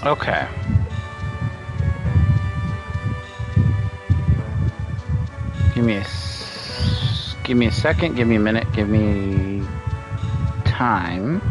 Okay. Give me a second, give me a minute, give me time.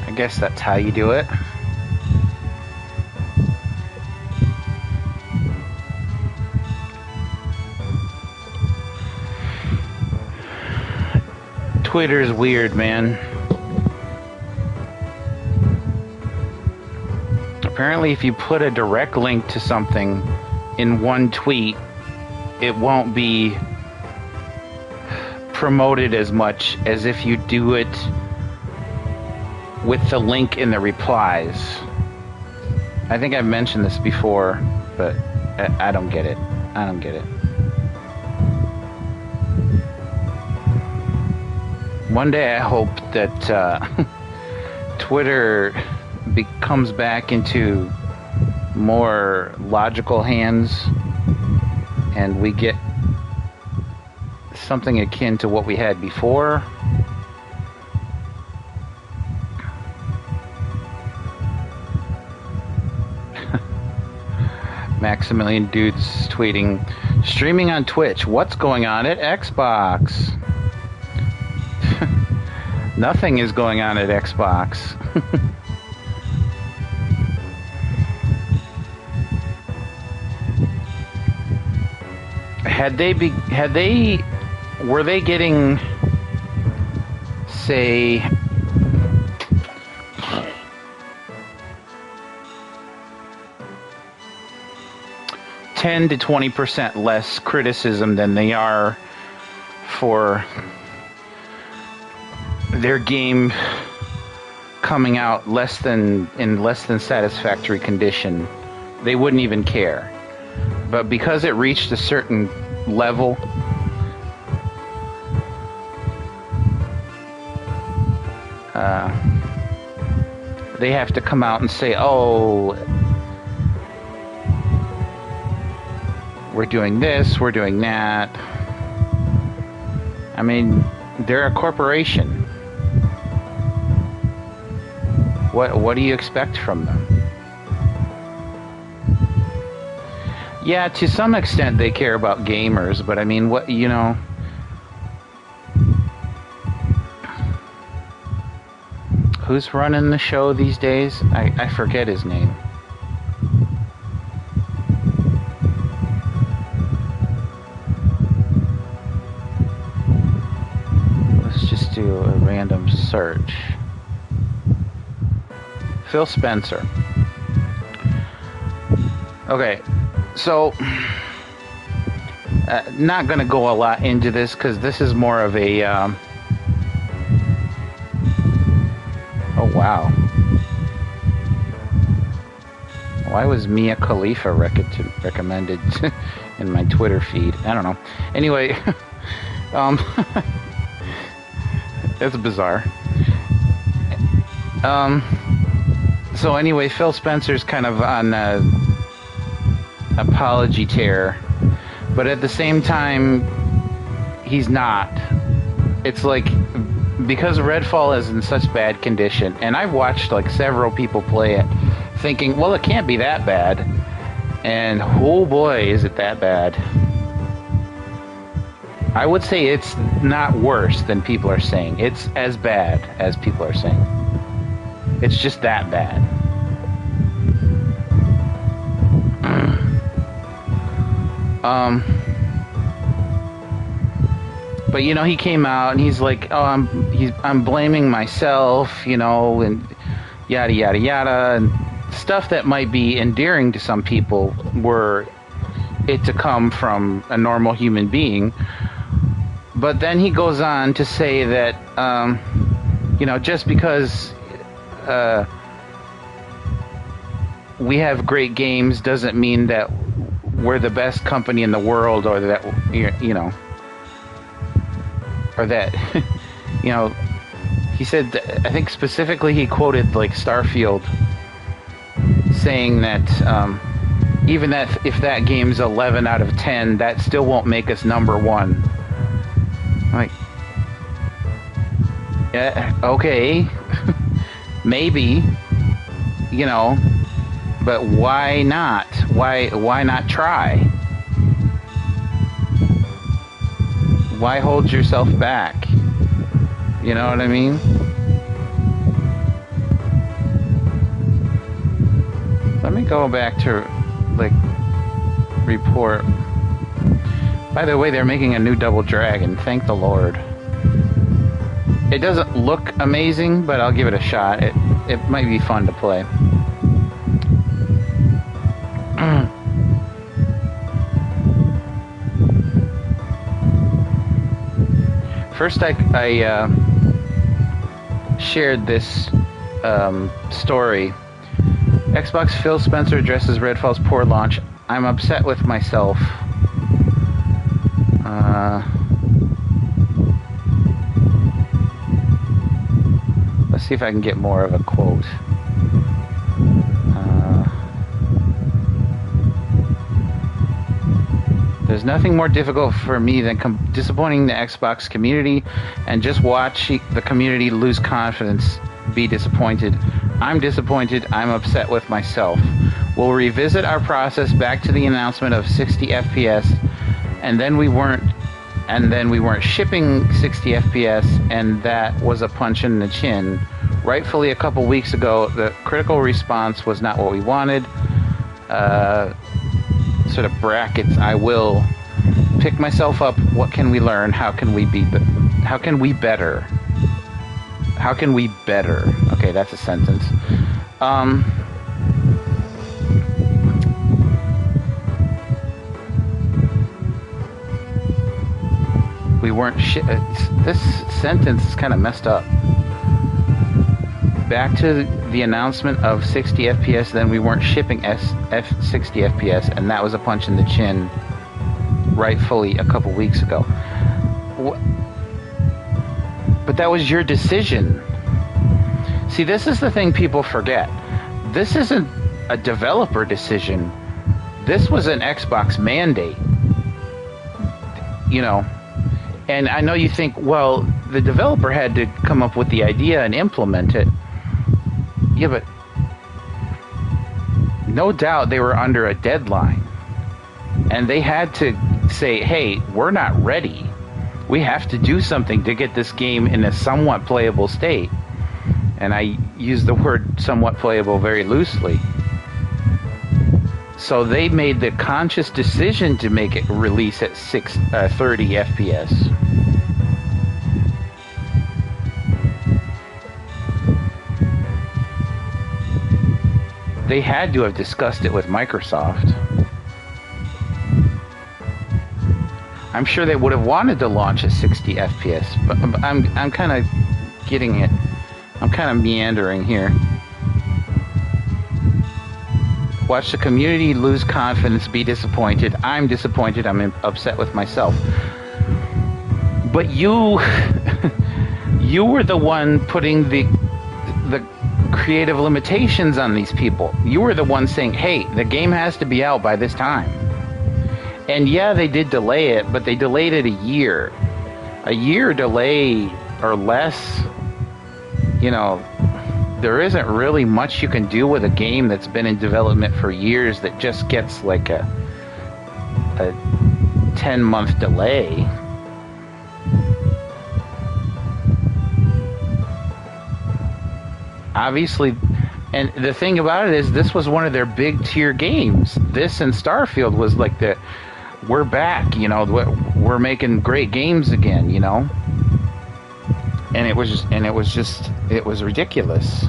I guess that's how you do it. Twitter's weird, man. Apparently, if you put a direct link to something in one tweet, it won't be promoted as much as if you do it with the link in the replies. I think I've mentioned this before, but I don't get it. I don't get it. One day I hope that Twitter comes back into more logical hands and we get something akin to what we had before. Maximilian Dudes tweeting, streaming on Twitch. What's going on at Xbox? Nothing is going on at Xbox. Were they getting, say, $10 to 20% less criticism than they are for their game coming out in less than satisfactory condition, they wouldn't even care. But because it reached a certain level, they have to come out and say, oh, we're doing this, we're doing that. I mean, they're a corporation. What do you expect from them? Yeah, to some extent they care about gamers, but I mean, what, you know, who's running the show these days? I forget his name. Let's just do a random search. Phil Spencer. Okay, so not going to go a lot into this because this is more of a oh wow, why was Mia Khalifa recommended in my Twitter feed? I don't know. Anyway, That's bizarre. So anyway, Phil Spencer's kind of on a apology tear, but at the same time, he's not. It's like, because Redfall is in such bad condition, and I've watched like several people play it, thinking, well, it can't be that bad, and oh boy, is it that bad. I would say it's not worse than people are saying. It's as bad as people are saying. It's just that bad. But you know, he came out and he's like, "Oh, I'm blaming myself," you know, and yada yada yada, and stuff that might be endearing to some people were it to come from a normal human being. But then he goes on to say that, you know, just because we have great games doesn't mean that we're the best company in the world, or that, you know, or that, you know, he said, I think specifically he quoted like Starfield, saying that even that if that game's 11 out of 10, that still won't make us number one. Like, yeah, okay, maybe, you know, but why not? Why not try? Why hold yourself back? You know what I mean? Let me go back to, like, report. By the way, they're making a new Double Dragon. Thank the Lord. It doesn't look amazing, but I'll give it a shot. It might be fun to play. First, I shared this story. Xbox Phil Spencer addresses Redfall's poor launch. I'm upset with myself. Let's see if I can get more of a quote. There's nothing more difficult for me than disappointing the Xbox community, and just watch the community lose confidence, be disappointed. I'm disappointed. I'm upset with myself. We'll revisit our process back to the announcement of 60 FPS, and then we weren't shipping 60 FPS, and that was a punch in the chin. Rightfully, a couple weeks ago, the critical response was not what we wanted. Sort of brackets, I will pick myself up. What can we learn? How can we better? How can we better? Okay, that's a sentence. We weren't this sentence is kind of messed up. Back to the announcement of 60 FPS, then we weren't shipping 60 FPS, and that was a punch in the chin, rightfully, a couple weeks ago. But that was your decision. See, this is the thing people forget. This isn't a developer decision. This was an Xbox mandate. You know, and I know you think, well, the developer had to come up with the idea and implement it. Yeah, but no doubt they were under a deadline, and they had to say, hey, we're not ready. We have to do something to get this game in a somewhat playable state. And I use the word somewhat playable very loosely. So they made the conscious decision to make it release at 30 FPS. They had to have discussed it with Microsoft. I'm sure they would have wanted to launch at 60 FPS, but I'm kind of getting it. I'm kind of meandering here. Watch the community lose confidence, be disappointed. I'm disappointed. I'm upset with myself. But you you were the one putting the creative limitations on these people. You were the one saying, hey, the game has to be out by this time. And yeah, they did delay it, but they delayed it a year. A year delay or less, you know, there isn't really much you can do with a game that's been in development for years that just gets like a 10-month delay. Obviously, and the thing about it is this was one of their big tier games. This and Starfield was like we're back, you know, we're making great games again, you know. And it was ridiculous.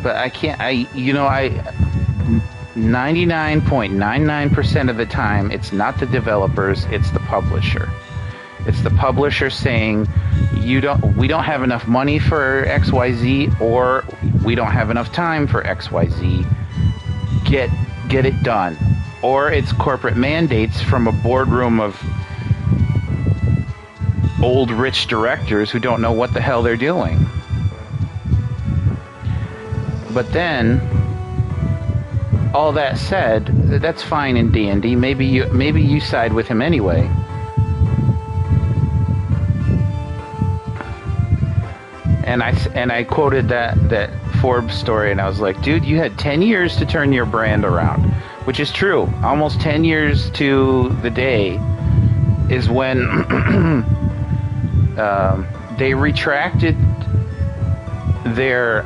But 99.99% of the time, it's not the developers, it's the publisher. It's the publisher saying, we don't have enough money for XYZ, or we don't have enough time for XYZ. Get it done. Or it's corporate mandates from a boardroom of old rich directors who don't know what the hell they're doing. But then, all that said, that's fine in D&D. Maybe you side with him anyway. And I quoted that Forbes story, and I was like, dude, you had 10 years to turn your brand around, which is true. Almost 10 years to the day is when they retracted their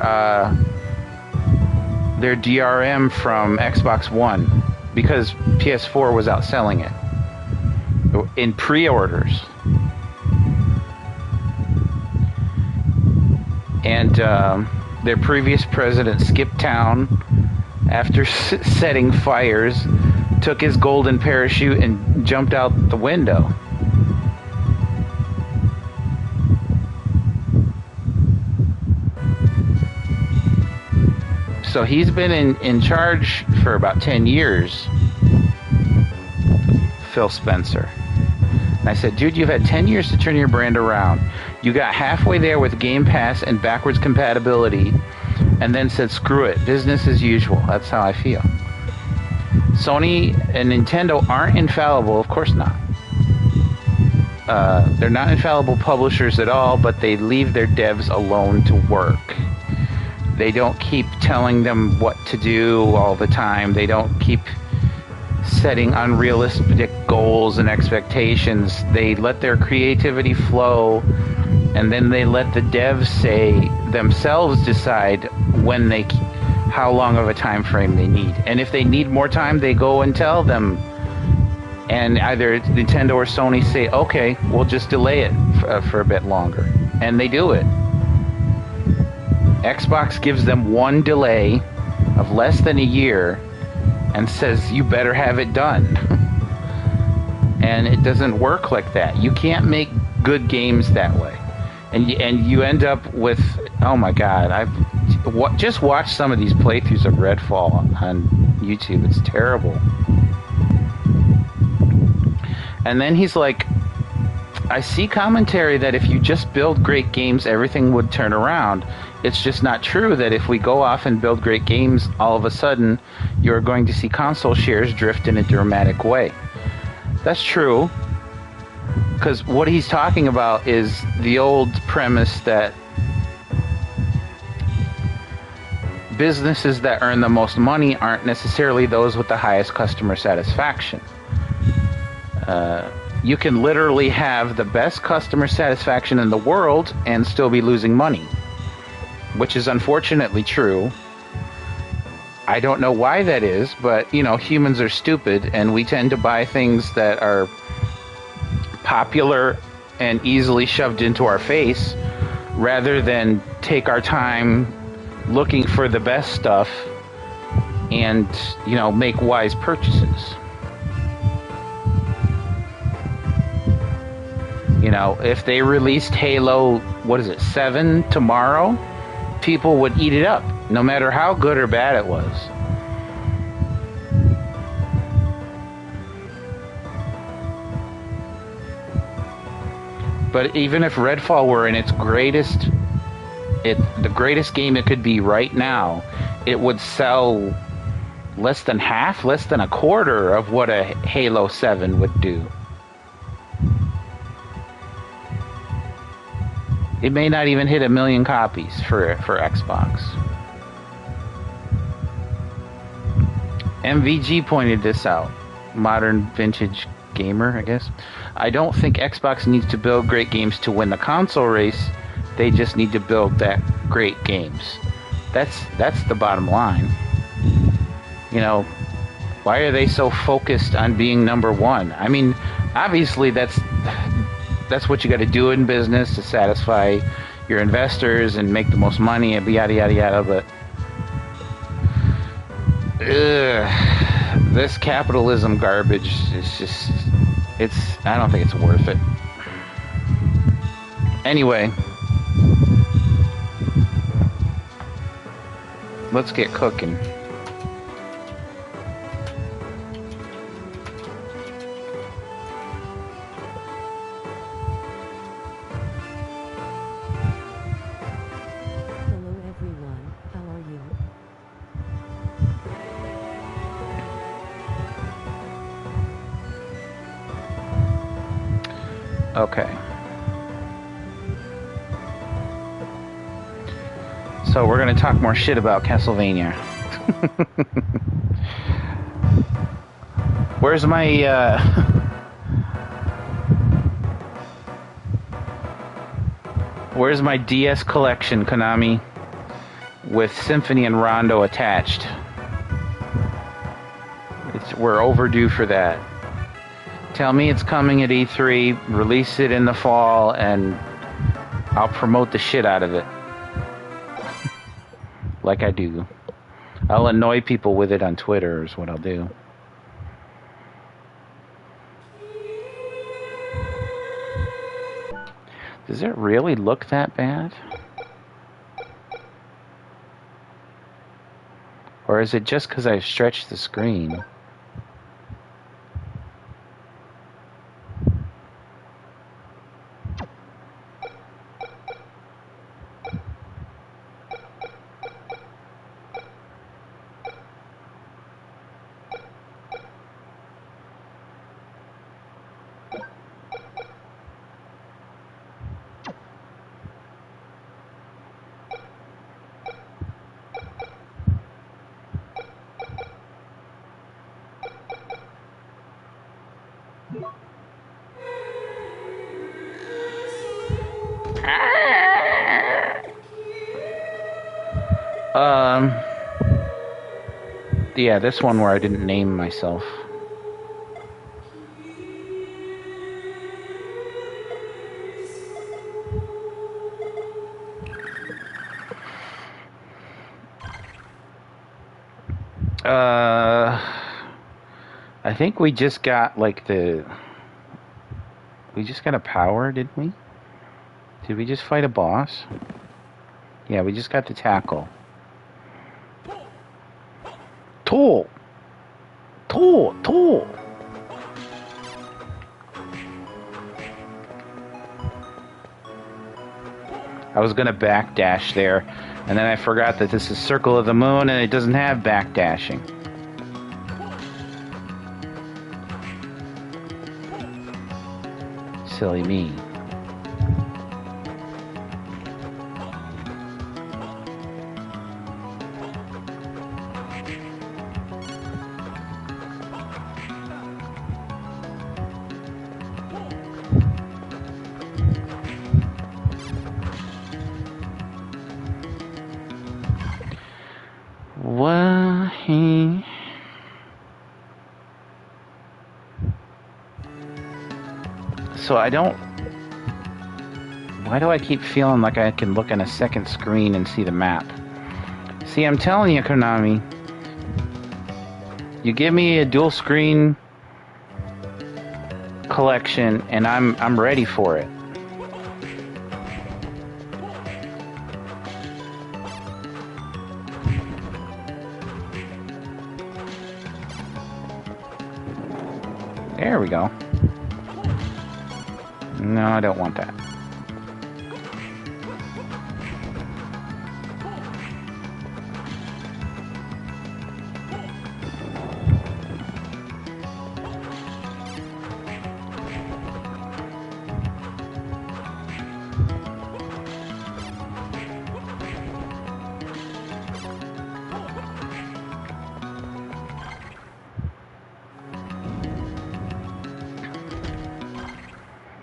DRM from Xbox One because PS4 was outselling it in pre-orders. And their previous president skipped town after setting fires, took his golden parachute and jumped out the window. So he's been in charge for about 10 years, Phil Spencer. And I said, dude, you've had 10 years to turn your brand around. You got halfway there with Game Pass and backwards compatibility, and then said, screw it, business as usual. That's how I feel. Sony and Nintendo aren't infallible, of course not. They're not infallible publishers at all, but they leave their devs alone to work. They don't keep telling them what to do all the time. They don't keep setting unrealistic goals and expectations. They let their creativity flow, and then they let the devs themselves decide how long of a time frame they need. And if they need more time, they go and tell them. And either Nintendo or Sony say, okay, we'll just delay it for a bit longer. And they do it. Xbox gives them one delay of less than a year and says, you better have it done. And it doesn't work like that. You can't make good games that way. And you end up with, oh my god, just watch some of these playthroughs of Redfall on YouTube. It's terrible. And then he's like, I see commentary that if you just build great games, everything would turn around. It's just not true that if we go off and build great games, all of a sudden, you're going to see console shares drift in a dramatic way. That's true, because what he's talking about is the old premise that businesses that earn the most money aren't necessarily those with the highest customer satisfaction. You can literally have the best customer satisfaction in the world and still be losing money, which is unfortunately true. I don't know why that is, but, you know, humans are stupid, and we tend to buy things that are popular and easily shoved into our face rather than take our time looking for the best stuff and, you know, make wise purchases. You know, if they released Halo, 7 tomorrow, people would eat it up, no matter how good or bad it was. But even if Redfall were in its greatest, the greatest game it could be right now, it would sell less than half, less than a quarter of what a Halo 7 would do. It may not even hit 1 million copies for Xbox. MVG pointed this out. Modern Vintage Gamer, I guess. I don't think Xbox needs to build great games to win the console race. They just need to build that great games. That's the bottom line. You know, why are they so focused on being number one? I mean, obviously that's what you got to do in business to satisfy your investors and make the most money and yada yada yada. But this capitalism garbage is just, I don't think it's worth it. Anyway, let's get cooking. Okay. So we're going to talk more shit about Castlevania. Where's my Where's my DS collection, Konami? With Symphony and Rondo attached. We're overdue for that. Tell me it's coming at E3, release it in the fall, and I'll promote the shit out of it. Like I do. I'll annoy people with it on Twitter is what I'll do. Does it really look that bad? Or is it just because I've stretched the screen? Yeah, this one where I didn't name myself. I think we just got we just got a power, didn't we? Did we just fight a boss? Yeah, we just got the tackle. Tool! I was gonna backdash there, and then I forgot that this is Circle of the Moon and it doesn't have backdashing. Silly me. So I don't... Why do I keep feeling like I can look on a second screen and see the map? See, I'm telling you, Konami, you give me a dual screen collection and I'm ready for it. There we go. No, I don't want that.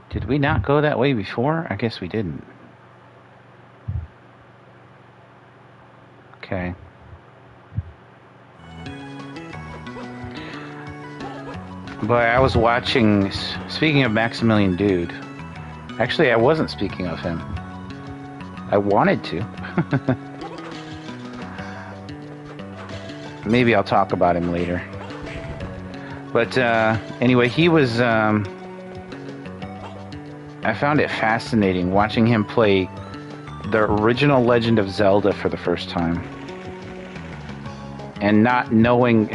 Did we not go that way before? I guess we didn't. Okay. But I was watching, speaking of Maximilian Dude, actually I wasn't speaking of him. I wanted to. Maybe I'll talk about him later. But anyway, he was... I found it fascinating watching him play the original Legend of Zelda for the first time. And not knowing...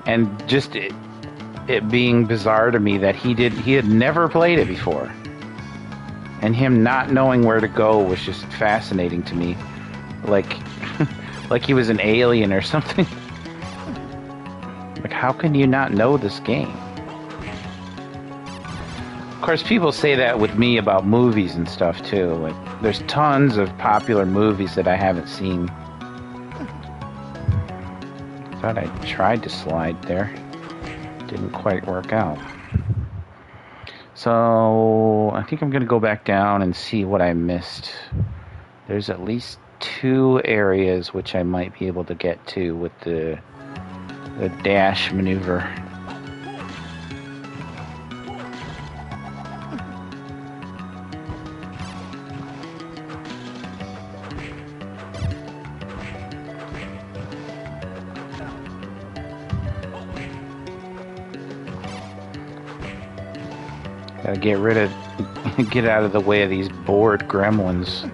and just it being bizarre to me that he had never played it before. And him not knowing where to go was just fascinating to me. Like... like he was an alien or something. Like, how can you not know this game? Of course, people say that with me about movies and stuff, too. Like, there's tons of popular movies that I haven't seen. Thought I tried to slide there. Didn't quite work out. So, I think I'm going to go back down and see what I missed. There's at least 2 areas which I might be able to get to with the dash maneuver. Gotta get out of the way of these bored gremlins.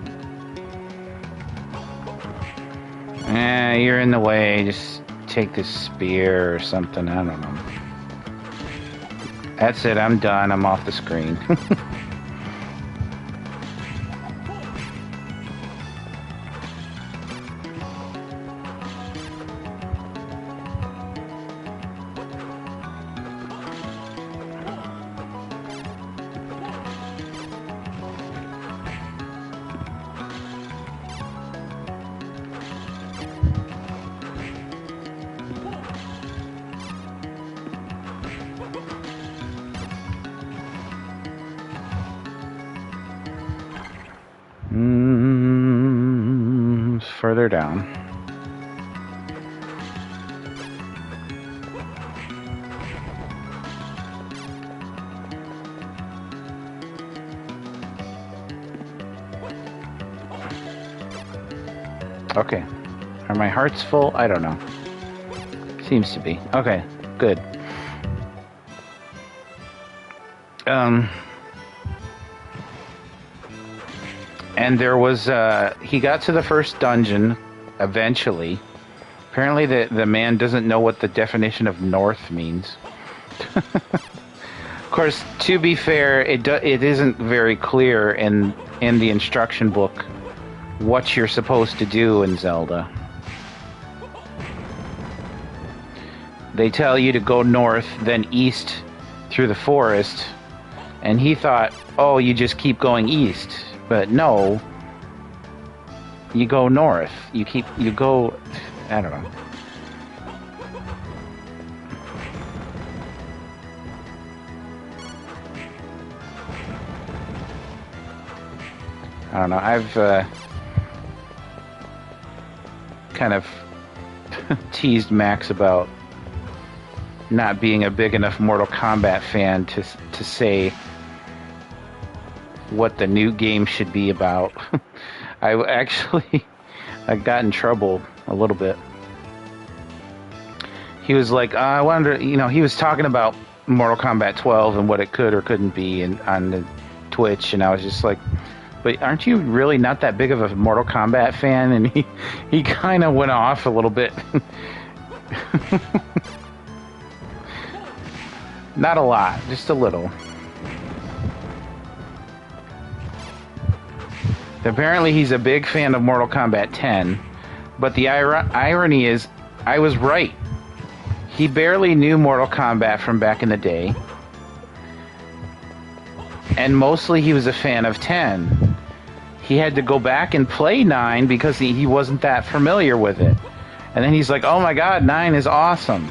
You're in the way, just take this spear or something, I don't know. That's it, I'm done, I'm off the screen. Further down. Okay. Are my hearts full? I don't know. Seems to be. Okay, good. And there was, he got to the first dungeon, eventually. Apparently the man doesn't know what the definition of north means. Of course, to be fair, it isn't very clear in the instruction book what you're supposed to do in Zelda. They tell you to go north, then east through the forest, and he thought, oh, you just keep going east. But no, you go north. You go, I don't know. I don't know. I've kind of teased Max about not being a big enough Mortal Kombat fan to say what the new game should be about. I got in trouble a little bit. He was like, I wonder, he was talking about Mortal Kombat 12 and what it could or couldn't be on the Twitch, and I was just like, but aren't you really not that big of a Mortal Kombat fan? And he kind of went off a little bit. Not a lot, just a little. Apparently he's a big fan of Mortal Kombat 10, but the irony is, I was right. He barely knew Mortal Kombat from back in the day, and mostly he was a fan of 10. He had to go back and play 9 because he wasn't that familiar with it. And then he's like, oh my god, 9 is awesome.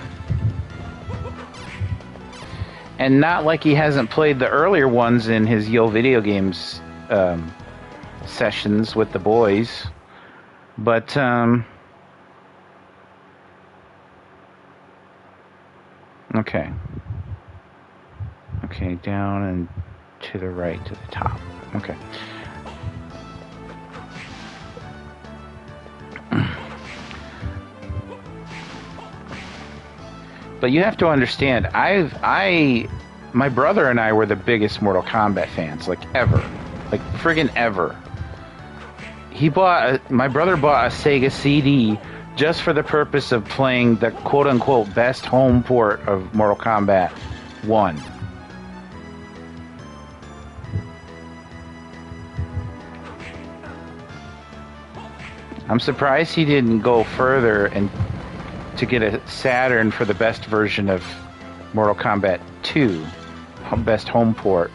And not like he hasn't played the earlier ones in his Yo Video Games sessions with the boys. But, okay. Okay, down and to the right, to the top. Okay. But you have to understand, my brother and I were the biggest Mortal Kombat fans, like ever, like friggin' ever. My brother bought a Sega CD just for the purpose of playing the quote-unquote best home port of Mortal Kombat 1. I'm surprised he didn't go further and to get a Saturn for the best version of Mortal Kombat 2, best home port,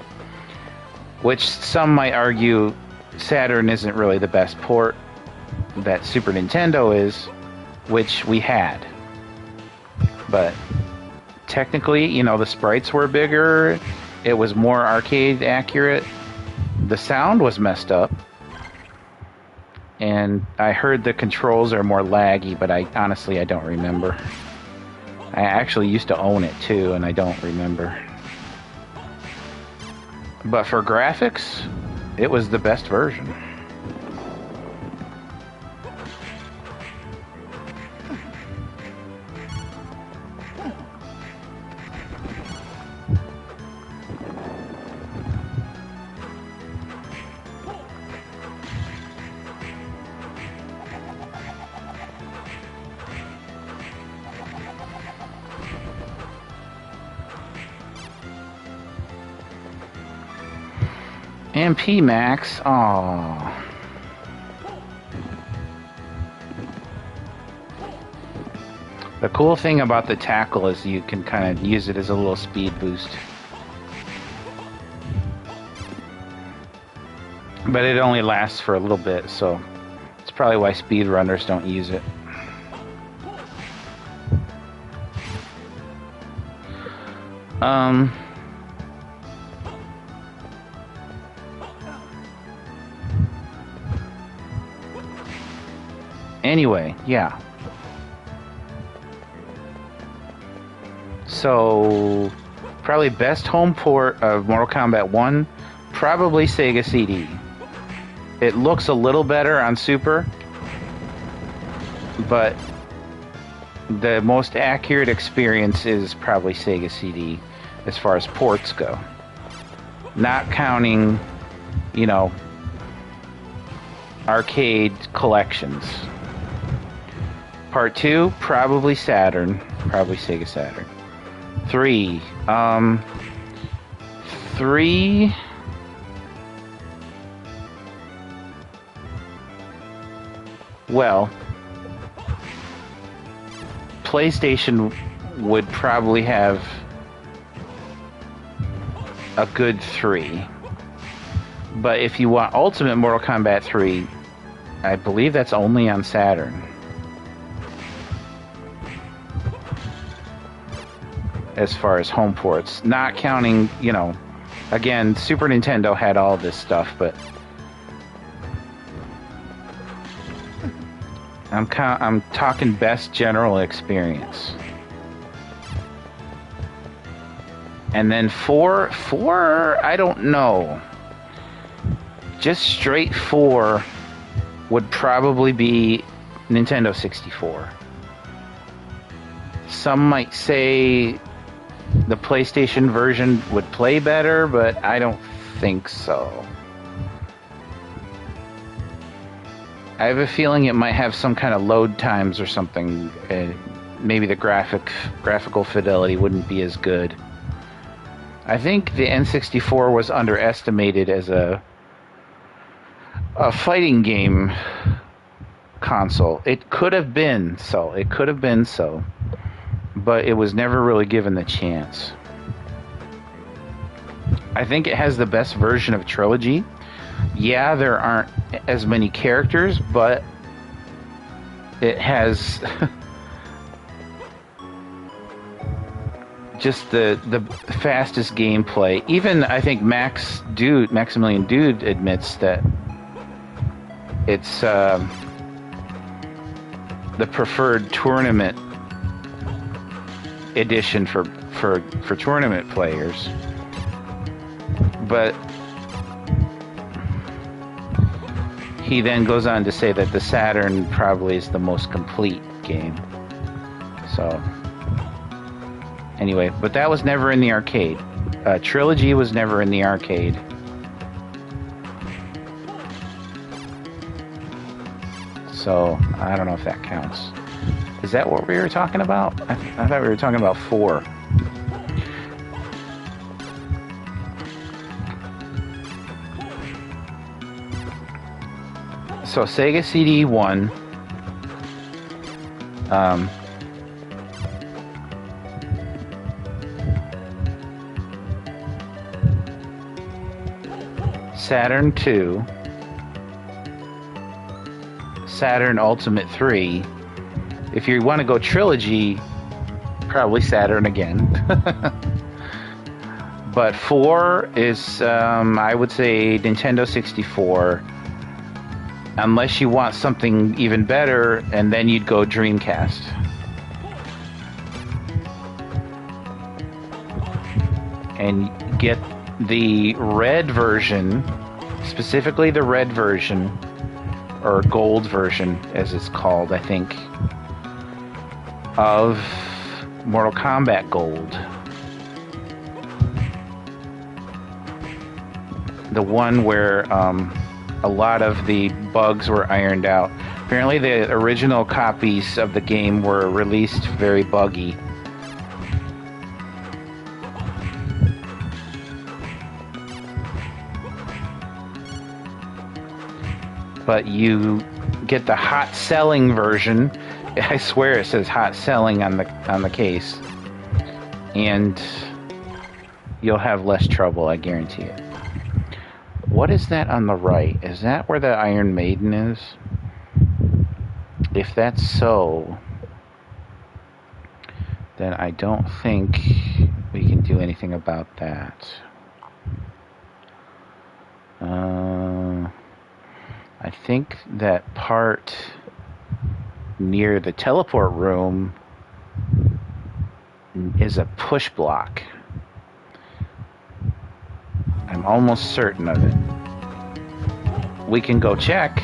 which some might argue Saturn isn't really the best port, that Super Nintendo is, which we had. But technically, you know, the sprites were bigger, it was more arcade accurate, the sound was messed up, and I heard the controls are more laggy, but honestly I don't remember. I actually used to own it too, and I don't remember. But for graphics, it was the best version. MP Max, aww. The cool thing about the tackle is you can kind of use it as a little speed boost. But it only lasts for a little bit, so it's probably why speedrunners don't use it. Anyway, yeah. So, probably best home port of Mortal Kombat 1, probably Sega CD. It looks a little better on Super, but the most accurate experience is probably Sega CD as far as ports go. Not counting, you know, arcade collections. Part 2, probably Saturn. Probably Sega Saturn. 3. 3... Well, PlayStation would probably have a good 3. But if you want Ultimate Mortal Kombat 3, I believe that's only on Saturn. As far as home ports, not counting, you know, again, Super Nintendo had all this stuff, but I'm talking best general experience. And then 4, I don't know. Just straight 4 would probably be Nintendo 64. Some might say the PlayStation version would play better, but I don't think so. I have a feeling it might have some kind of load times or something. Maybe the graphical fidelity wouldn't be as good. I think the N64 was underestimated as a fighting game console. It could have been so. It could have been so. But it was never really given the chance. I think it has the best version of Trilogy. Yeah, there aren't as many characters, but it has just the fastest gameplay. Even I think Maximilian Dude admits that it's the preferred tournament edition for tournament players. But he then goes on to say that the Saturn probably is the most complete game. So, anyway, but that was never in the arcade. Trilogy was never in the arcade. So, I don't know if that counts. Is that what we were talking about? I thought we were talking about 4. So Sega CD 1, Saturn 2, Saturn Ultimate 3. If you want to go Trilogy, probably Saturn again. But 4 is, I would say, Nintendo 64. Unless you want something even better, and then you'd go Dreamcast. And get the red version, specifically the red version, or gold version, as it's called, I think, of Mortal Kombat Gold. The one where a lot of the bugs were ironed out. Apparently the original copies of the game were released very buggy. But you get the hot selling version. I swear it says hot selling on the case. And you'll have less trouble, I guarantee it. What is that on the right? Is that where the Iron Maiden is? If that's so, then I don't think we can do anything about that. I think that part near the teleport room is a push block. I'm almost certain of it. We can go check.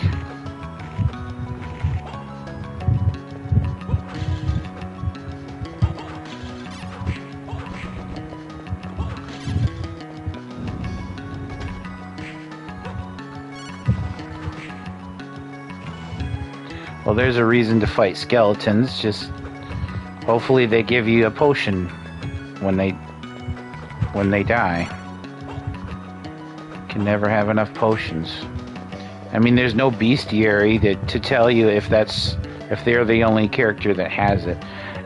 Well, there's a reason to fight skeletons. Just hopefully they give you a potion when they die. Can never have enough potions. I mean, there's no bestiary to tell you if they're the only character that has it.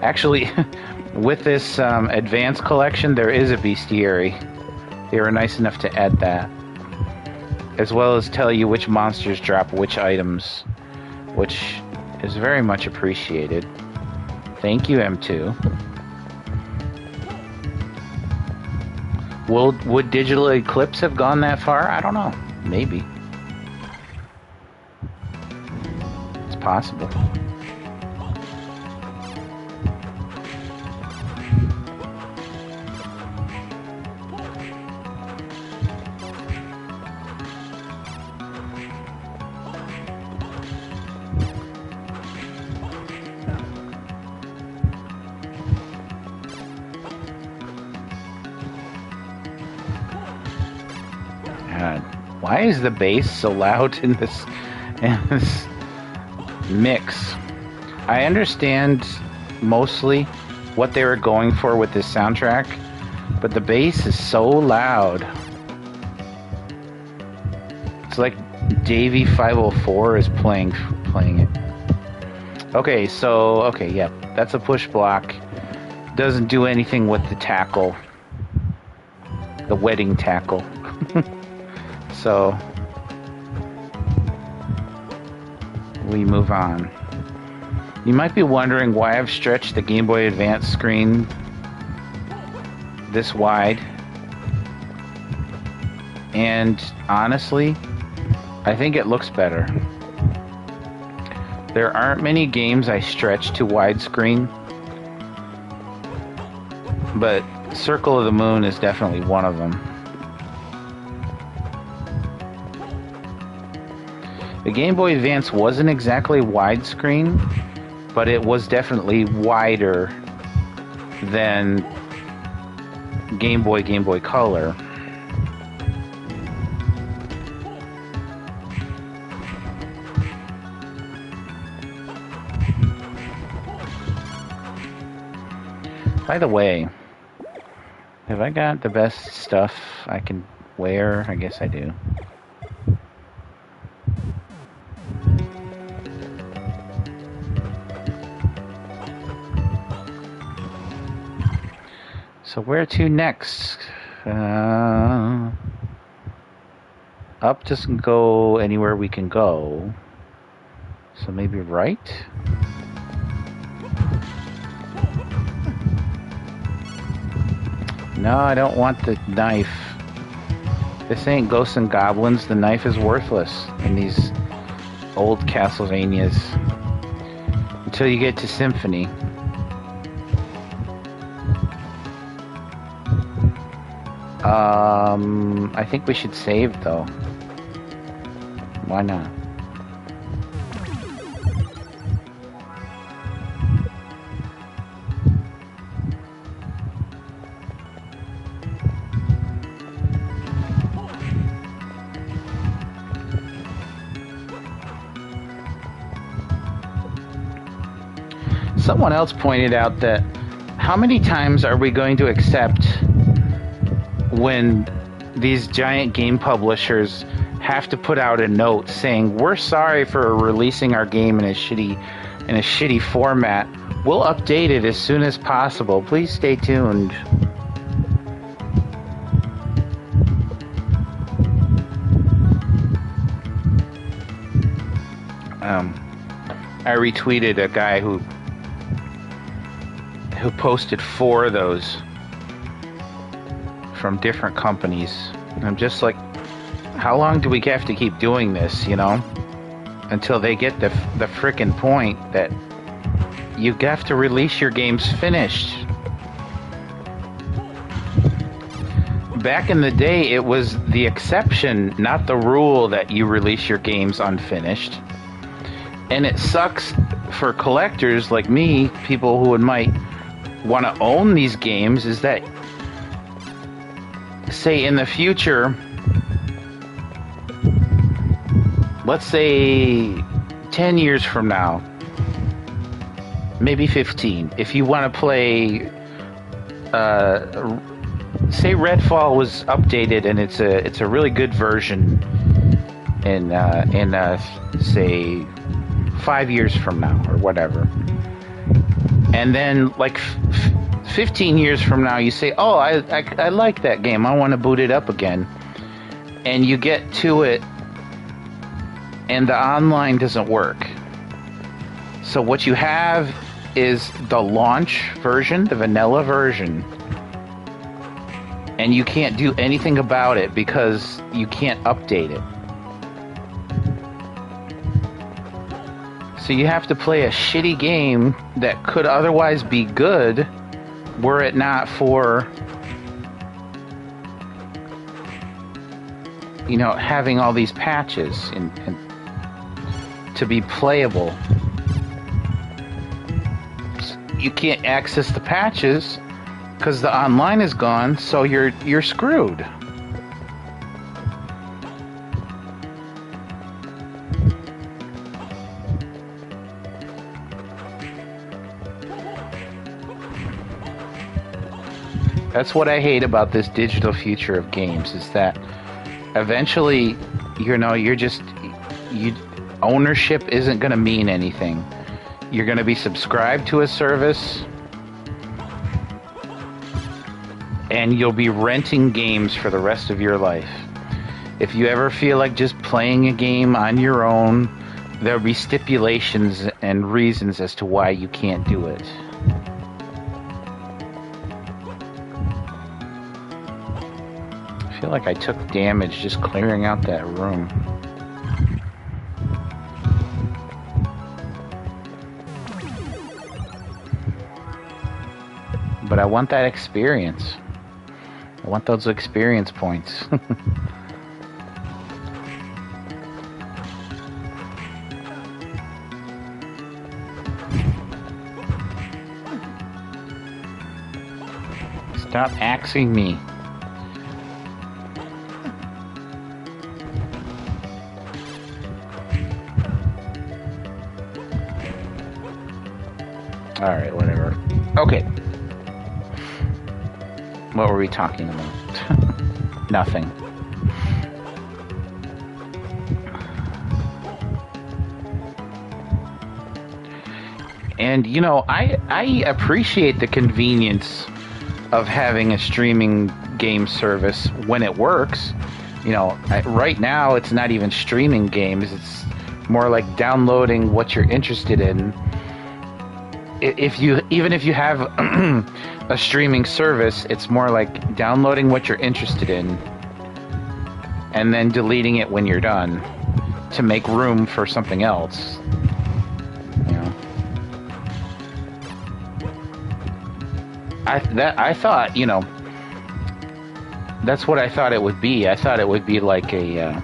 Actually, with this advanced collection, there is a bestiary. They were nice enough to add that, as well as tell you which monsters drop which items, which is very much appreciated. Thank you, M2. Would Digital Eclipse have gone that far? I don't know. Maybe. It's possible. Why is the bass so loud in this mix? I understand mostly what they were going for with this soundtrack, But the bass is so loud. It's like Davey 504 is playing it. Okay, so yeah, that's a push block. Doesn't do anything with the tackle, the wedding tackle. So we move on. You might be wondering why I've stretched the Game Boy Advance screen this wide. And honestly, I think it looks better. There aren't many games I stretch to widescreen, but Circle of the Moon is definitely one of them. The Game Boy Advance wasn't exactly widescreen, but it was definitely wider than Game Boy Color. By the way, have I got the best stuff I can wear? I guess I do. So where to next? Up doesn't go anywhere we can go. So maybe right? No, I don't want the knife. This ain't Ghosts and Goblins. The knife is worthless in these old Castlevanias. Until you get to Symphony. I think we should save, though. Why not? Someone else pointed out that how many times are we going to accept when these giant game publishers have to put out a note saying, we're sorry for releasing our game in a shitty format. We'll update it as soon as possible. Please stay tuned. I retweeted a guy who posted 4 of those from different companies. And I'm just like, how long do we have to keep doing this, you know? Until they get the frickin' point that you have to release your games finished. Back in the day, it was the exception, not the rule, that you release your games unfinished. And it sucks for collectors like me, people who might want to own these games, is that, say in the future, let's say 10 years from now, maybe 15, if you want to play, say Redfall was updated and it's a really good version in say 5 years from now or whatever, and then like 15 years from now you say, oh, I like that game, I want to boot it up again, and you get to it and the online doesn't work. So what you have is the launch version, the vanilla version, and you can't do anything about it because you can't update it. So you have to play a shitty game that could otherwise be good were it not for, you know, having all these patches and to be playable. You can't access the patches because the online is gone, so you're screwed. That's what I hate about this digital future of games, is that eventually, ownership isn't going to mean anything. You're going to be subscribed to a service, and you'll be renting games for the rest of your life. If you ever feel like just playing a game on your own, there'll be stipulations and reasons as to why you can't do it. I feel like I took damage just clearing out that room. But I want that experience. I want those experience points. Stop axing me. Alright, whatever. Okay. What were we talking about? Nothing. And, I appreciate the convenience of having a streaming game service when it works. Right now it's not even streaming games. It's more like downloading what you're interested in. Even if you have a streaming service, it's more like downloading what you're interested in and then deleting it when you're done to make room for something else. I thought, that's what I thought it would be. I thought it would be like a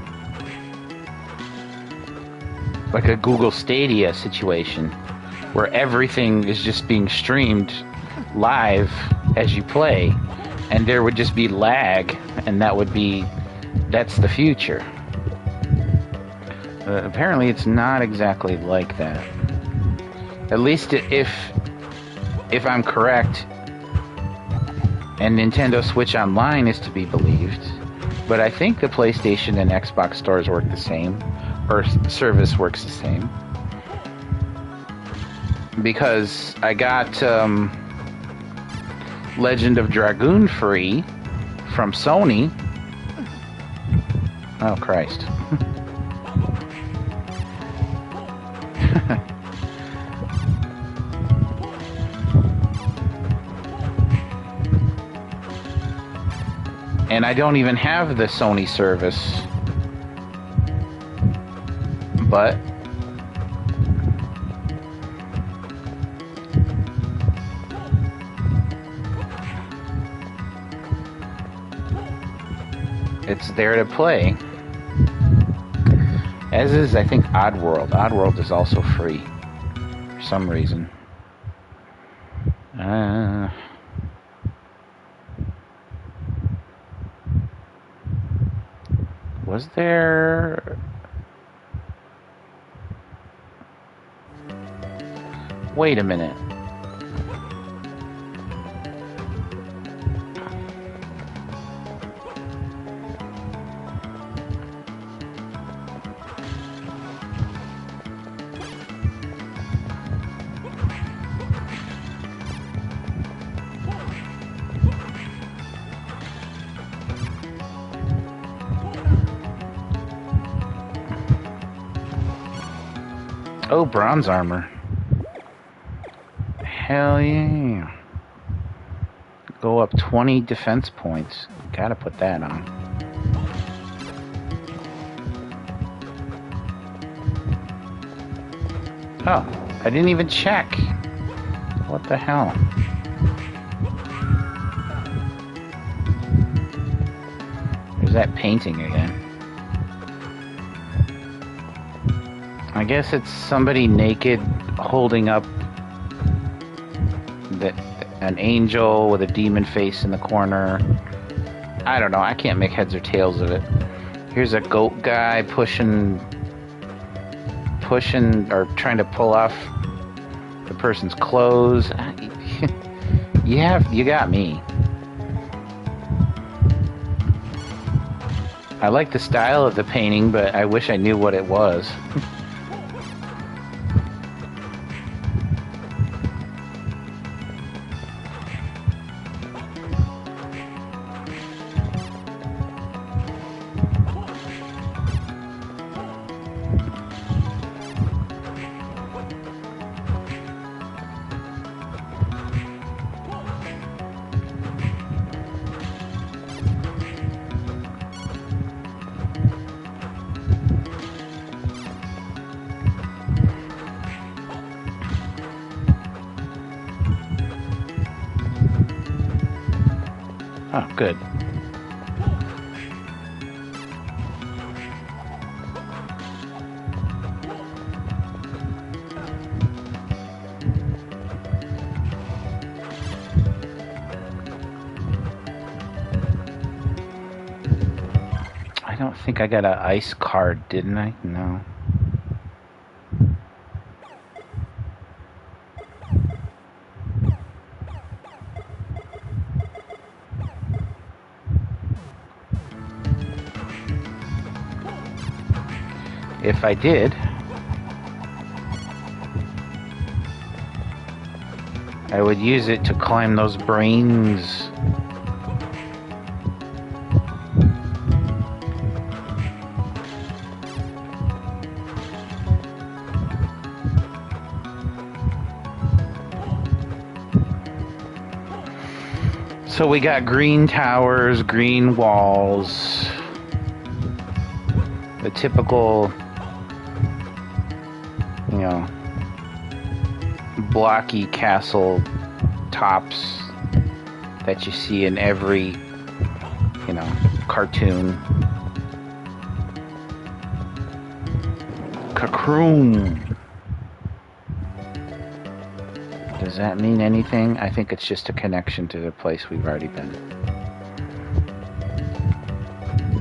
Google Stadia situation where everything is just being streamed live as you play, and there would just be lag, and that's the future. Apparently it's not exactly like that. At least if I'm correct, and Nintendo Switch Online is to be believed, but I think the PlayStation and Xbox stores work the same, or service works the same. Because I got Legend of Dragoon free from Sony. Oh, Christ. And I don't even have the Sony service. But it's there to play. As is, I think, Oddworld. Oddworld is also free for some reason. Was there... Wait a minute. Oh, bronze armor. Hell yeah. Go up 20 defense points. Gotta put that on. Oh, I didn't even check. What the hell? There's that painting again. I guess it's somebody naked holding up an angel with a demon face in the corner. I don't know. I can't make heads or tails of it. Here's a goat guy pushing or trying to pull off the person's clothes. You got me. I like the style of the painting, but I wish I knew what it was. Oh, good. I don't think I got an ice card, didn't I? No. If I did, I would use it to climb those brains. So we got green towers, green walls, the typical, you know, blocky castle tops that you see in every, you know, cartoon. Cocoon. Does that mean anything? I think it's just a connection to the place we've already been.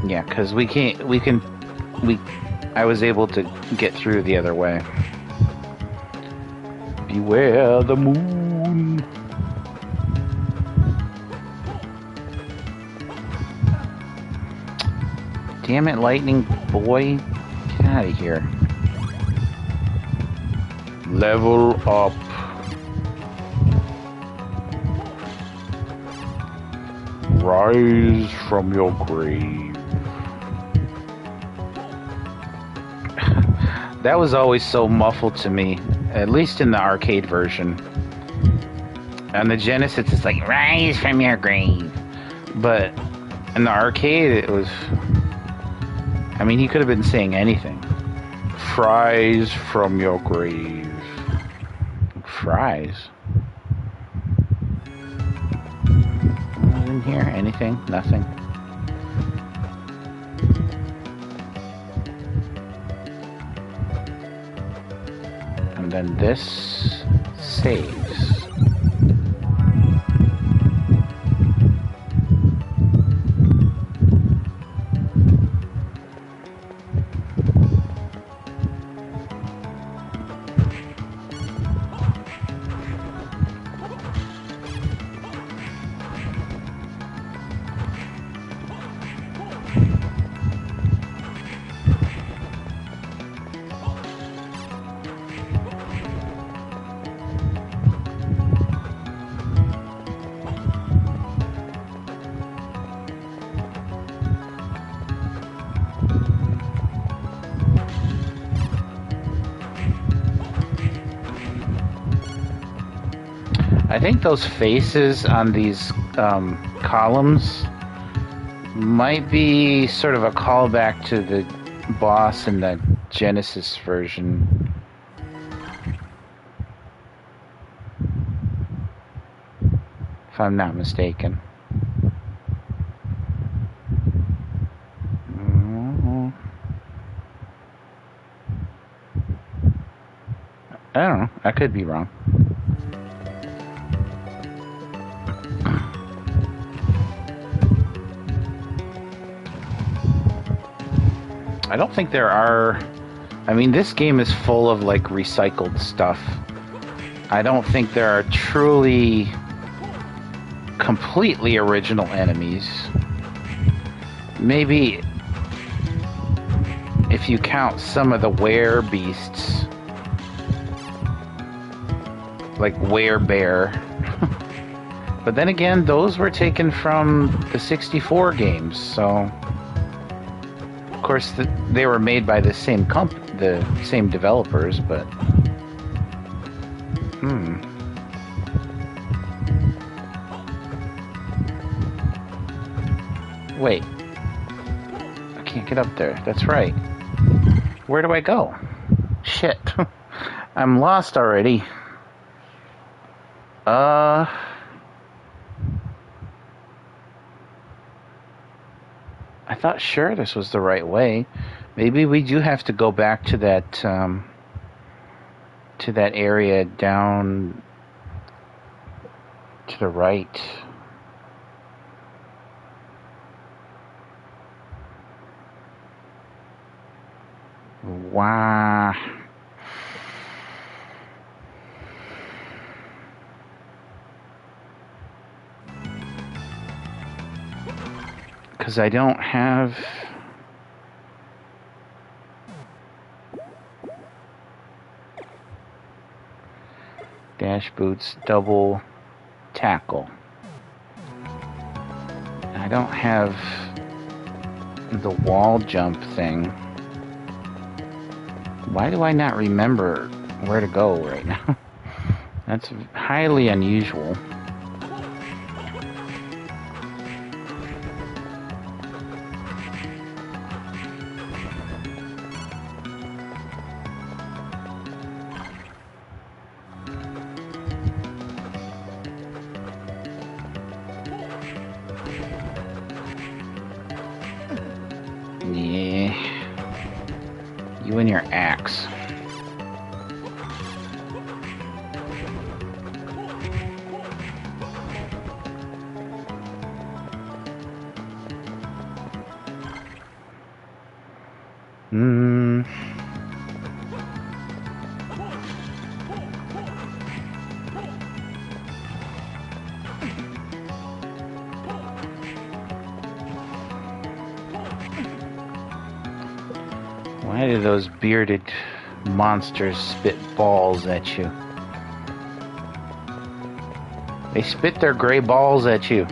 Yeah, because I was able to get through the other way. Beware the moon. Damn it, lightning boy. Get out of here. Level up. Rise from your grave. That was always so muffled to me, at least in the arcade version. On the Genesis, it's like, rise from your grave. But in the arcade, it was... I mean, he could have been saying anything. Fries from your grave. Fries? In here? Anything? Nothing? And then this saves. I think those faces on these columns might be sort of a callback to the boss in the Genesis version. If I'm not mistaken. I don't know. I could be wrong. I don't think there are... I mean, this game is full of, like, recycled stuff. I don't think there are truly completely original enemies. Maybe if you count some of the were beasts, like Bear. But then again, those were taken from the 64 games, so of course they were made by the same the same developers, but wait, I can't get up there. That's right. Where do I go? Shit. I'm lost already. I thought sure this was the right way. Maybe we do have to go back to that area down to the right. Wow. Because I don't have... dash boots, double tackle. I don't have the wall jump thing. Why do I not remember where to go right now? That's highly unusual. You and your axe. Why do those bearded monsters spit balls at you? They spit their gray balls at you.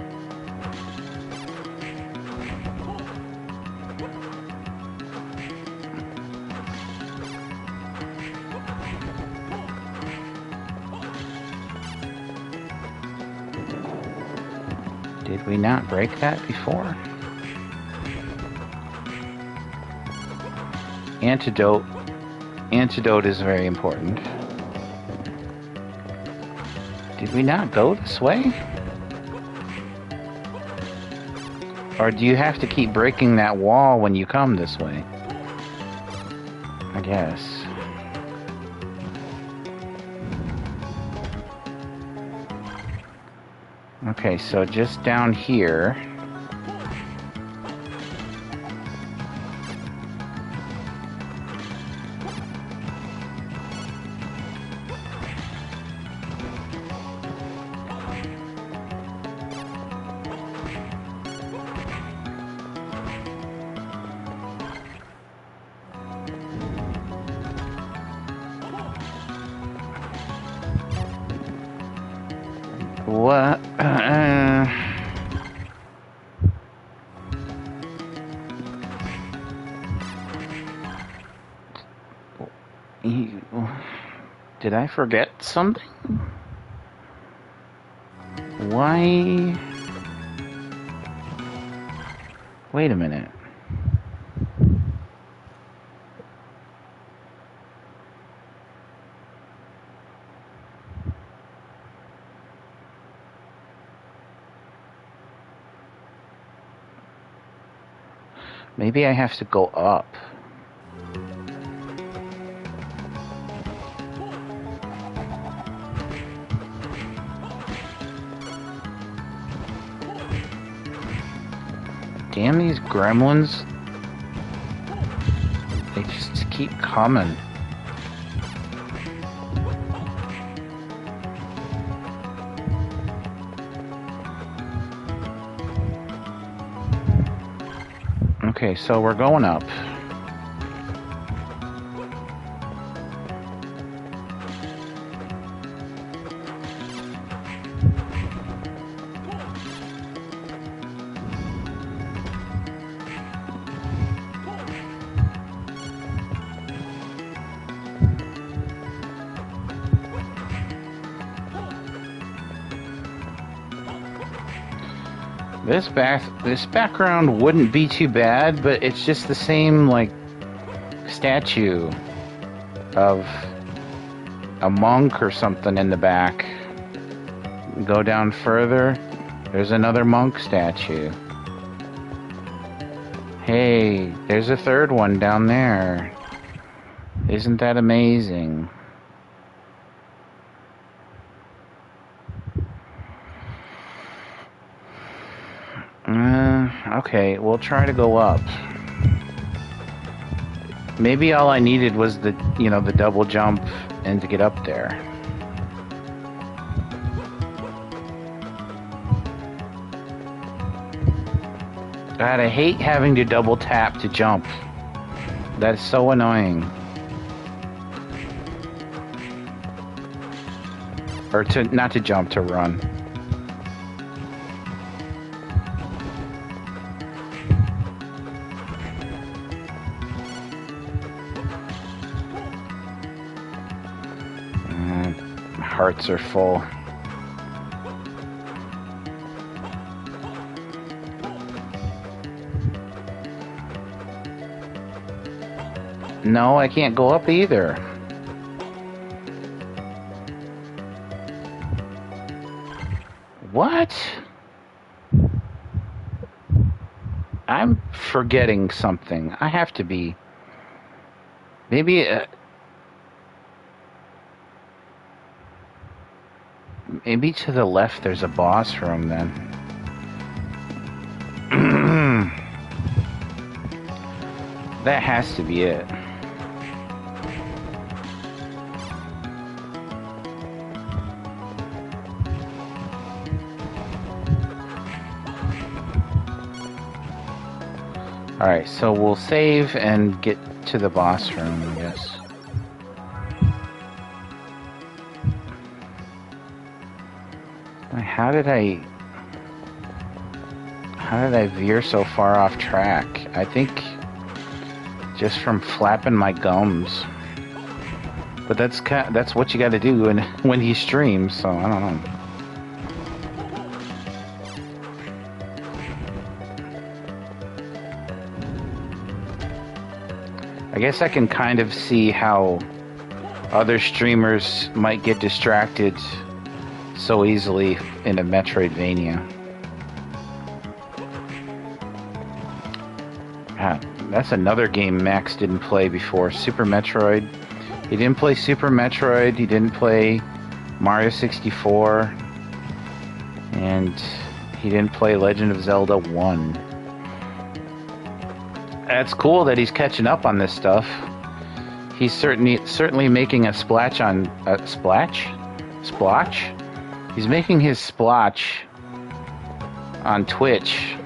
Did we not break that before? Antidote. Antidote is very important. Did we not go this way? Or do you have to keep breaking that wall when you come this way? I guess. Okay, so just down here. What? Did I forget something? Why? Wait a minute. Maybe I have to go up. Damn these gremlins. They just keep coming. Okay, so we're going up. This background wouldn't be too bad, but it's just the same, like, statue of a monk or something in the back. Go down further, there's another monk statue. Hey, there's a third one down there. Isn't that amazing? Okay, we'll try to go up. Maybe all I needed was the double jump and to get up there. God, I hate having to double tap to jump. That is so annoying. Or not to jump, to run. Hearts are full. No, I can't go up either. What? I'm forgetting something. I have to be. Maybe maybe to the left there's a boss room then. That has to be it. Alright, so we'll save and get to the boss room, I guess. How did I veer so far off track? I think just from flapping my gums. But that's what you got to do when he streams, so I don't know. I guess I can kind of see how other streamers might get distracted so easily in a Metroidvania. That's another game Max didn't play before, Super Metroid. He didn't play Super Metroid, he didn't play Mario 64, and he didn't play Legend of Zelda 1. That's cool that he's catching up on this stuff. He's certainly making a splotch on... Splotch? He's making his splotch on Twitch.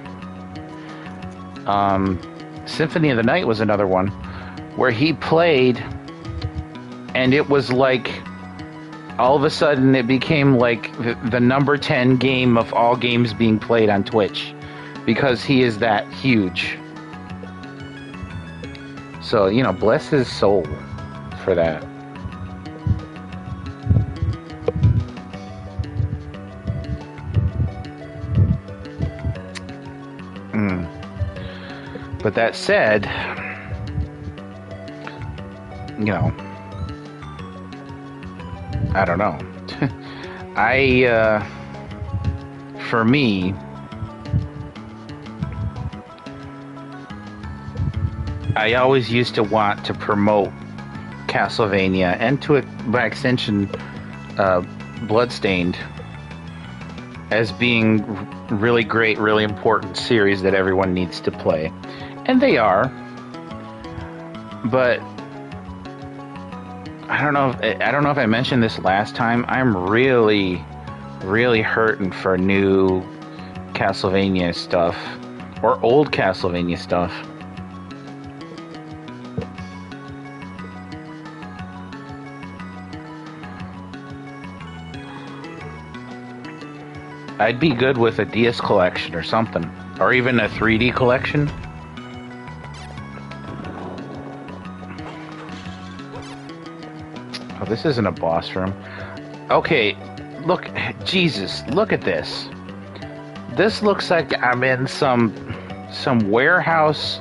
Symphony of the Night was another one where he played and it was like all of a sudden it became like the number 10 game of all games being played on Twitch because he is that huge. So, bless his soul for that. But that said, I don't know. For me, I always used to want to promote Castlevania and by extension, Bloodstained as being really great, really important series that everyone needs to play. And they are. But I don't know if I mentioned this last time. I'm really, really hurting for new Castlevania stuff or old Castlevania stuff. I'd be good with a DS collection or something, or even a 3D collection. Oh, this isn't a boss room. Okay, look, Jesus, look at this. This looks like I'm in some warehouse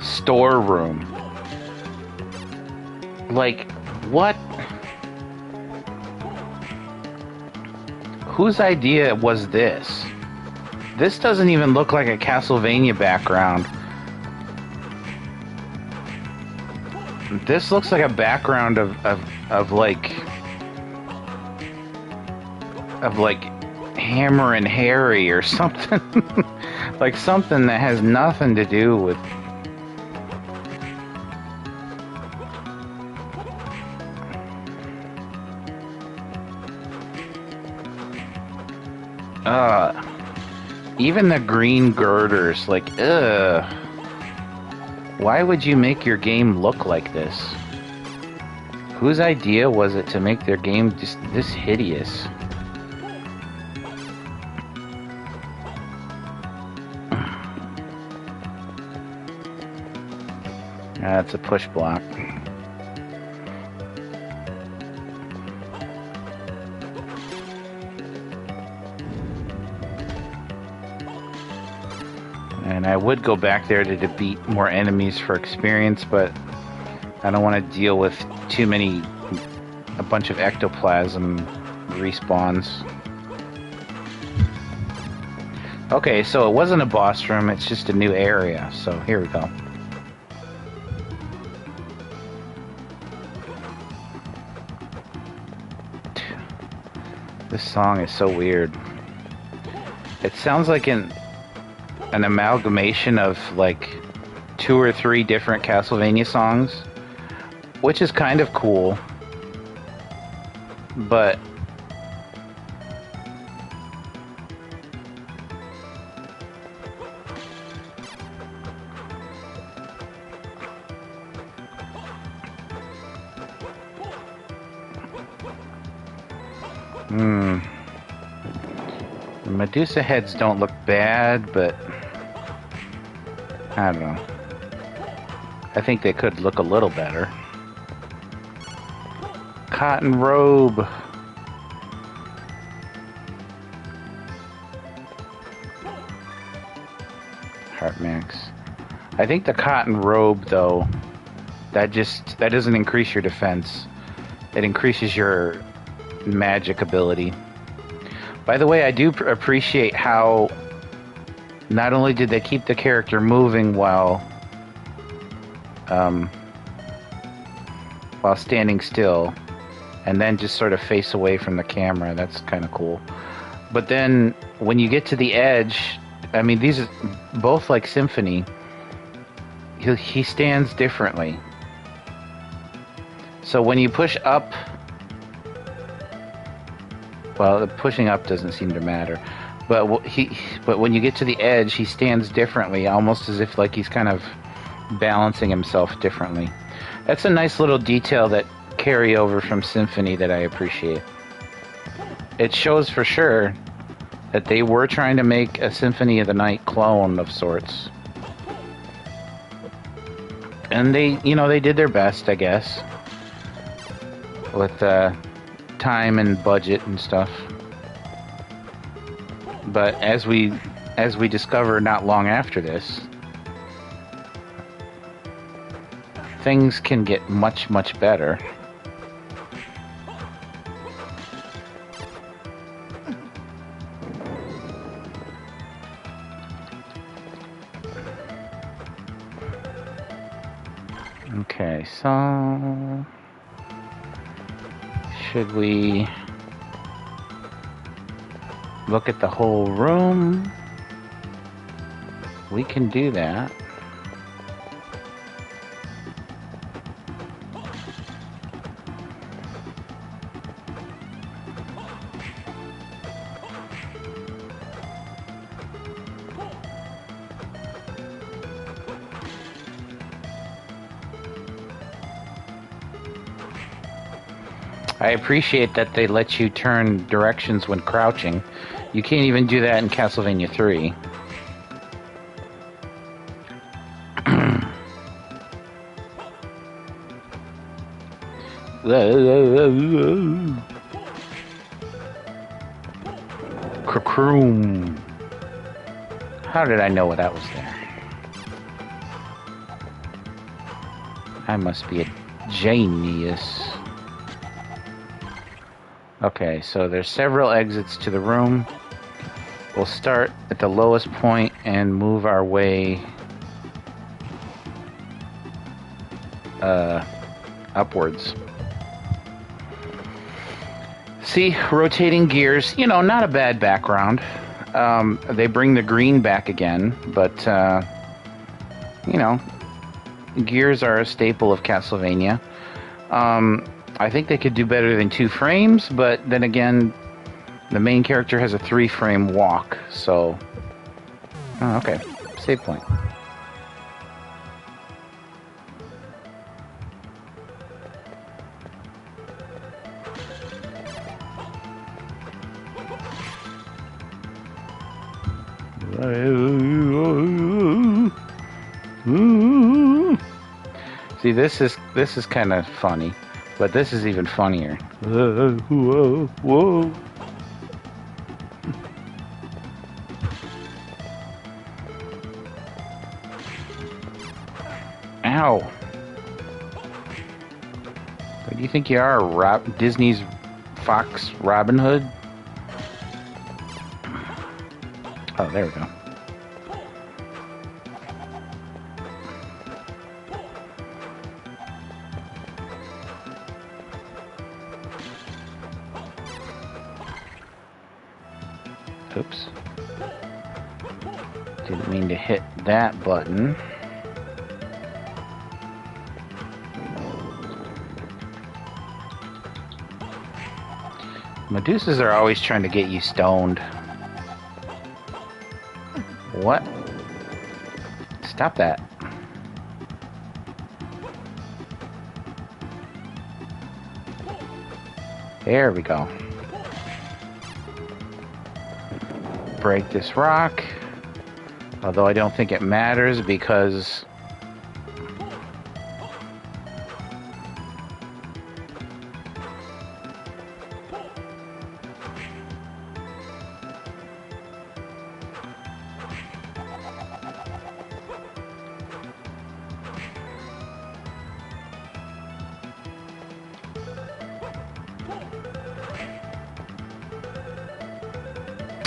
storeroom. Like, what? Whose idea was this? This doesn't even look like a Castlevania background. This looks like a background of like Hammer and Harry or something. Like something that has nothing to do with... Even the green girders, like, ugh. Why would you make your game look like this? Whose idea was it to make their game just this hideous? That's a push block. And I would go back there to defeat more enemies for experience, but I don't want to deal with a bunch of ectoplasm respawns. Okay, so it wasn't a boss room, it's just a new area, so here we go. This song is so weird. It sounds like an amalgamation of like 2 or 3 different Castlevania songs, which is kind of cool, but the Medusa heads don't look bad, but I don't know. I think they could look a little better. Cotton robe. Heart max. I think the cotton robe, though, that doesn't increase your defense. It increases your magic ability. By the way, I do appreciate how not only did they keep the character moving while standing still, and then just sort of face away from the camera. That's kind of cool. But then when you get to the edge, I mean, these are both like Symphony. He stands differently. So when you push up, well, pushing up doesn't seem to matter. But when you get to the edge, he stands differently, almost as if like he's kind of balancing himself differently. That's a nice little detail that carry over from Symphony that I appreciate. It shows for sure that they were trying to make a Symphony of the Night clone of sorts. And they did their best, I guess, with time and budget and stuff. But as we discover not long after this, things can get much, much better. Okay, so should we look at the whole room? We can do that. I appreciate that they let you turn directions when crouching. You can't even do that in Castlevania 3. Croom. How did I know that was there? I must be a genius. Okay, so there's several exits to the room. We'll start at the lowest point and move our way upwards. See, rotating gears, you know, not a bad background. They bring the green back again, but, you know, gears are a staple of Castlevania. I think they could do better than 2 frames, but then again, the main character has a 3-frame walk, so... Oh, okay. Save point. See, this is kind of funny, but this is even funnier. Whoa. Ow. What do you think you are, Disney's Fox Robin Hood? Oh, there we go. Oops. Didn't mean to hit that button. Medusas are always trying to get you stoned. What? Stop that. There we go. Break this rock. Although I don't think it matters because...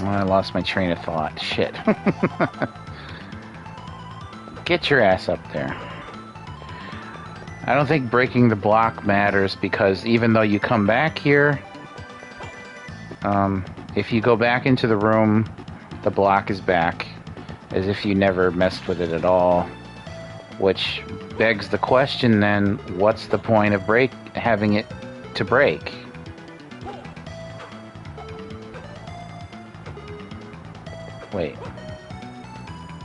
I lost my train of thought. Shit. Get your ass up there. I don't think breaking the block matters because even though you come back here, if you go back into the room, the block is back as if you never messed with it at all. Which begs the question then, what's the point of having it to break? Wait.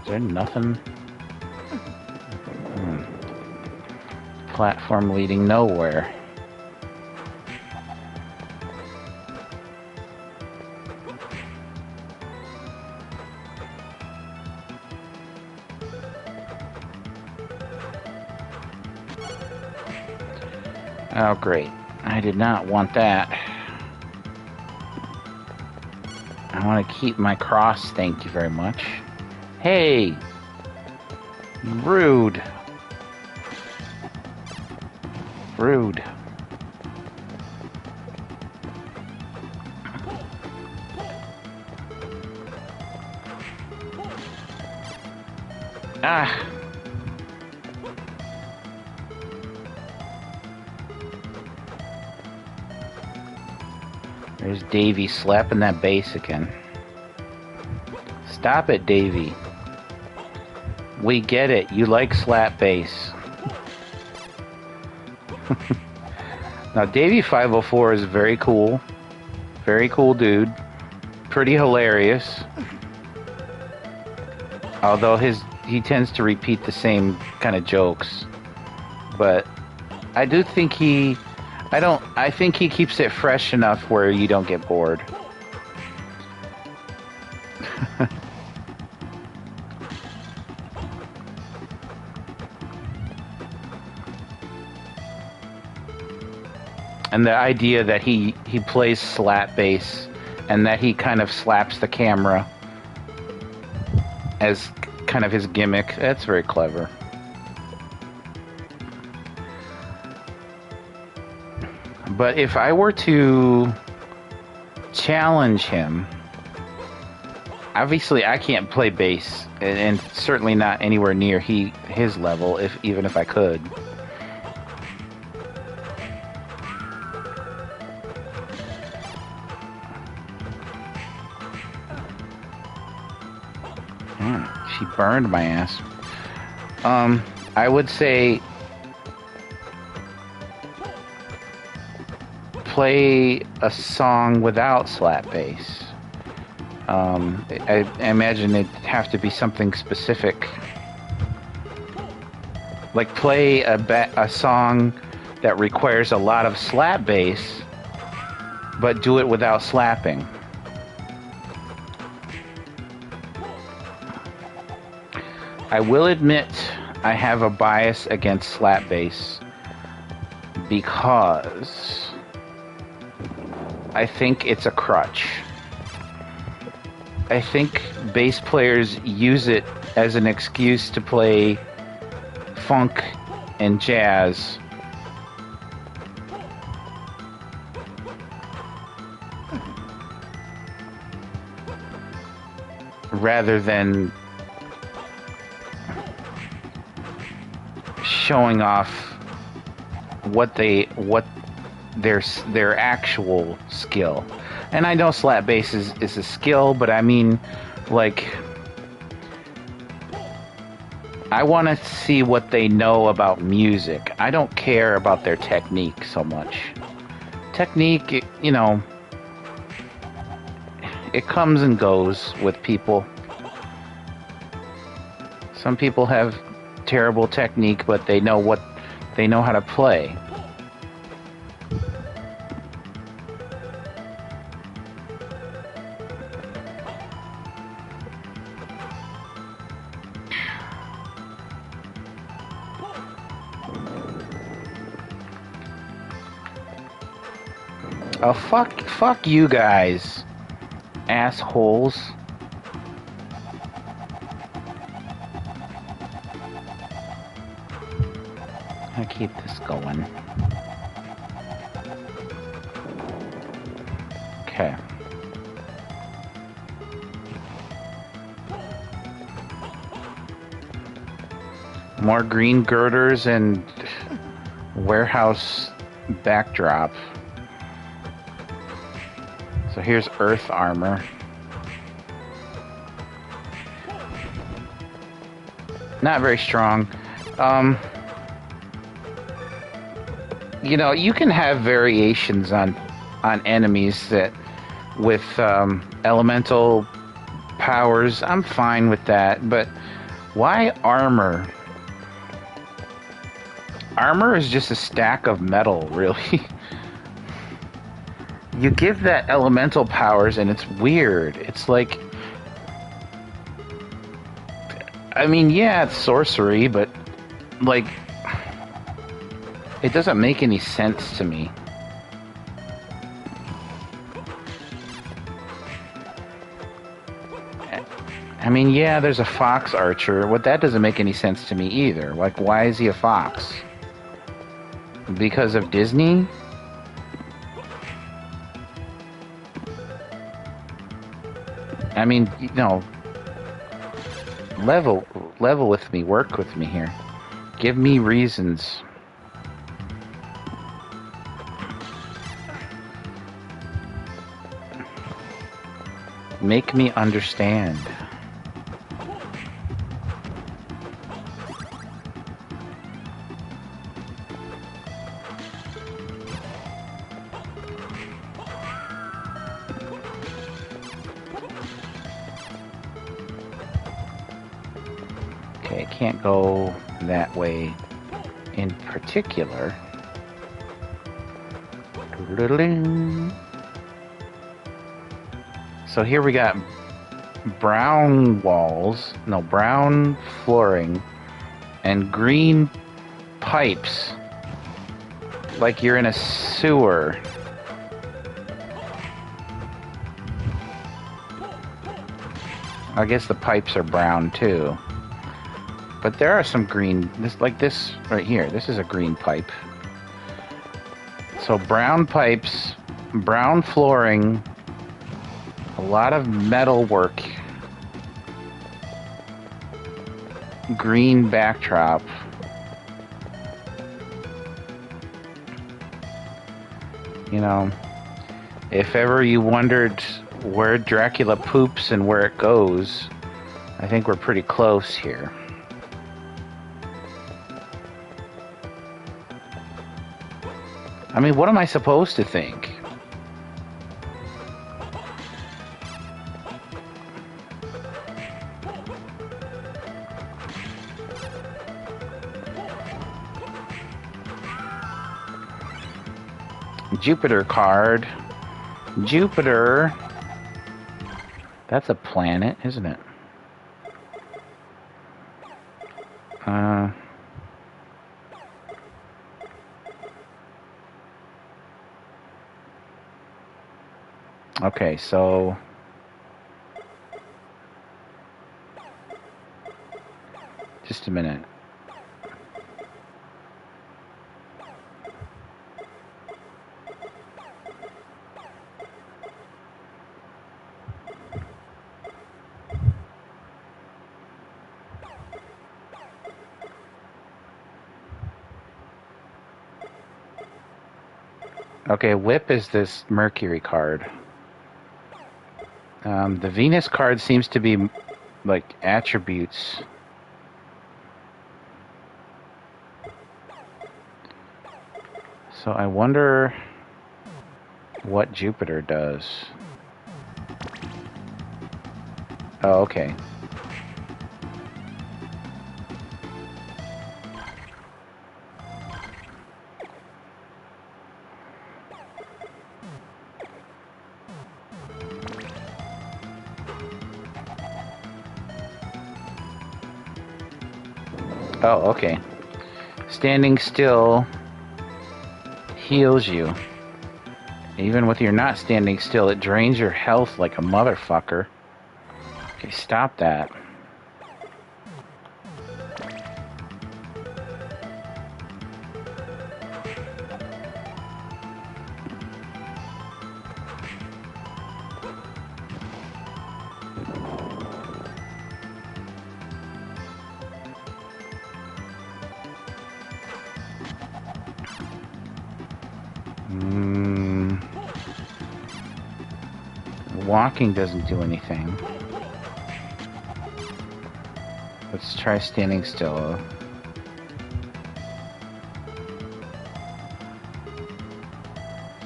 Is there nothing? Platform leading nowhere. Oh, great. I did not want that. I want to keep my cross, thank you very much. Hey! Rude. Rude. Ah! There's Davy slapping that bass again. Stop it, Davy. We get it. You like slap bass. Now, Davy 504 is very cool. Very cool dude. Pretty hilarious. Although he tends to repeat the same kind of jokes. But I do think I think he keeps it fresh enough where you don't get bored. And the idea that he plays slap bass and that he kind of slaps the camera as kind of his gimmick. That's very clever. But if I were to challenge him, obviously I can't play bass, and certainly not anywhere near his level, even if I could. She burned my ass. I would say play a song without slap bass. I imagine it'd have to be something specific. Like play a song that requires a lot of slap bass, but do it without slapping. I will admit I have a bias against slap bass because I think it's a crutch. I think bass players use it as an excuse to play funk and jazz. Rather than showing off what their actual skill. And I know slap bass is a skill, but I mean, like, I want to see what they know about music. I don't care about their technique so much. Technique, you know, it comes and goes with people. Some people have terrible technique, but they know how to play. Oh, fuck you guys, assholes. I keep this going. Okay. More green girders and warehouse backdrop. So here's earth armor. Not very strong. You know, you can have variations on enemies that with elemental powers. I'm fine with that, but why armor? Armor is just a stack of metal, really. You give that elemental powers and it's weird. It's like, I mean, yeah, it's sorcery, but like, it doesn't make any sense to me. I mean, yeah, there's a fox archer. What, that doesn't make any sense to me either. Like, why is he a fox? Because of Disney? I mean, you know, level with me, work with me here. Give me reasons. Make me understand. Okay, I can't go that way in particular. So here we got brown walls, no, brown flooring, and green pipes, like you're in a sewer. I guess the pipes are brown too. But there are some green, like this right here. This is a green pipe. So brown pipes, brown flooring, a lot of metal work, green backdrop. You know, if ever you wondered where Dracula poops and where it goes, I think we're pretty close here. I mean, what am I supposed to think? Jupiter card. Jupiter. That's a planet, isn't it? Okay, so just a minute. Okay, Whip is this Mercury card. The Venus card seems to be like attributes. So I wonder what Jupiter does. Oh, okay. Oh, okay. Standing still heals you. Even with your not standing still, it drains your health like a motherfucker. Okay, stop that. Walking doesn't do anything. Let's try standing still.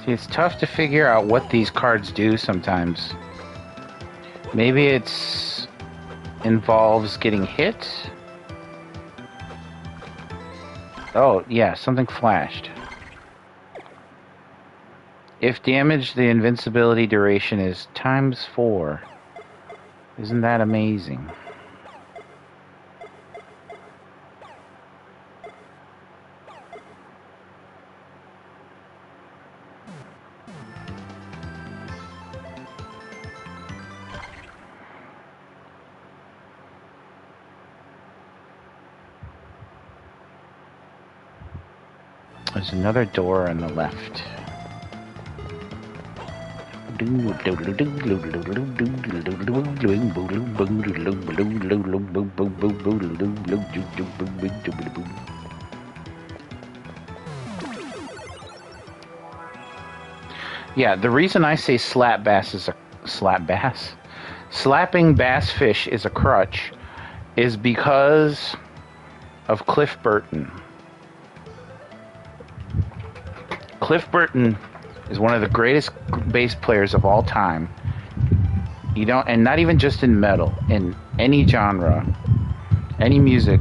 See, it's tough to figure out what these cards do sometimes. Maybe it's involves getting hit. Oh, yeah, something flashed. If damaged, the invincibility duration is ×4. Isn't that amazing? There's another door on the left. Yeah, the reason I say slapping bass fish is a crutch is because of Cliff Burton. Cliff Burton is one of the greatest bass players of all time. You don't, and not even just in metal, in any genre, any music,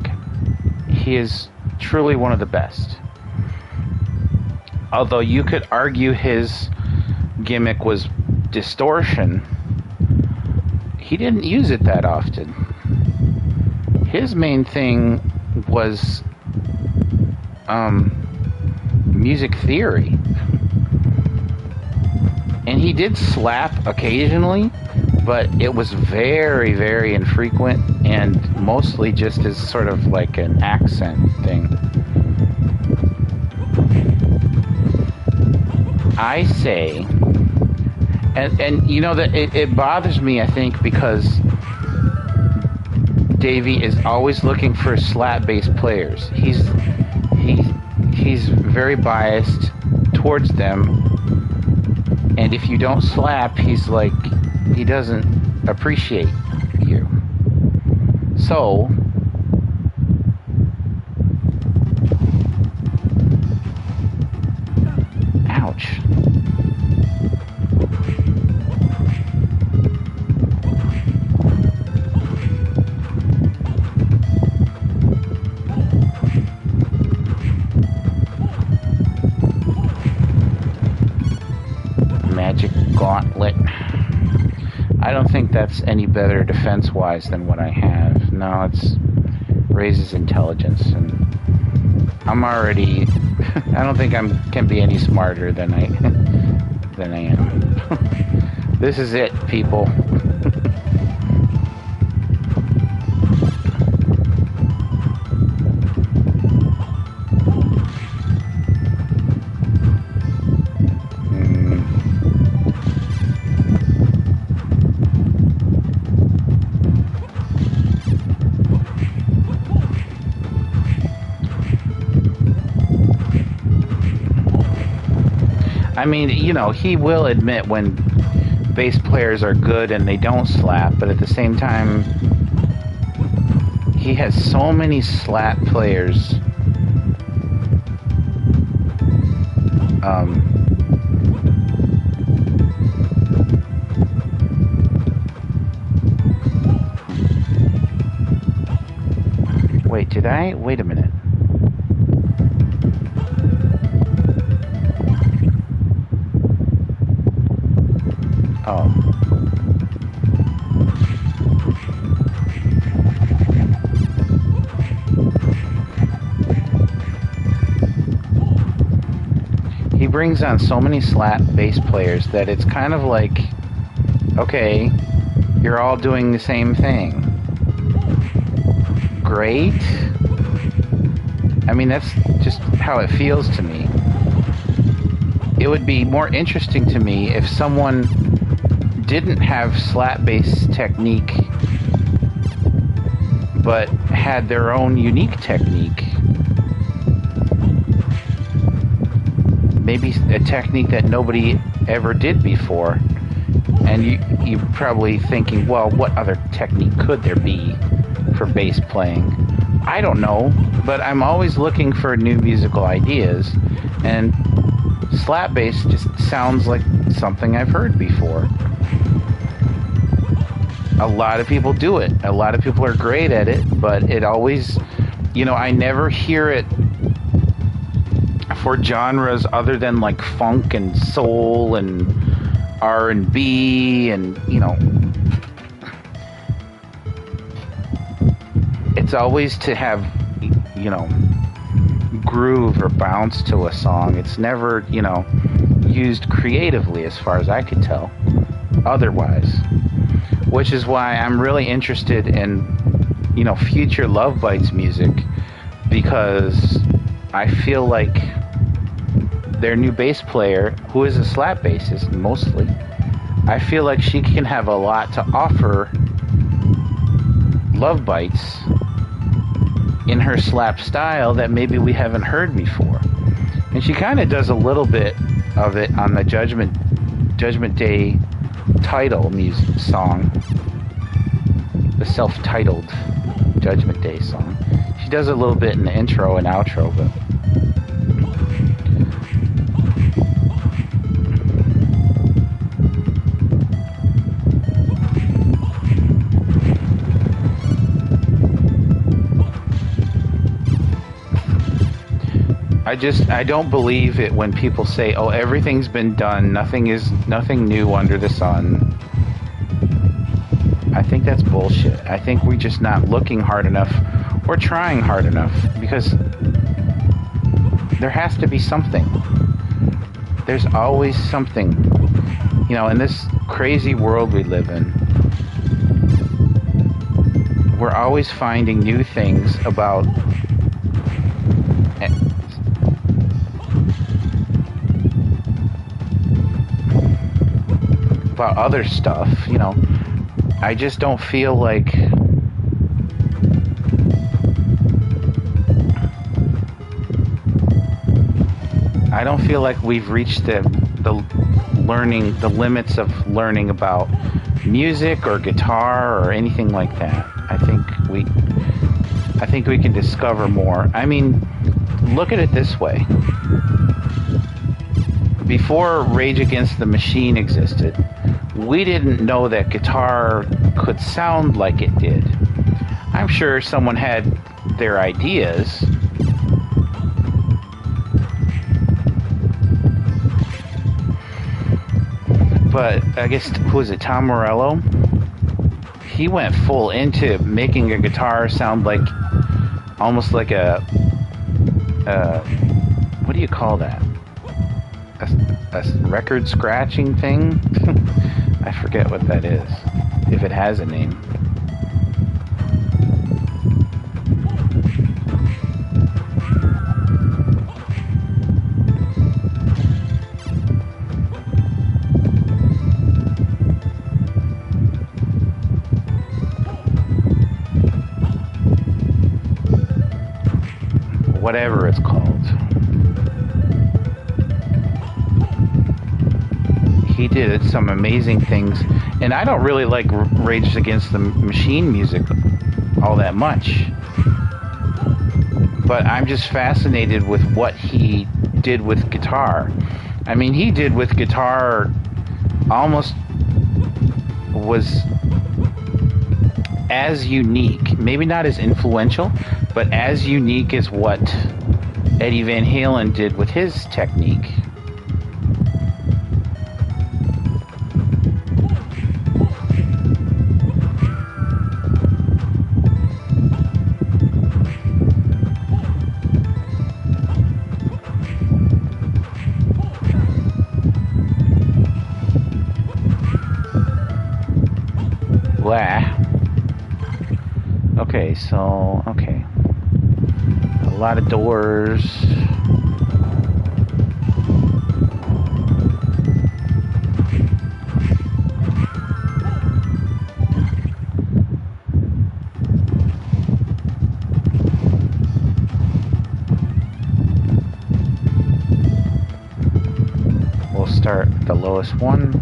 he is truly one of the best. Although you could argue his gimmick was distortion, he didn't use it that often. His main thing was music theory. And he did slap occasionally, but it was very, very infrequent and mostly just as sort of like an accent thing. I say, and you know that it bothers me, I think, because Davey is always looking for slap bass players. He's very biased towards them, and if you don't slap, he's like, he doesn't appreciate you. So ouch. Magic gauntlet. I don't think that's any better defense-wise than what I have. No, it's raises intelligence, and I'm already. I don't think can be any smarter than I am. This is it, people. I mean, you know, he will admit when bass players are good and they don't slap, but at the same time, he has so many slap players. Wait a minute. Oh. He brings on so many slap bass players that it's kind of like, okay, you're all doing the same thing. Great. I mean, that's just how it feels to me. It would be more interesting to me if someone didn't have slap bass technique but had their own unique technique. Maybe a technique that nobody ever did before. And you're probably thinking, well, what other technique could there be for bass playing? I don't know, but I'm always looking for new musical ideas, and slap bass just sounds like something I've heard before. A lot of people do it. A lot of people are great at it, but it always, you know, I never hear it for genres other than like funk and soul and R&B and, you know, it's always to have, you know, groove or bounce to a song. It's never, you know, used creatively as far as I could tell otherwise, which is why I'm really interested in, you know, future Love Bites music, because I feel like their new bass player, who is a slap bassist mostly, I feel like she can have a lot to offer Love Bites in her slap style that maybe we haven't heard before. And she kind of does a little bit of it on the Judgment Day title music song, the self-titled Judgment Day song. She does a little bit in the intro and outro, but I don't believe it when people say, oh, everything's been done, nothing new under the sun. I think that's bullshit. I think we're just not looking hard enough or trying hard enough, because there has to be something. There's always something. You know, in this crazy world we live in, we're always finding new things about other stuff, you know. I just don't feel like we've reached the limits of learning about music or guitar or anything like that. I think we can discover more. I mean, look at it this way. Before Rage Against the Machine existed, we didn't know that guitar could sound like it did. I'm sure someone had their ideas, but I guess, who was it, Tom Morello? He went full into making a guitar sound like, almost like a what do you call that? A record scratching thing? I forget what that is, if it has a name. Whatever it's called. He did some amazing things, and I don't really like Rage Against the Machine music all that much, but I'm just fascinated with what he did with guitar. I mean, he did with guitar almost was as unique, maybe not as influential, but as unique as what Eddie Van Halen did with his technique. Okay, so, okay. A lot of doors. We'll start at the lowest one.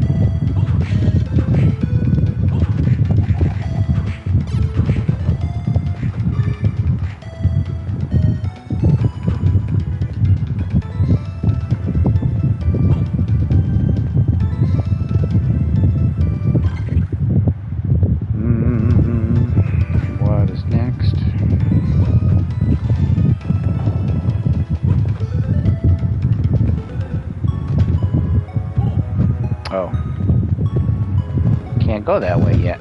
Go that way yet.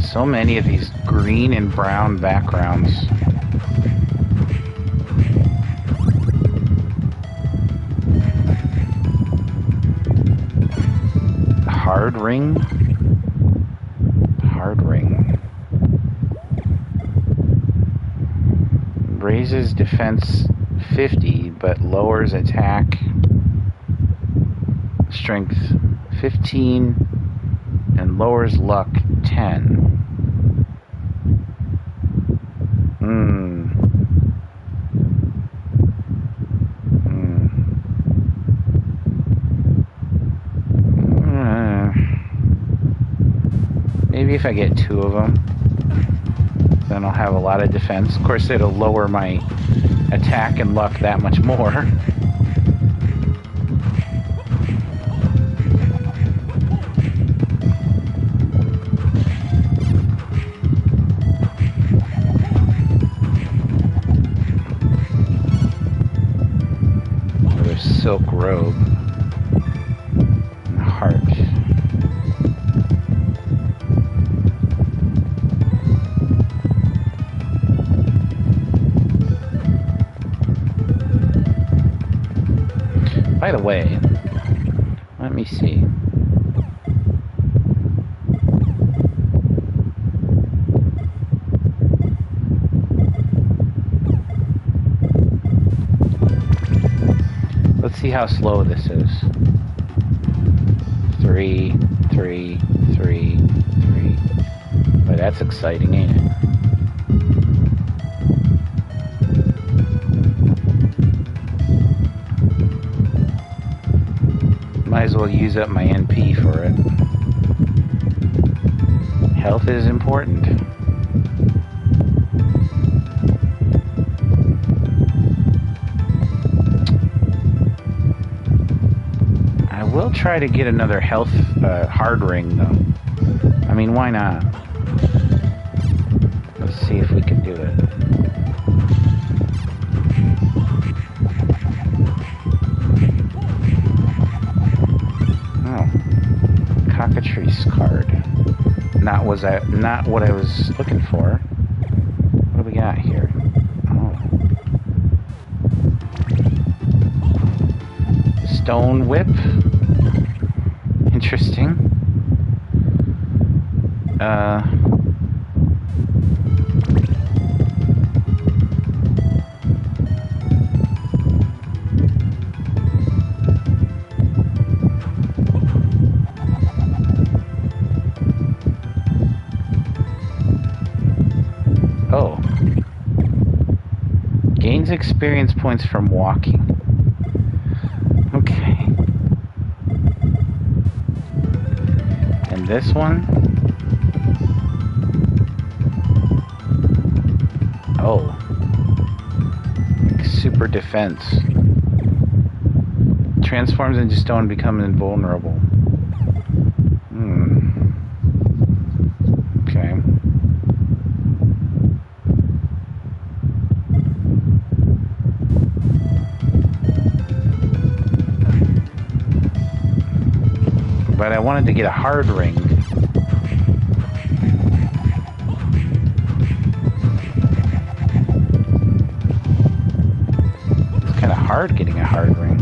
So many of these green and brown backgrounds. Hard ring. Raises defense 50, but lowers attack strength 15 and lowers luck 10. Maybe if I get 2 of them, then I'll have a lot of defense. Of course, it'll lower my attack and luck that much more. Another silk robe. And heart. way. Let me see. Let's see how slow this is. 3, 3, 3, 3. Boy, that's exciting, ain't it? Might as well use up my NP for it. Health is important. I will try to get another health hard ring, though. I mean, why not? Let's see if we can do it. Cockatrice card. Not what I was looking for. What do we got here? Oh. Stone whip. Interesting. Oh. Gains experience points from walking. Okay. And this one? Oh. Super defense. Transforms into stone and becomes invulnerable. Okay. But I wanted to get a hard ring. It's kind of hard getting a hard ring.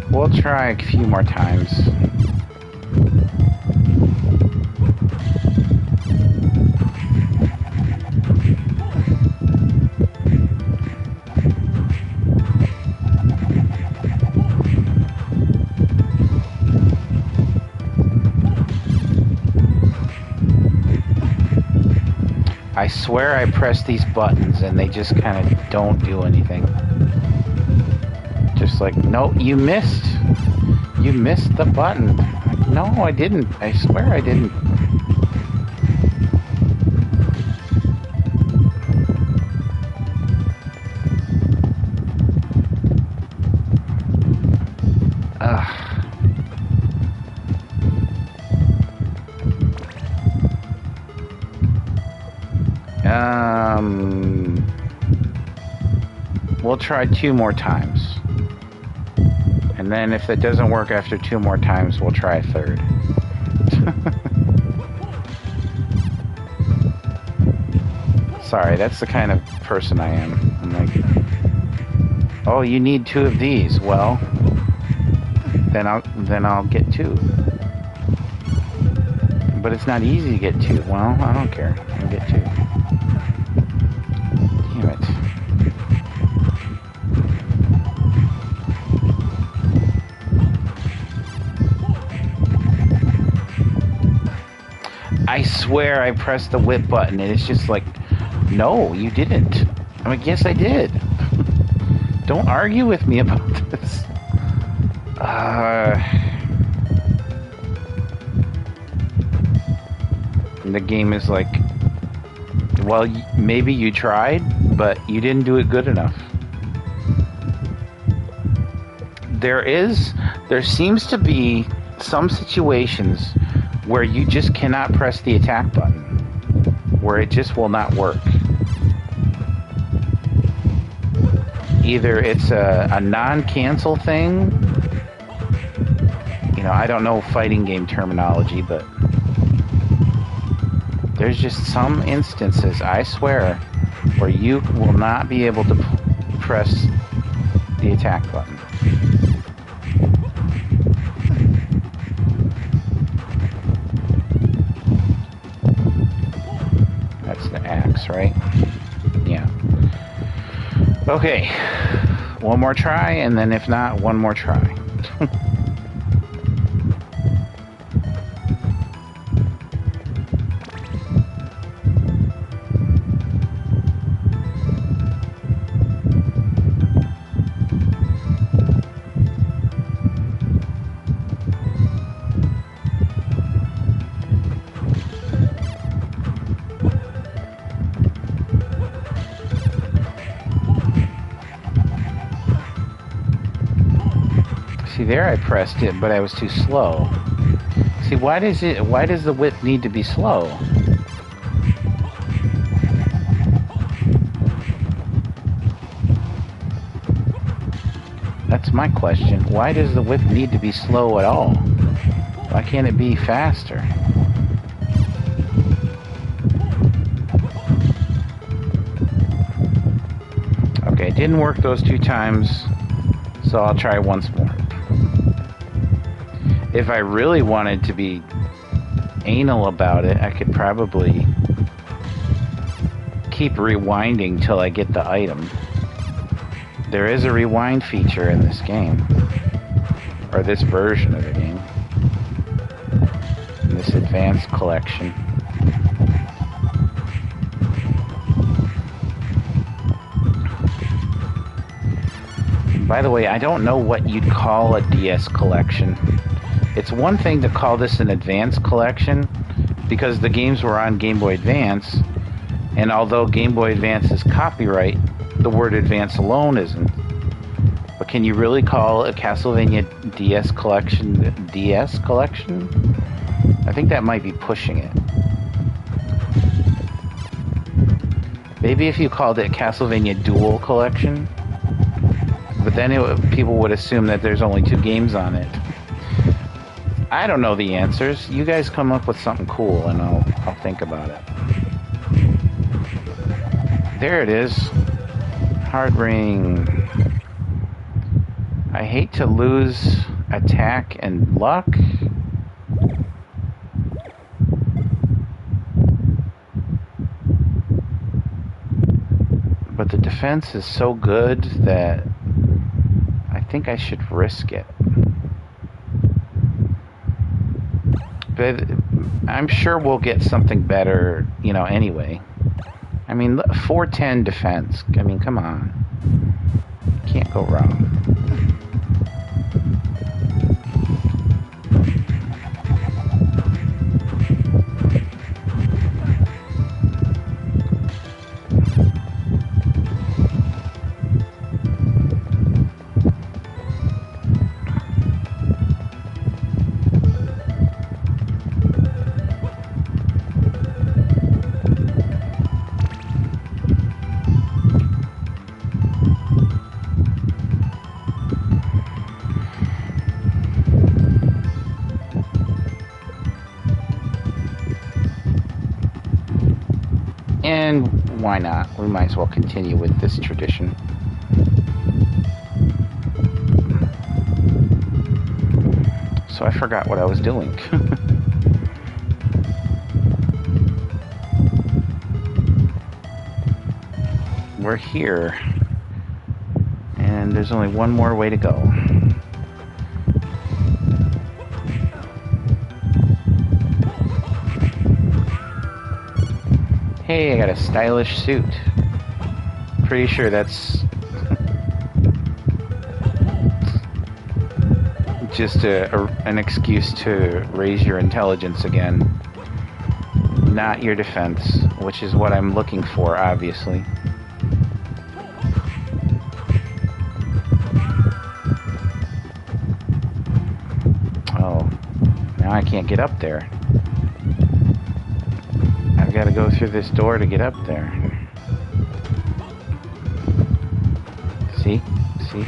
We'll try a few more times. I swear I press these buttons and they just kind of don't do anything. Just like, no, you missed. You missed the button. Like, no, I didn't. I swear I didn't. We'll try 2 more times. And then if it doesn't work after 2 more times, we'll try a 3rd. Sorry, that's the kind of person I am. I'm like, oh, you need 2 of these. Well, then I'll get 2. But it's not easy to get 2. Well, I don't care. I'll get 2. Damn it. I swear I pressed the whip button and it's just like, no, you didn't. I'm like, yes, I did. Don't argue with me about this. The game is like, well, maybe you tried, but you didn't do it good enough. There seems to be some situations where you just cannot press the attack button, where it just will not work. Either it's a non-cancel thing, you know, I don't know fighting game terminology, but there's just some instances, I swear, where you will not be able to press the attack button. That's the axe, right? Yeah. Okay. One more try, and then if not, one more try. See, there I pressed it, but I was too slow. See, why does the whip need to be slow? That's my question. Why does the whip need to be slow at all? Why can't it be faster? Okay, it didn't work those 2 times, so I'll try once more. If I really wanted to be anal about it, I could probably keep rewinding till I get the item. There is a rewind feature in this game, or this version of the game, in this advanced collection. By the way, I don't know what you'd call a DS collection. It's one thing to call this an advanced collection, because the games were on Game Boy Advance, and although Game Boy Advance is copyright, the word advance alone isn't. But can you really call a Castlevania DS collection DS collection? I think that might be pushing it. Maybe if you called it Castlevania Dual Collection, but then people would assume that there's only 2 games on it. I don't know the answers. You guys come up with something cool, and I'll think about it. There it is. Hard ring. I hate to lose attack and luck. But the defense is so good that I think I should risk it. But I'm sure we'll get something better, you know, anyway. I mean, 410 defense. I mean, come on. Can't go wrong. And why not? We might as well continue with this tradition. So I forgot what I was doing. We're here. And there's only one more way to go. Hey, I got a stylish suit. Pretty sure that's just an excuse to raise your intelligence again. not your defense, which is what I'm looking for, obviously. Oh, now I can't get up there. I've got to go through this door to get up there. See? See?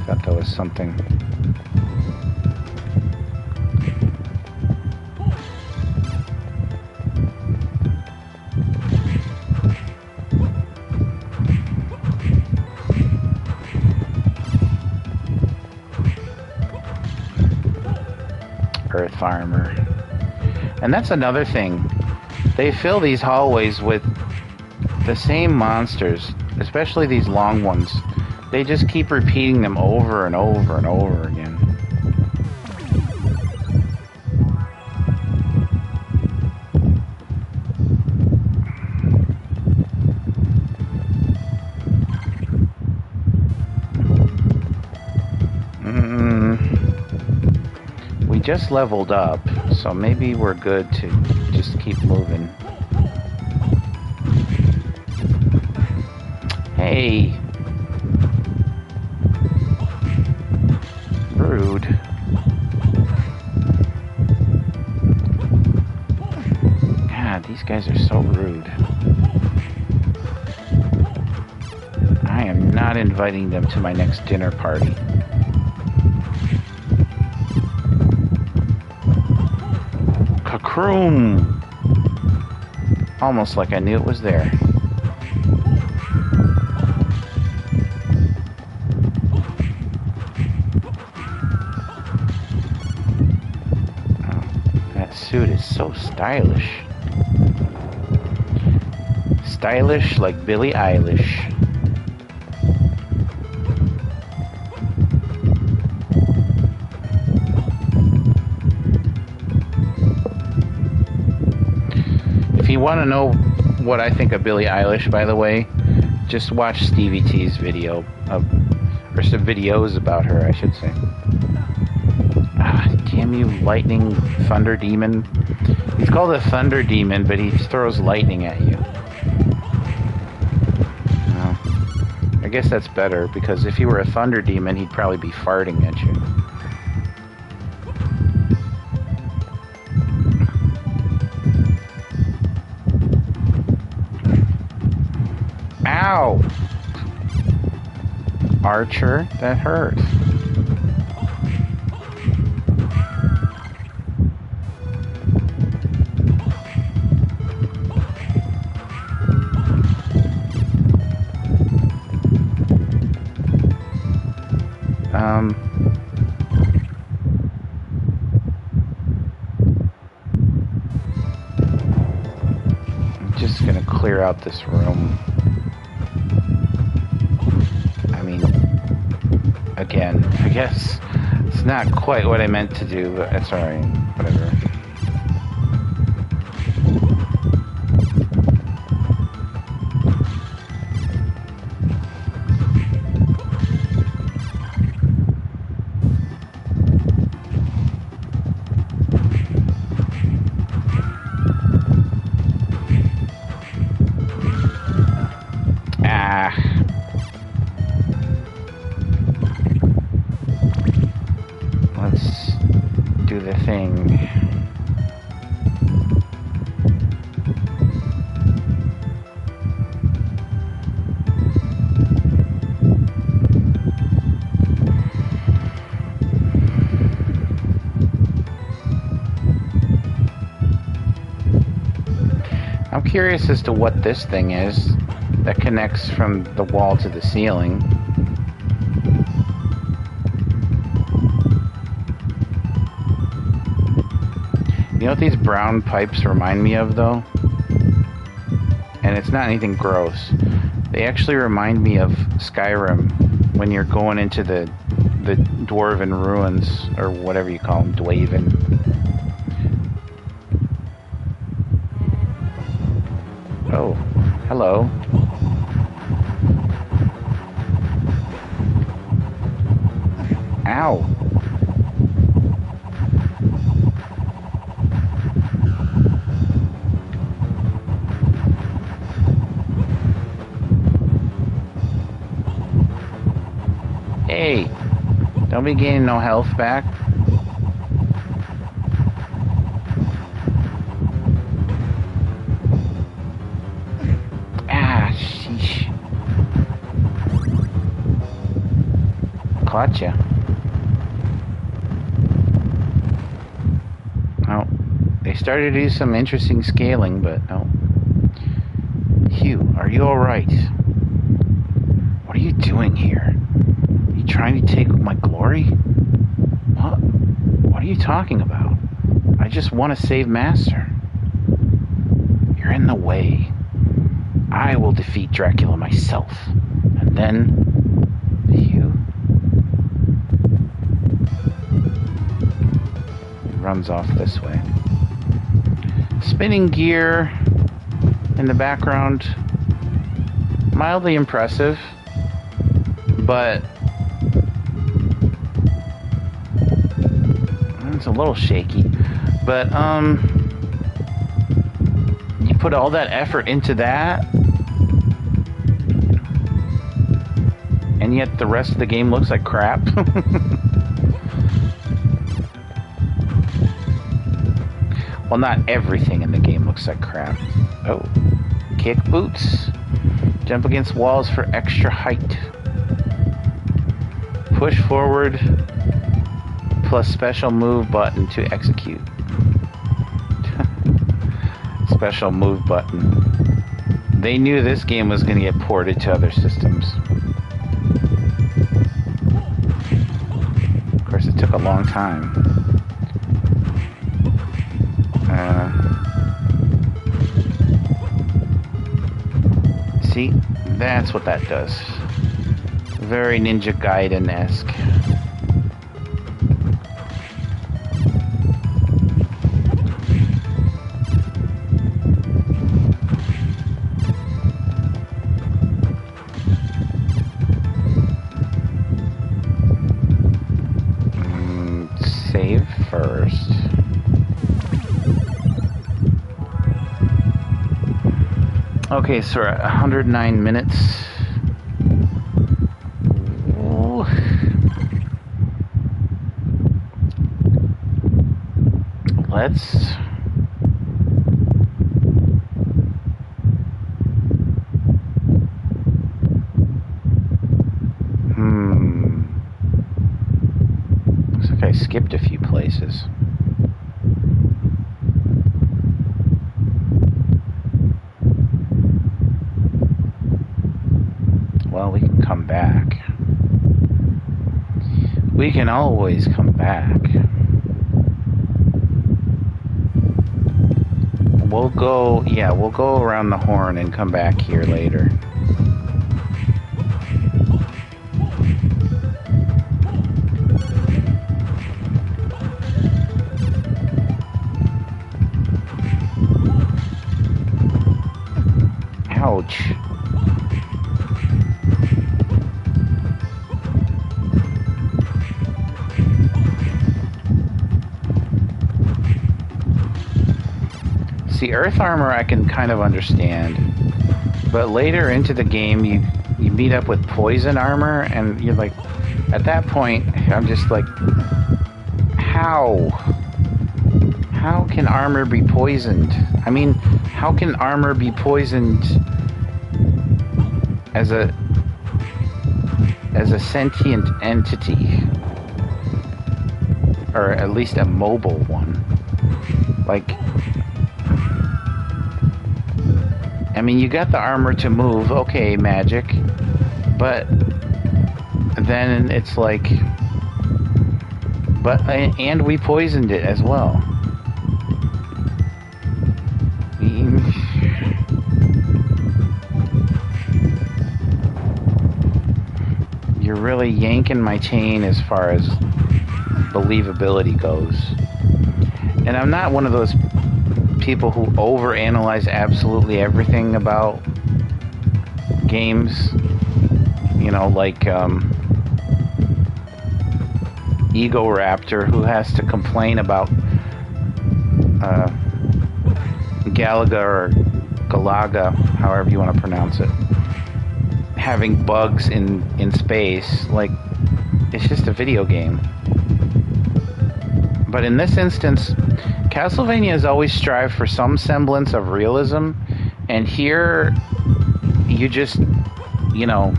Thought that was something. Earth armor. And that's another thing. They fill these hallways with the same monsters, especially these long ones. They just keep repeating them over and over and over again. We just leveled up, so maybe we're good to just keep moving. Hey! Rude. God, these guys are so rude. I am not inviting them to my next dinner party. Kakroom! Almost like I knew it was there. Suit is so stylish. Stylish like Billie Eilish. If you want to know what I think of Billie Eilish, by the way, just watch Stevie T's video or some videos about her, I should say. Damn you, lightning thunder demon. He's called a thunder demon, but he throws lightning at you. Well, I guess that's better, because if he were a thunder demon, he'd probably be farting at you. Ow! Archer, that hurt. I'm just gonna clear out this room. I mean, again, I guess it's not quite what I meant to do, but that's alright, whatever. Let's do the thing. I'm curious as to what this thing is that connects from the wall to the ceiling. You know what these brown pipes remind me of, though? And it's not anything gross. They actually remind me of Skyrim when you're going into the the dwarven ruins, or whatever you call them, dwaven. Oh, hello. Ow. Hey, don't be gaining no health back. Ah, sheesh. Caught ya. Oh, they started to do some interesting scaling, but no. Hugh, are you alright? What are you doing here? Trying to take my glory? What are you talking about? I just want to save Master. You're in the way. I will defeat Dracula myself. And then... you... He runs off this way. Spinning gear in the background. Mildly impressive. But... it's a little shaky, but you put all that effort into that, and yet the rest of the game looks like crap. Well, not everything in the game looks like crap. Oh, kick boots. Jump against walls for extra height. Push forward plus special move button to execute. Special move button. They knew this game was going to get ported to other systems. Of course, it took a long time. See? That's what that does. Very Ninja Gaiden-esque. First. Okay, so we're at 109 minutes. Ooh. Let's looks like I skipped a few places. Well, we can come back. We can always come back. We'll go around the horn and come back here later. Ouch. See, earth armor I can kind of understand, but later into the game you meet up with poison armor and you're like, at that point I'm just like, how can armor be poisoned? I mean, how can armor be poisoned as a sentient entity, or at least a mobile one? Like, I mean, you got the armor to move, okay, magic, but then it's like, and we poisoned it as well. You're really yanking my chain as far as believability goes. And I'm not one of those people who overanalyze absolutely everything about games. You know, like Ego Raptor, who has to complain about Galaga or Galaga, however you want to pronounce it, having bugs in space. Like, it's just a video game. But in this instance, Castlevania has always strived for some semblance of realism, and here you just, you know,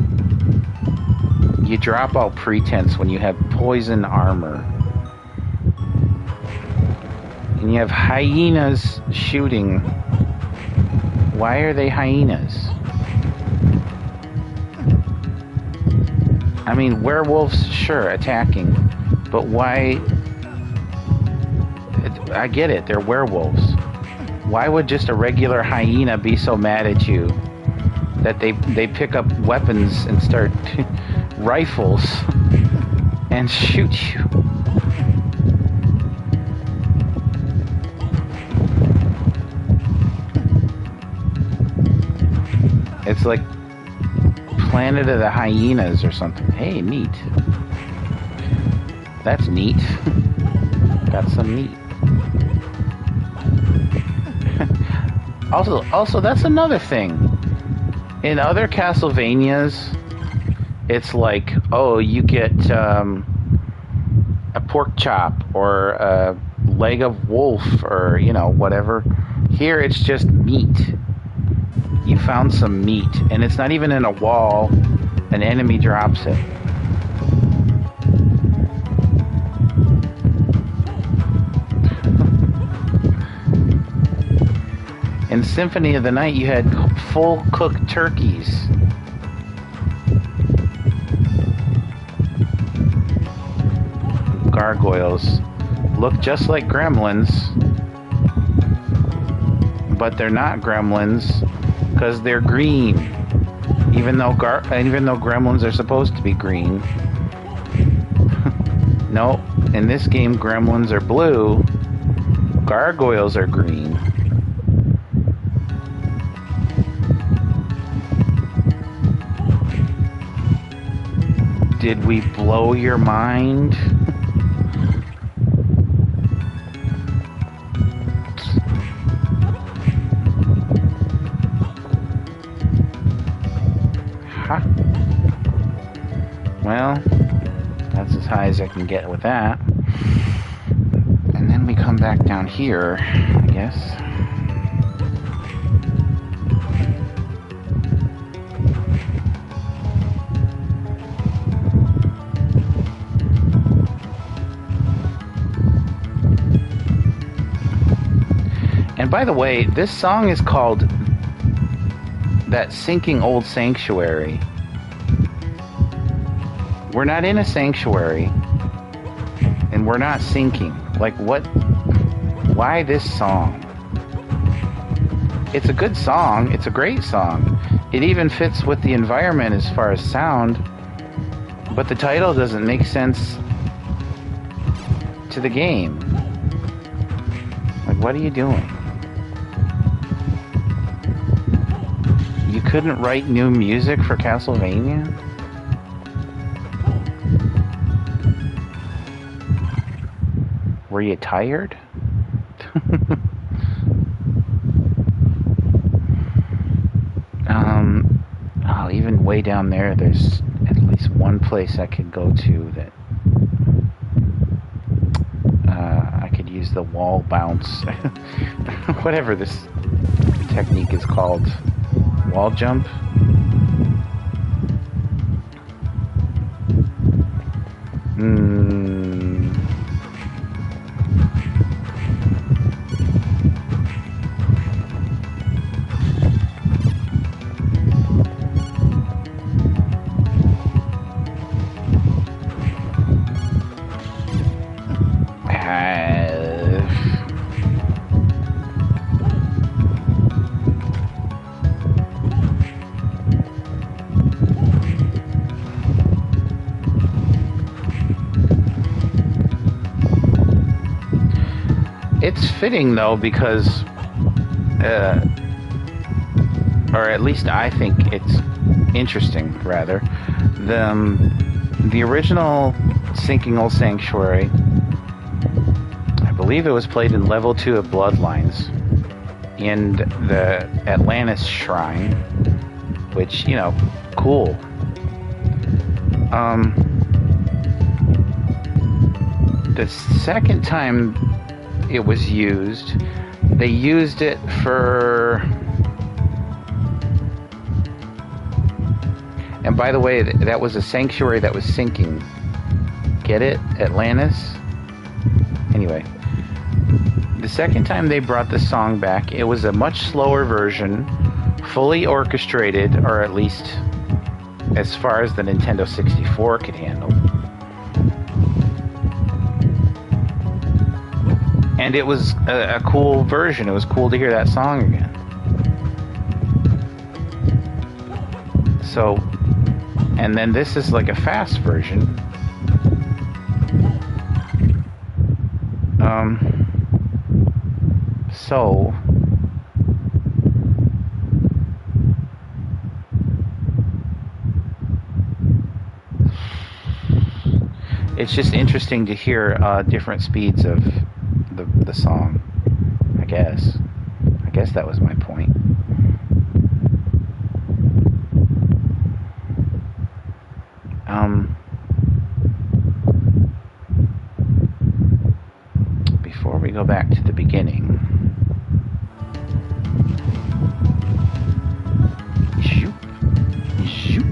you drop all pretense when you have poison armor. And you have hyenas shooting. Why are they hyenas? I mean, werewolves, sure, attacking. But why? I get it, they're werewolves. Why would just a regular hyena be so mad at you that they pick up weapons and start rifles and shoot you? It's like Planet of the Hyenas or something. Hey, neat. That's neat. Got some meat. Also, that's another thing. In other Castlevanias, it's like, oh, you get a pork chop or a leg of wolf or, you know, whatever. Here, it's just meat. You found some meat, and it's not even in a wall. An enemy drops it. In Symphony of the Night, you had full cooked turkeys. Gargoyles look just like gremlins, but they're not gremlins because they're green. Even though gremlins are supposed to be green. No, in this game, gremlins are blue. Gargoyles are green. Did we blow your mind? Huh? Well, that's as high as I can get with that. And then we come back down here, I guess. And by the way, this song is called That Sinking Old Sanctuary. We're not in a sanctuary, and we're not sinking. Like, what? Why this song? It's a good song. It's a great song. It even fits with the environment as far as sound, but the title doesn't make sense to the game. Like, what are you doing? You couldn't write new music for Castlevania? Were you tired? Oh, even way down there, there's at least one place I could go to that I could use the wall bounce. Whatever this technique is called. Wall jump. fitting though, because, or at least I think it's interesting, rather. The original Sinking Old Sanctuary, I believe it was played in level 2 of Bloodlines in the Atlantis Shrine, which, you know, cool. The second time it was used, they used it for... And by the way, that was a sanctuary that was sinking. Get it? Atlantis? Anyway. The second time they brought the song back, it was a much slower version, fully orchestrated, or at least as far as the Nintendo 64 could handle. And it was a cool version. It was cool to hear that song again. So, and then this is like a fast version. So it's just interesting to hear different speeds of the song. I guess that was my point. Before we go back to the beginning, zoop, zoop.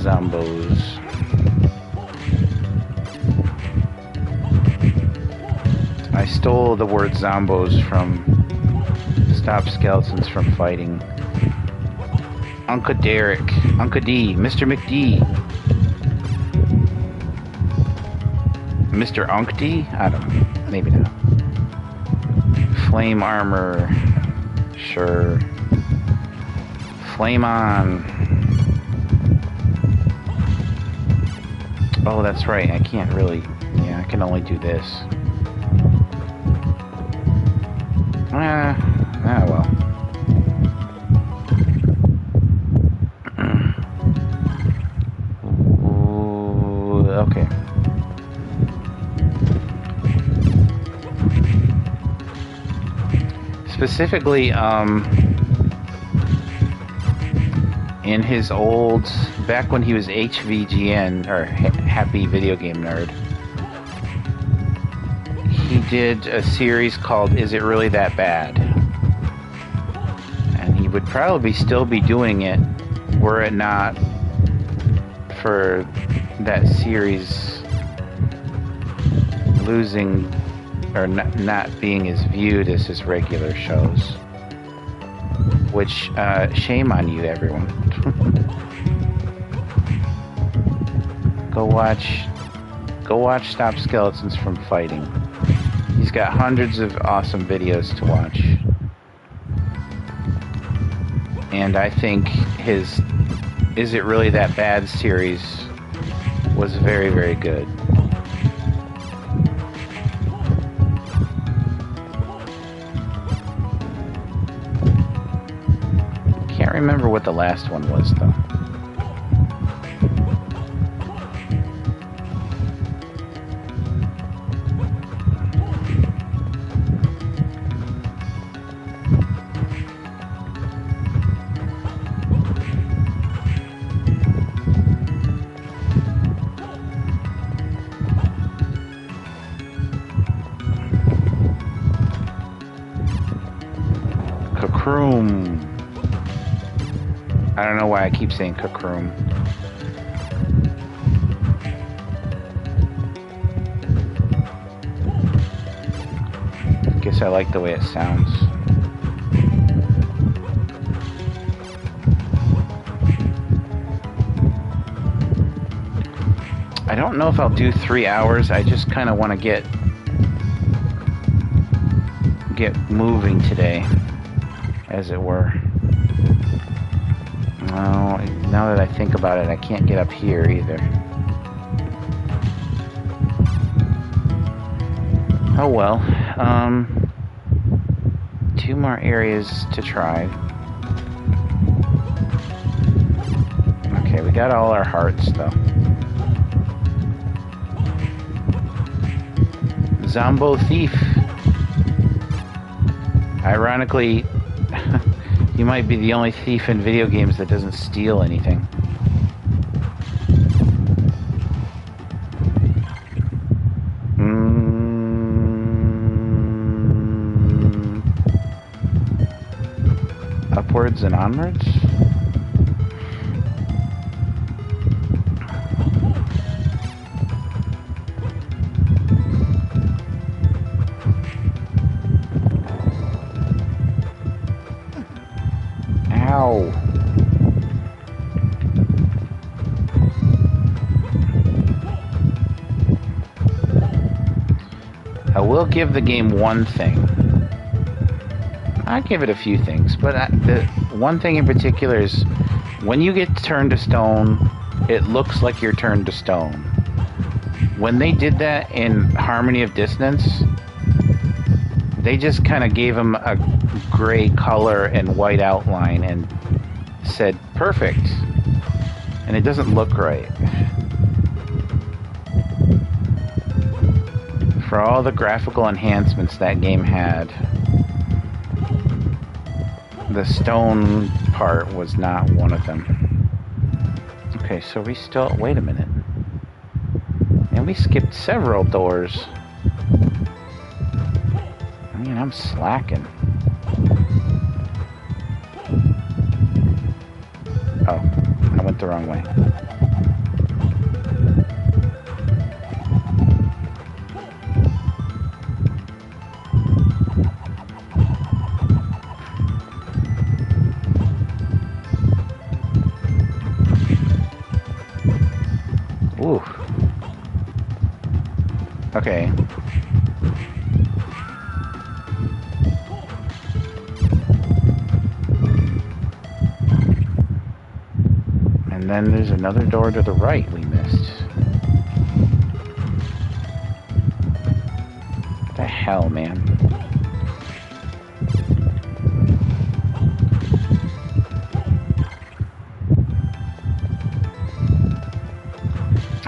Zombos. I stole the word zombos from Stop Skeletons from Fighting. Uncle Derek, Uncle D, Mr. McD. Mr. Unk D? I don't know. Maybe not. Flame armor. Sure. Flame on. Oh, that's right. I can't really... Yeah, I can only do this. Well. Ooh, okay. Specifically, in his old, back when he was HVGN, or Happy Video Game Nerd, he did a series called Is It Really That Bad? And he would probably still be doing it were it not for that series losing, or not being as viewed as his regular shows. Which, shame on you, everyone. Go watch Stop Skeletons from Fighting. He's got hundreds of awesome videos to watch. And I think his Is It Really That Bad series was very, very good. Can't remember what the last one was, though. Cookroom. I don't know why I keep saying Cookroom. Guess I like the way it sounds. I don't know if I'll do 3 hours. I just kind of want to get moving today, as it were. Well, now that I think about it, I can't get up here either. Oh well. 2 more areas to try. Okay, we got all our hearts though. Zombo Thief. Ironically, you might be the only thief in video games that doesn't steal anything. Upwards and onwards? Ow. I will give the game one thing. I give it a few things, but the one thing in particular is when you get turned to stone, it looks like you're turned to stone. When they did that in Harmony of Dissonance, they just kind of gave him a gray color and white outline and said, perfect. And it doesn't look right. For all the graphical enhancements that game had, the stone part was not one of them. Okay, so we still... Wait a minute. And we skipped several doors. I mean, I'm slacking. Oh, I went the wrong way. Ooh. Okay. And then there's another door to the right we missed. What the hell, man?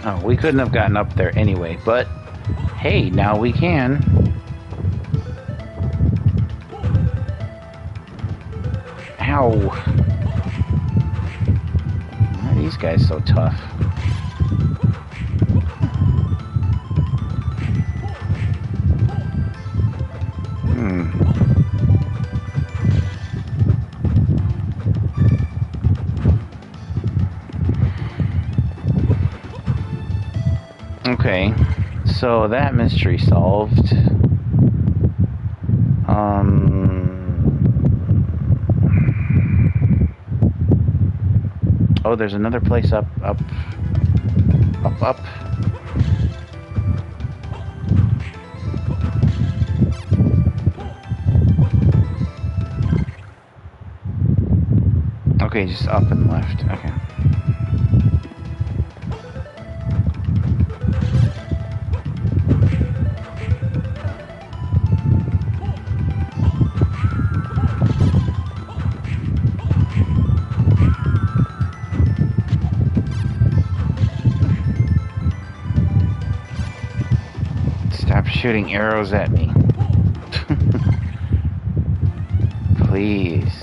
Oh, we couldn't have gotten up there anyway, but hey, now we can. Ow. Why are these guys so tough? Okay, so that mystery solved. Oh, there's another place up. Okay, just up and left. Okay. Stop shooting arrows at me. Please.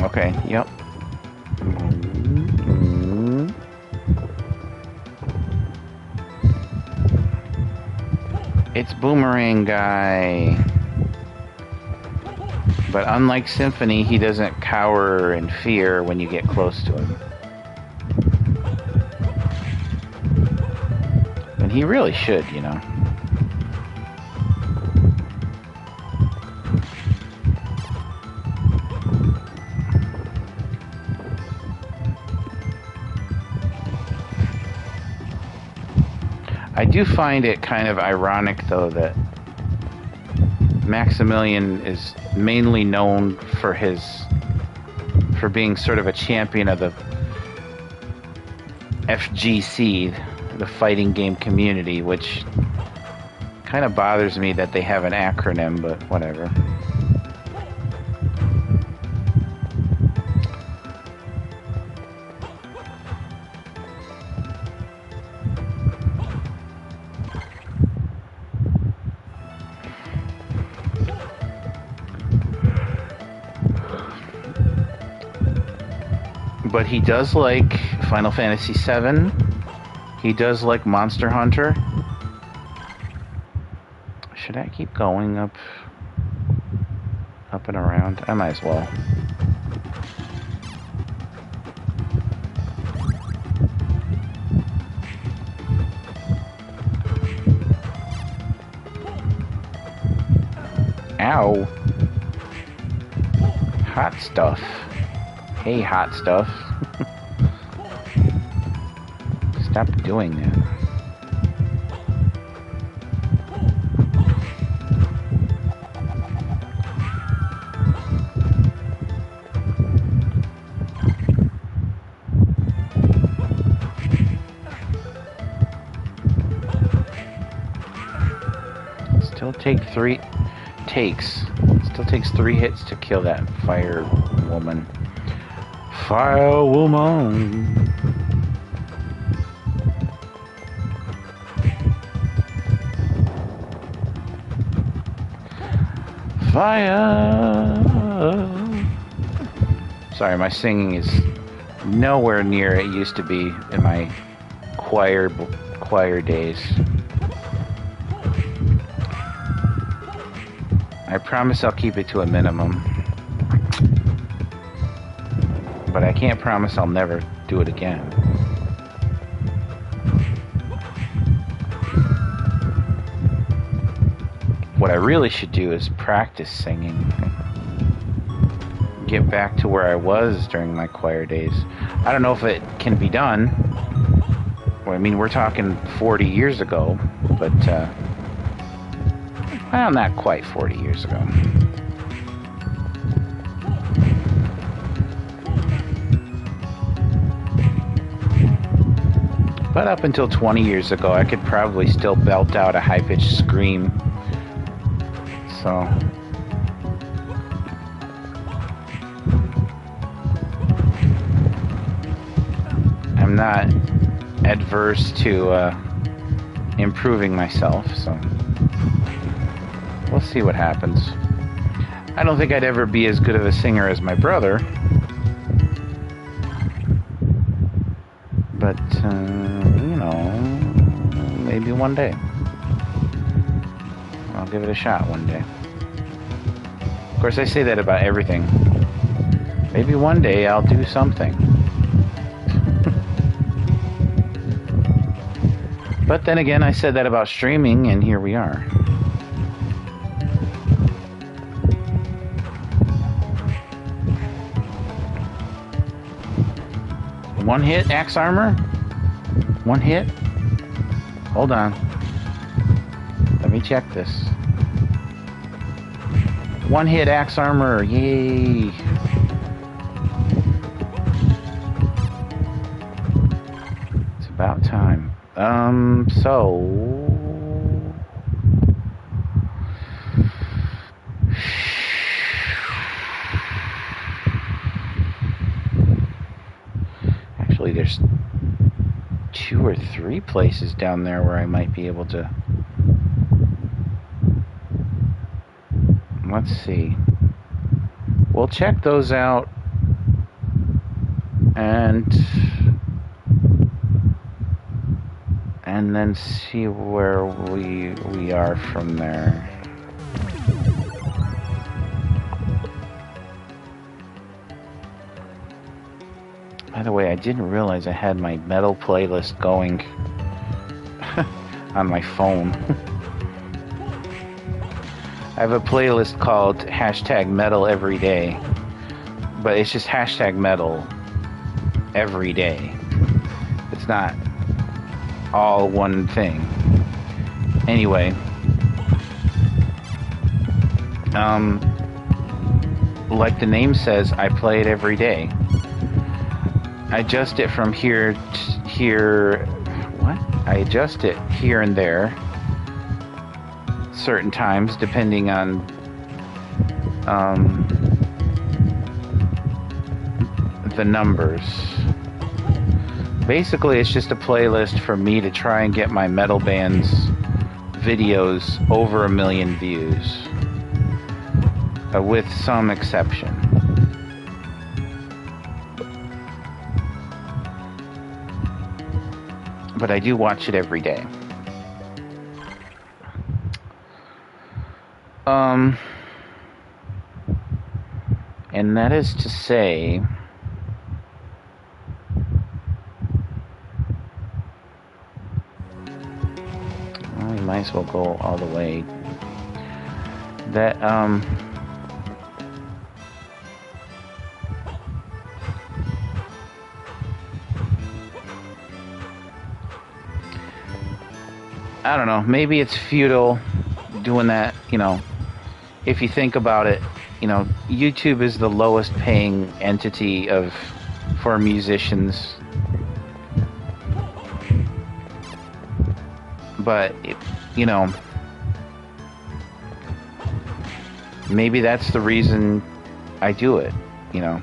Okay, yep. It's Boomerang Guy. But unlike Symphony, he doesn't cower in fear when you get close to him. And he really should, you know. I do find it kind of ironic, though, that Maximilian is mainly known for being sort of a champion of the FGC, the fighting game community, which kind of bothers me that they have an acronym, but whatever. But he does like Final Fantasy VII. He does like Monster Hunter. Should I keep going up and around? I might as well. Ow. Hot stuff. Hey, hot stuff. Stop doing that. Still takes 3 hits to kill that fire woman. Fire woman. Fire. Sorry, my singing is nowhere near it used to be in my choir days. I promise I'll keep it to a minimum. But I can't promise I'll never do it again. What I really should do is practice singing. Get back to where I was during my choir days. I don't know if it can be done. Well, I mean, we're talking 40 years ago, but, well, not quite 40 years ago. But up until 20 years ago, I could probably still belt out a high-pitched scream. So I'm not adverse to improving myself, so we'll see what happens. I don't think I'd ever be as good of a singer as my brother, but you know, maybe one day. I'll give it a shot one day. Of course, I say that about everything. Maybe one day I'll do something. But then again, I said that about streaming, and here we are. One hit, axe armor? One hit? Hold on. Let me check this. One hit axe armor, yay! It's about time. So actually there's 2 or 3 places down there where I might be able to. Let's see. We'll check those out, and and then see where we are from there. By the way, I didn't realize I had my metal playlist going on my phone. I have a playlist called #metal_every_day, but it's just #metal every day. It's not all one thing. Anyway, like the name says, I play it every day. I adjust it from here to here. What? I adjust it here and there, certain times, depending on the numbers. Basically, it's just a playlist for me to try and get my metal band's videos over 1 million views, with some exception. But I do watch it every day. And that is to say, well, we might as well go all the way. That, I don't know, maybe it's futile doing that, you know, if you think about it. You know, YouTube is the lowest paying entity for musicians. But, you know, maybe that's the reason I do it, you know.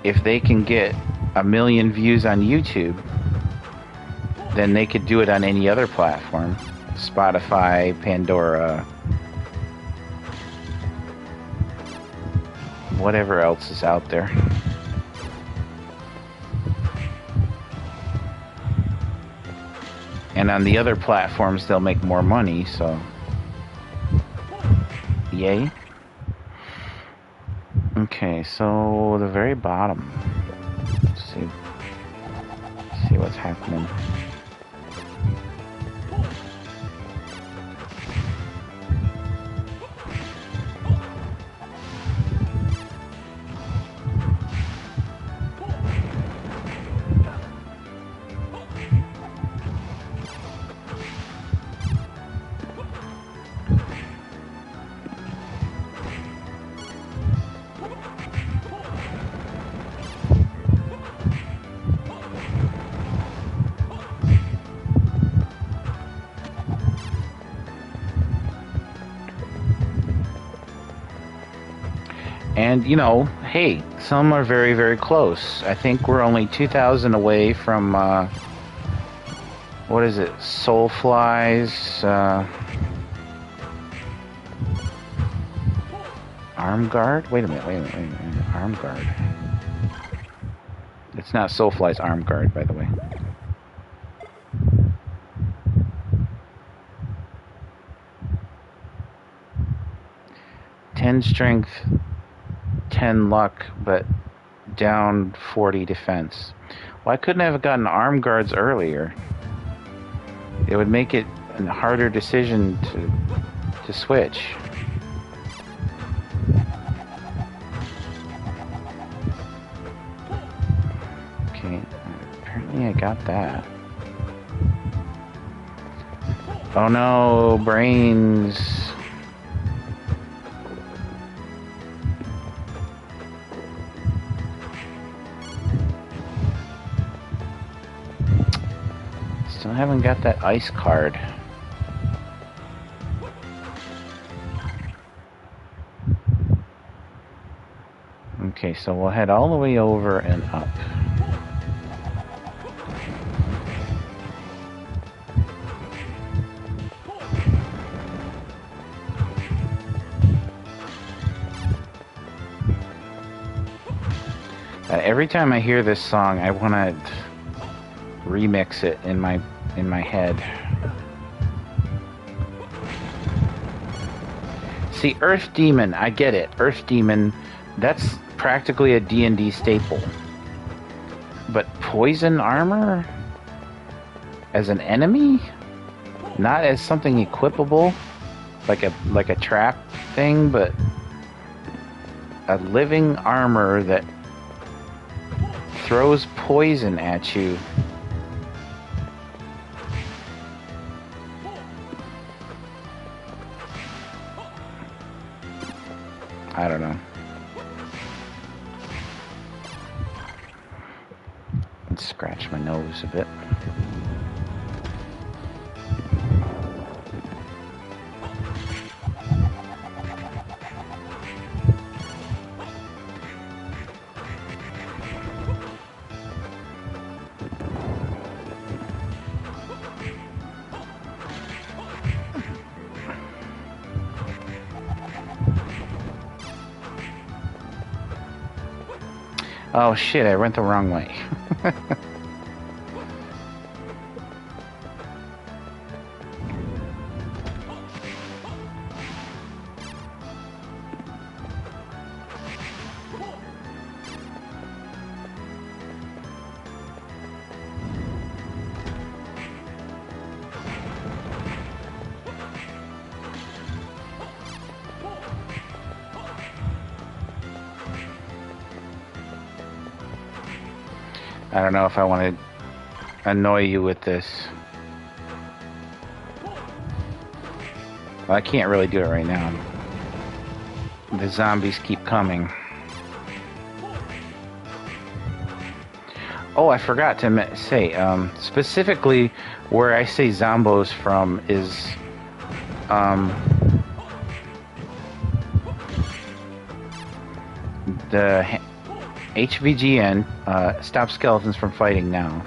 If they can get 1 million views on YouTube, then they could do it on any other platform. Spotify, Pandora, whatever else is out there. And on the other platforms, they'll make more money, so yay. Okay, so the very bottom. Let's see what's happening. And, you know, hey, some are very, very close. I think we're only 2,000 away from, what is it, Soulfly's, Arm Guard? Wait a minute. Arm Guard. It's not Soulfly's Arm Guard, by the way. Ten strength, 10 luck, but down 40 defense. Well, I couldn't have gotten Arm Guards earlier. It would make it a harder decision to switch. Okay, apparently I got that. Oh no, brains. Still haven't got that ice card. Okay, so we'll head all the way over and up. Every time I hear this song, I want to remix it in my head. See, Earth Demon, I get it. Earth Demon, that's practically a D&D staple. But poison armor as an enemy, not as something equipable, like a trap thing, but a living armor that throws poison at you. I don't know. Let's scratch my nose a bit. Oh shit, I went the wrong way. I don't know if I want to annoy you with this. Well, I can't really do it right now. The zombies keep coming. Oh, I forgot to say, specifically where I say zombos from is, the HVGN, Stop Skeletons from Fighting Now.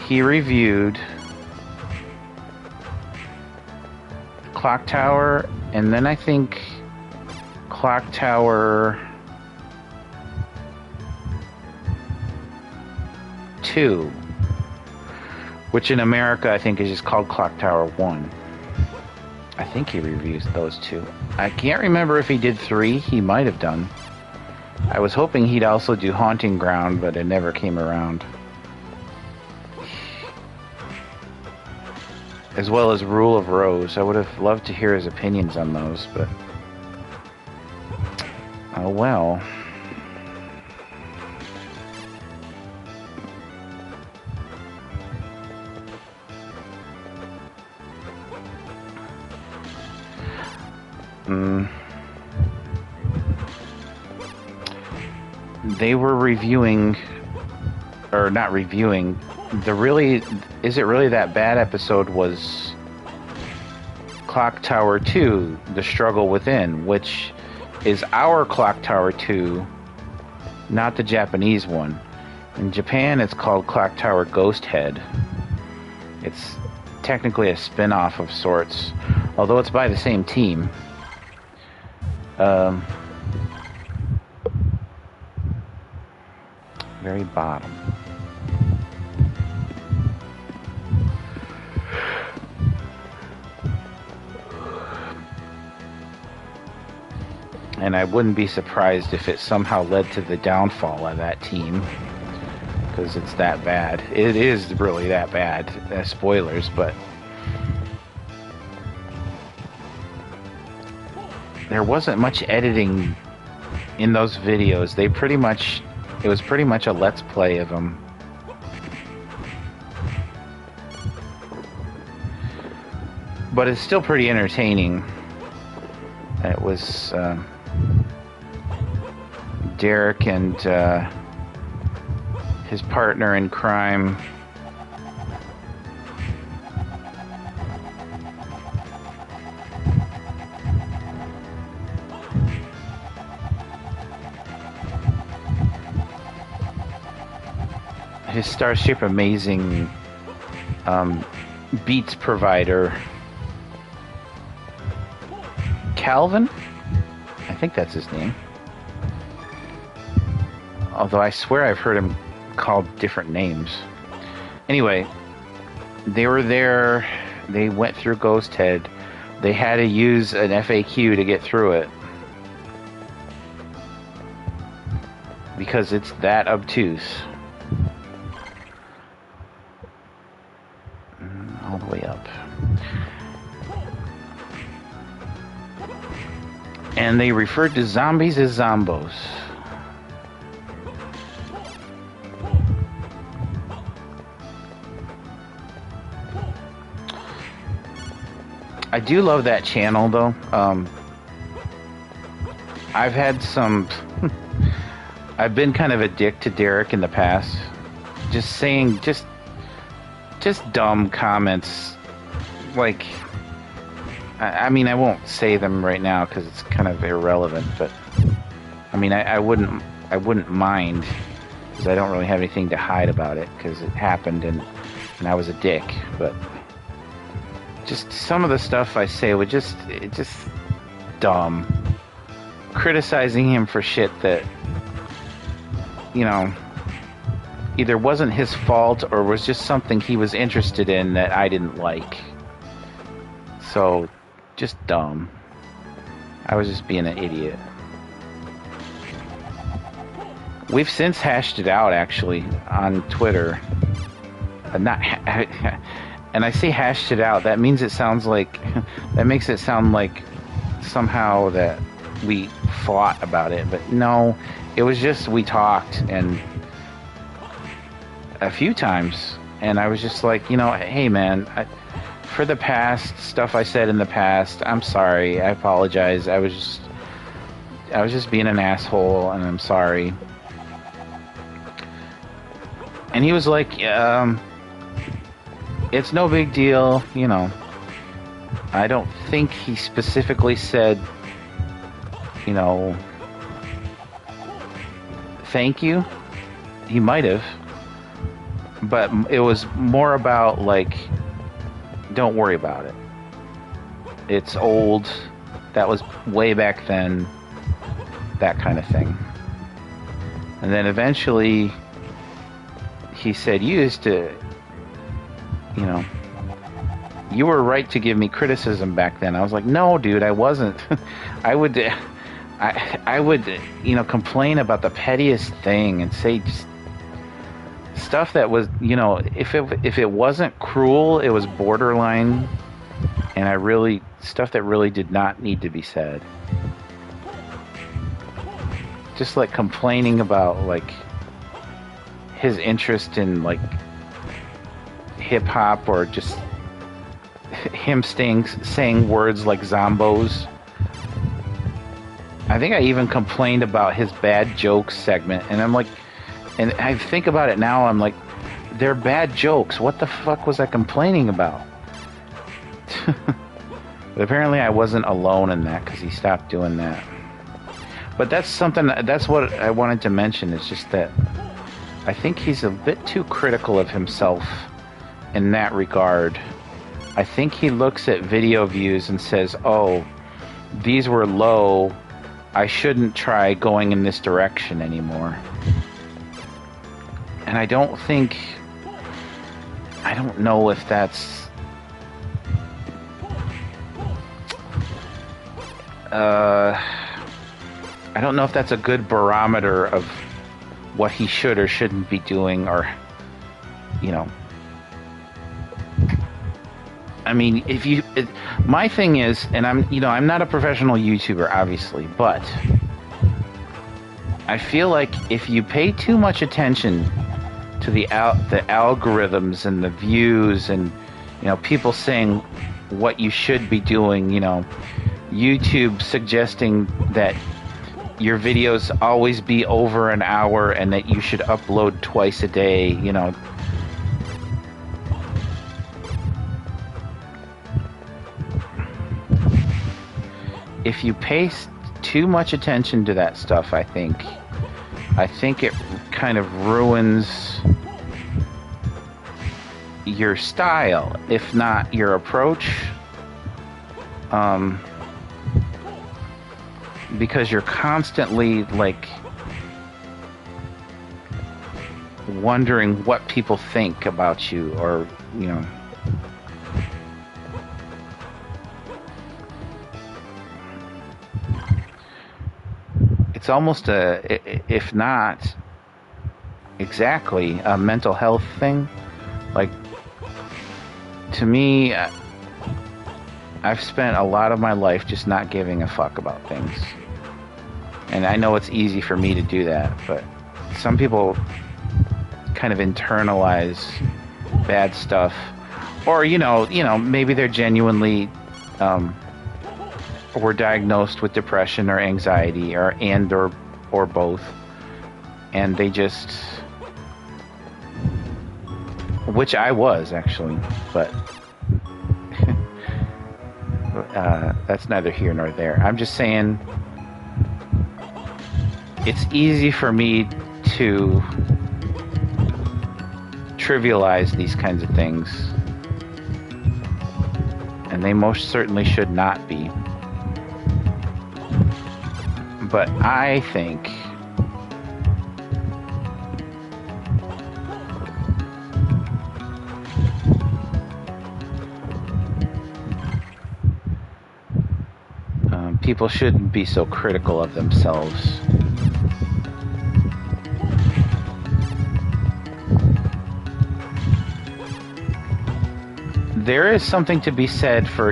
He reviewed Clock Tower, and then I think Clock Tower 2, which in America I think is just called Clock Tower 1. I think he reviews those two. I can't remember if he did 3. He might have done. I was hoping he'd also do Haunting Ground, but it never came around. As well as Rule of Rose. I would have loved to hear his opinions on those, but... oh well. They were reviewing, or not reviewing, the really, Is It Really That Bad episode was Clock Tower 2, The Struggle Within, which is our Clock Tower 2, not the Japanese one. In Japan, it's called Clock Tower Ghost Head. It's technically a spin-off of sorts, although it's by the same team. Very bottom. And I wouldn't be surprised if it somehow led to the downfall of that team, because it's that bad. It is really that bad. Spoilers, but there wasn't much editing in those videos. It was pretty much a let's play of them. But it's still pretty entertaining. It was Derek and his partner in crime. His Starship Amazing beats provider, Calvin? I think that's his name. Although I swear I've heard him called different names. Anyway, they were there. They went through Ghost Head. They had to use an FAQ to get through it. Because it's that obtuse. All the way up. And they referred to zombies as zombos. I do love that channel, though. I've had some... I've been kind of a dick to Derek in the past. Just saying... Just dumb comments. Like... I mean, I won't say them right now because it's kind of irrelevant, but... I mean, I wouldn't mind, because I don't really have anything to hide about it, because it happened and I was a dick, but... Just some of the stuff I say was just dumb. Criticizing him for shit that, you know, either wasn't his fault or was just something he was interested in that I didn't like. So, just dumb. I was just being an idiot. We've since hashed it out, actually, on Twitter. And I say hashed it out, that means it sounds like... That makes it sound like somehow that we fought about it. But no, it was just we talked, and a few times. And I was just like, you know, hey man, for the past stuff I said in the past, I'm sorry, I apologize. I was just being an asshole, and I'm sorry. And he was like, it's no big deal, you know. I don't think he specifically said, you know, thank you. He might have. But it was more about, like, don't worry about it. It's old. That was way back then. That kind of thing. And then eventually he said, you used to... You know, you were right to give me criticism back then. I was like, no, dude, I wasn't. I would, you know, complain about the pettiest thing and say just stuff that was, you know, if it wasn't cruel, it was borderline, and stuff that really did not need to be said. Just like complaining about like his interest in like hip hop, or just him saying words like zombos. I think I even complained about his bad jokes segment, and I'm like, and I think about it now, I'm like, they're bad jokes. What the fuck was I complaining about? But apparently I wasn't alone in that, because he stopped doing that. But that's what I wanted to mention. It's just that I think he's a bit too critical of himself in that regard. I think he looks at video views and says, oh, these were low, I shouldn't try going in this direction anymore. And I don't know if that's I don't know if that's a good barometer of what he should or shouldn't be doing, or, you know. I mean, my thing is, and I'm not a professional YouTuber, obviously, but I feel like if you pay too much attention to the algorithms and the views and, you know, people saying what you should be doing, you know, YouTube suggesting that your videos always be over an hour and that you should upload twice a day, you know. If you pay too much attention to that stuff, I think it kind of ruins your style, if not your approach. Because you're constantly, like, wondering what people think about you, or, you know. It's almost if not exactly, a mental health thing. Like, to me, I've spent a lot of my life just not giving a fuck about things. And I know it's easy for me to do that, but some people kind of internalize bad stuff, or maybe they're genuinely were diagnosed with depression or anxiety, or both, and they just, which I was actually, but that's neither here nor there. I'm just saying, it's easy for me to trivialize these kinds of things, and they most certainly should not be. But I think people shouldn't be so critical of themselves. There is something to be said for,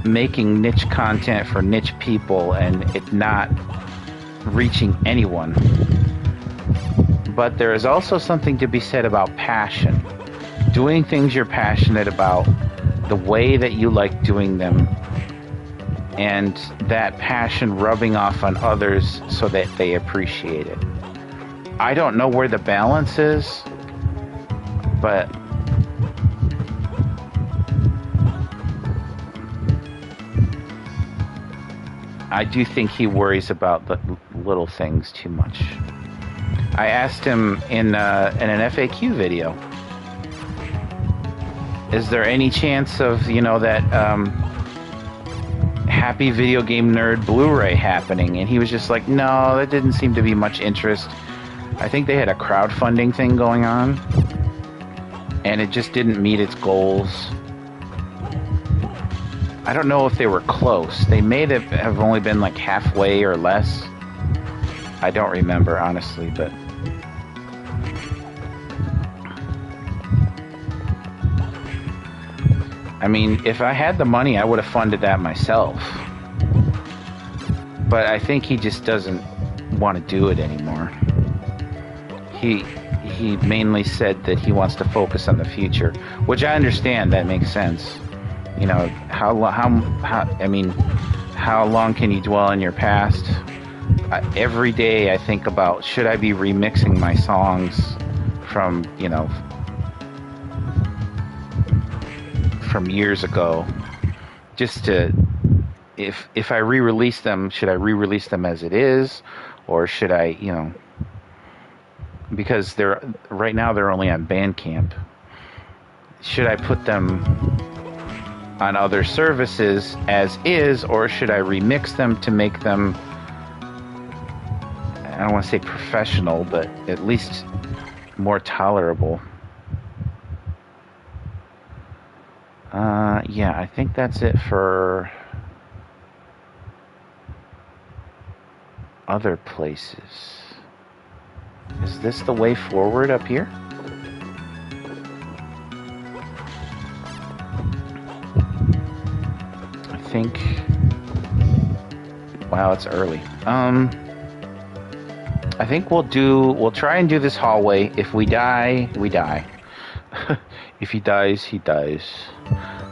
making niche content for niche people and it not reaching anyone. But there is also something to be said about passion. Doing things you're passionate about, the way that you like doing them, and that passion rubbing off on others so that they appreciate it. I don't know where the balance is, but I do think he worries about the little things too much. I asked him in an FAQ video, is there any chance of, that Happy Video Game Nerd Blu-ray happening? And he was just like, no, there didn't seem to be much interest. I think they had a crowdfunding thing going on, and it just didn't meet its goals. I don't know if they were close. They may have only been like halfway or less. I don't remember, honestly, but I mean, if I had the money, I would have funded that myself. But I think he just doesn't want to do it anymore. He mainly said that he wants to focus on the future, which I understand. That makes sense. How long can you dwell in your past? Every day I think about, should I be remixing my songs from years ago, just to, if I re-release them, should I re-release them as it is, or should I, because right now they're only on Bandcamp. Should I put them on other services as is, or should I remix them to make them, I don't want to say professional, but at least more tolerable? Yeah, I think that's it for other places. Is this the way forward up here? I think... Wow, it's early. I think we'll try and do this hallway. If we die, we die. If he dies, he dies.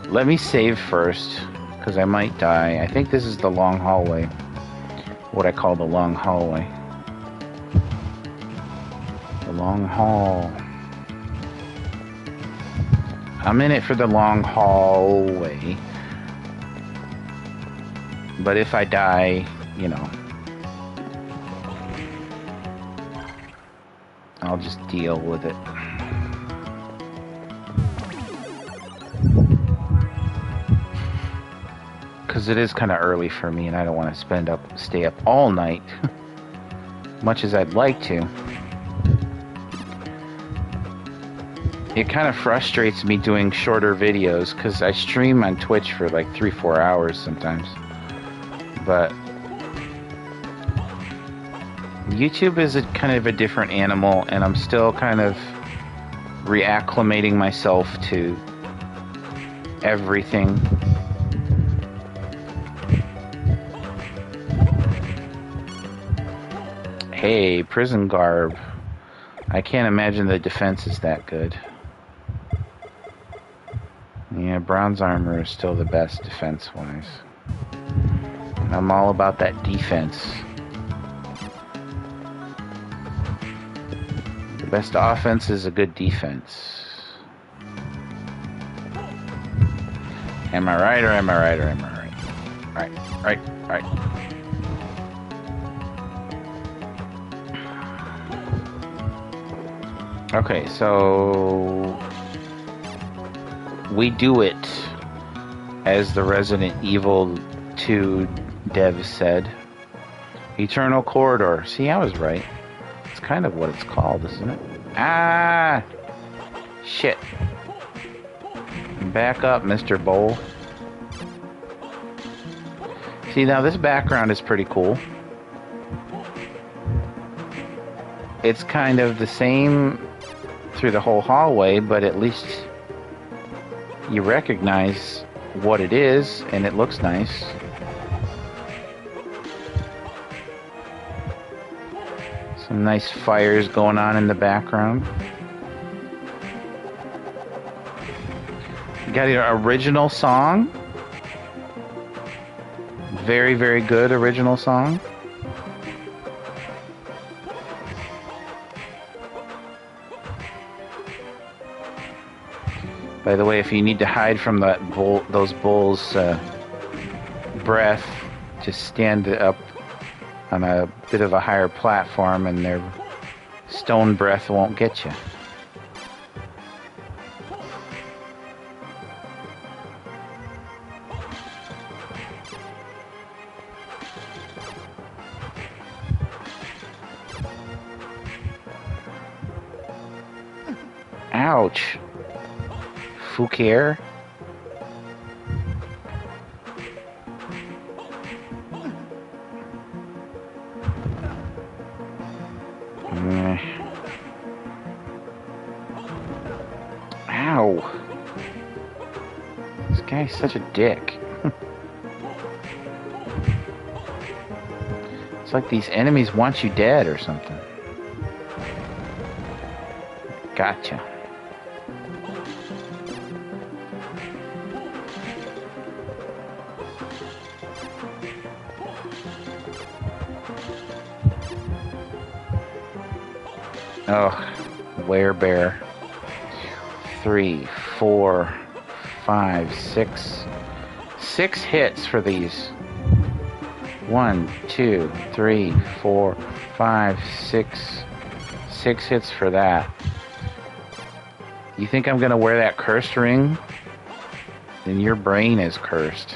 Let me save first, because I might die. I think this is the long hallway. What I call the long hallway. The long haul. I'm in it for the long hallway. But if I die, I'll just deal with it. Because it is kind of early for me, and I don't want to stay up all night, much as I'd like to. it kind of frustrates me doing shorter videos because I stream on Twitch for like 3-4 hours sometimes. But YouTube is kind of a different animal, and I'm still kind of reacclimating myself to everything. Hey, prison garb. I can't imagine the defense is that good. Yeah, bronze armor is still the best defense-wise. I'm all about that defense. The best offense is a good defense. Am I right or am I right or am I right? Right. Okay, so we do it, as the Resident Evil 2 dev said. Eternal Corridor. See, I was right. It's kind of what it's called, isn't it? Ah! Shit. Back up, Mr. Bowl. See, now this background is pretty cool. It's kind of the same through the whole hallway, but at least you recognize what it is, and it looks nice. Some nice fires going on in the background. You got your original song. Very, very good original song. By the way, if you need to hide from that those bulls' breath, just stand up on a bit of a higher platform and their stone breath won't get you. Ouch. Fouquier? Ow. This guy's such a dick. It's like these enemies want you dead or something. Gotcha. Oh, werebear. 3, 4, 5, 6. 6 hits for these. 1, 2, 3, 4, 5, 6. 6 hits for that. You think I'm gonna wear that cursed ring? Then your brain is cursed.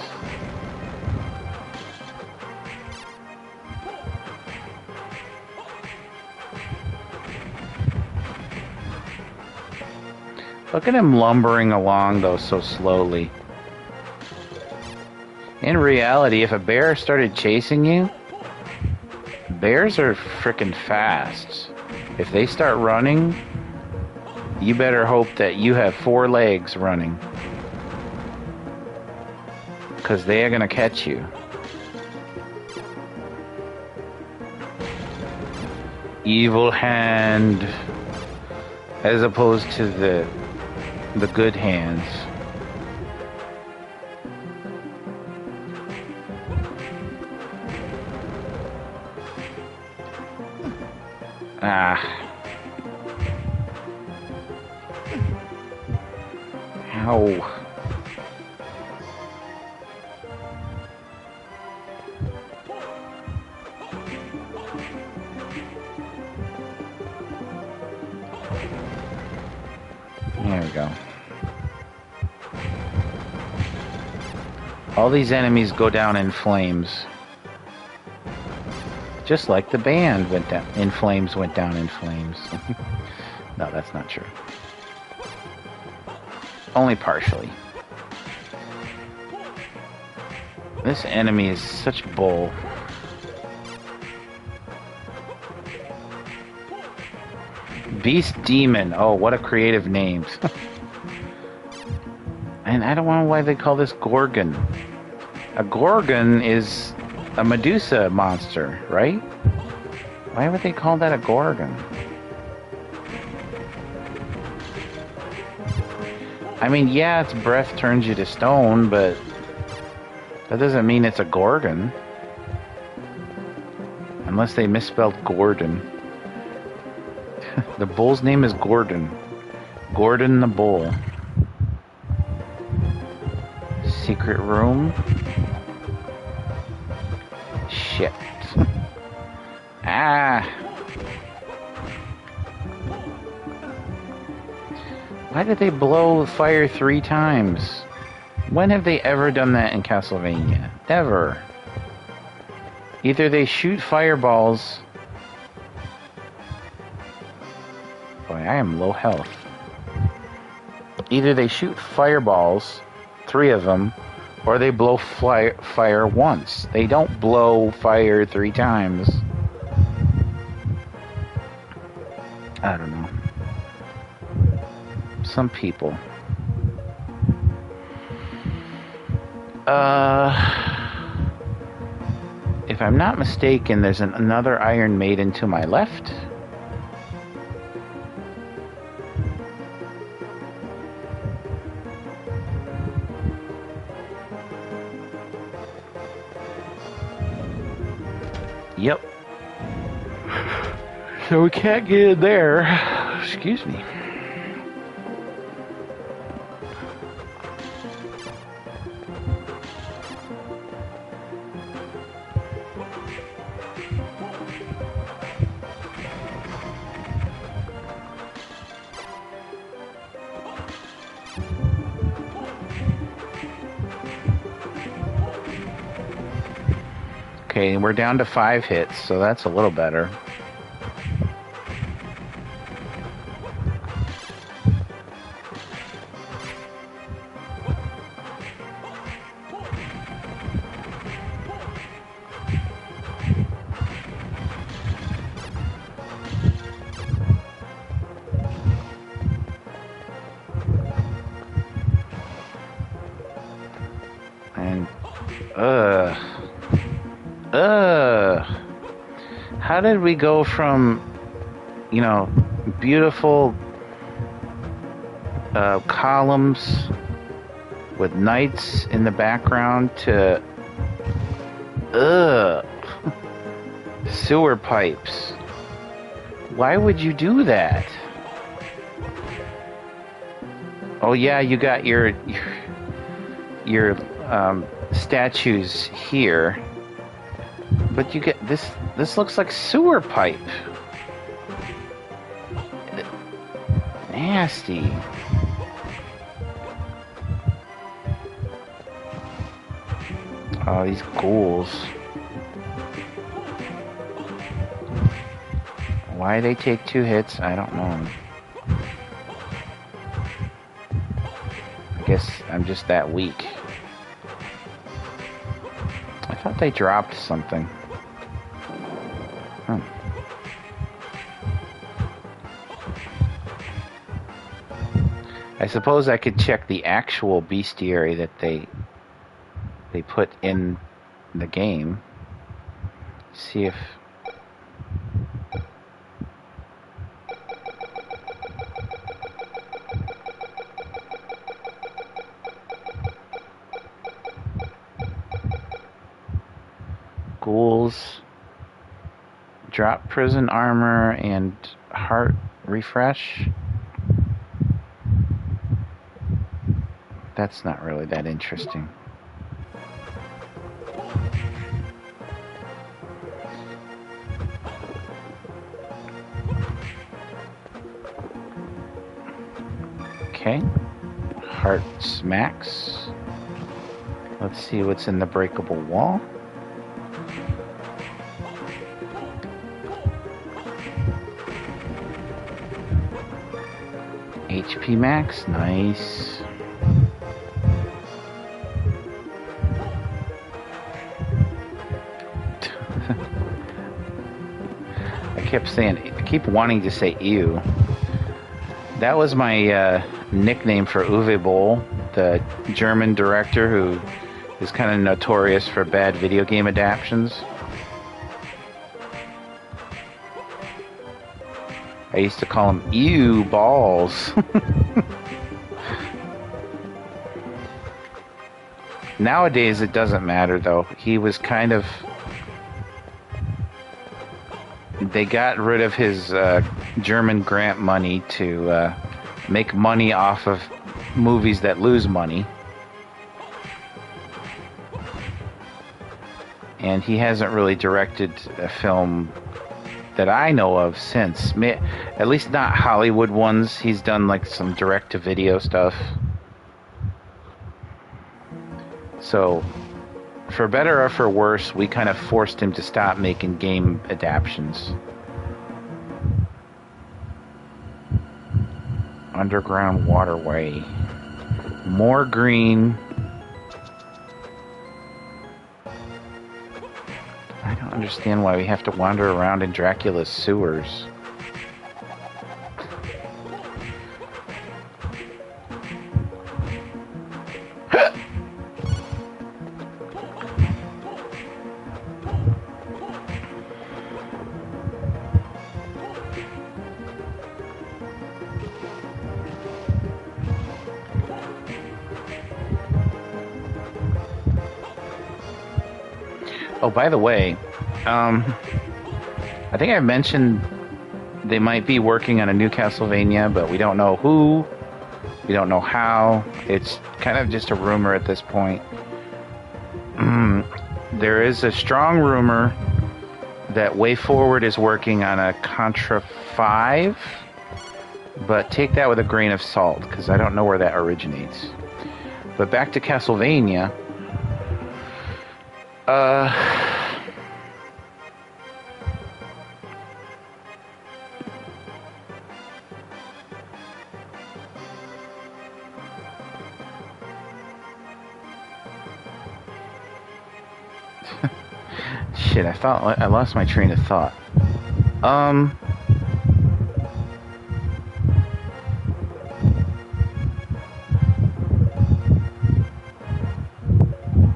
Look at him lumbering along, though, so slowly. In reality, if a bear started chasing you, bears are frickin' fast. If they start running, you better hope that you have 4 legs running. 'Cause they are gonna catch you. Evil hand. As opposed to the good hands. Ah. Ow. There we go. All these enemies go down in flames. Just like the band went down in flames, went down in flames. No, that's not true. Only partially. This enemy is such bull. Beast Demon. Oh, what a creative name. And I don't know why they call this Gorgon. A Gorgon is a Medusa monster, right? Why would they call that a Gorgon? I mean, yeah, its breath turns you to stone, but that doesn't mean it's a Gorgon. Unless they misspelled Gordon. The bull's name is Gordon. Gordon the bull. Secret room. Shit. Ah. Why did they blow fire 3 times? When have they ever done that in Castlevania? Never. Either they shoot fireballs. Boy, I am low health. Either they shoot fireballs, 3 of them, or they blow fire once. They don't blow fire 3 times. I don't know. Some people. If I'm not mistaken, there's another Iron Maiden to my left. Yep. So we can't get in there. Excuse me. Okay, we're down to 5 hits, so that's a little better. And, how did we go from, you know, beautiful columns with knights in the background to, sewer pipes? Why would you do that? Oh yeah, you got your statues here, but you get this looks like sewer pipe. Nasty. Oh, these ghouls. Why they take 2 hits, I don't know. I guess I'm just that weak. I thought they dropped something. I suppose I could check the actual bestiary that they put in the game. See if... Ghouls, drop prison armor and heart refresh. That's not really that interesting. Okay, heart smacks. Let's see what's in the breakable wall. HP max, nice. I keep wanting to say ew. That was my nickname for Uwe Boll, the German director who is kind of notorious for bad video game adaptations. I used to call him ew balls. Nowadays it doesn't matter though. He was kind of... They got rid of his German grant money to make money off of movies that lose money. And he hasn't really directed a film that I know of since. At least not Hollywood ones. He's done like some direct-to-video stuff. So, for better or for worse, we kind of forced him to stop making game adaptions. Underground waterway. More green. I don't understand why we have to wander around in Dracula's sewers. Oh, by the way, I think I mentioned they might be working on a new Castlevania, but we don't know who, we don't know how. It's kind of just a rumor at this point. There is a strong rumor that WayForward is working on a Contra 5, but take that with a grain of salt, because I don't know where that originates. But back to Castlevania. Shit, I thought I lost my train of thought.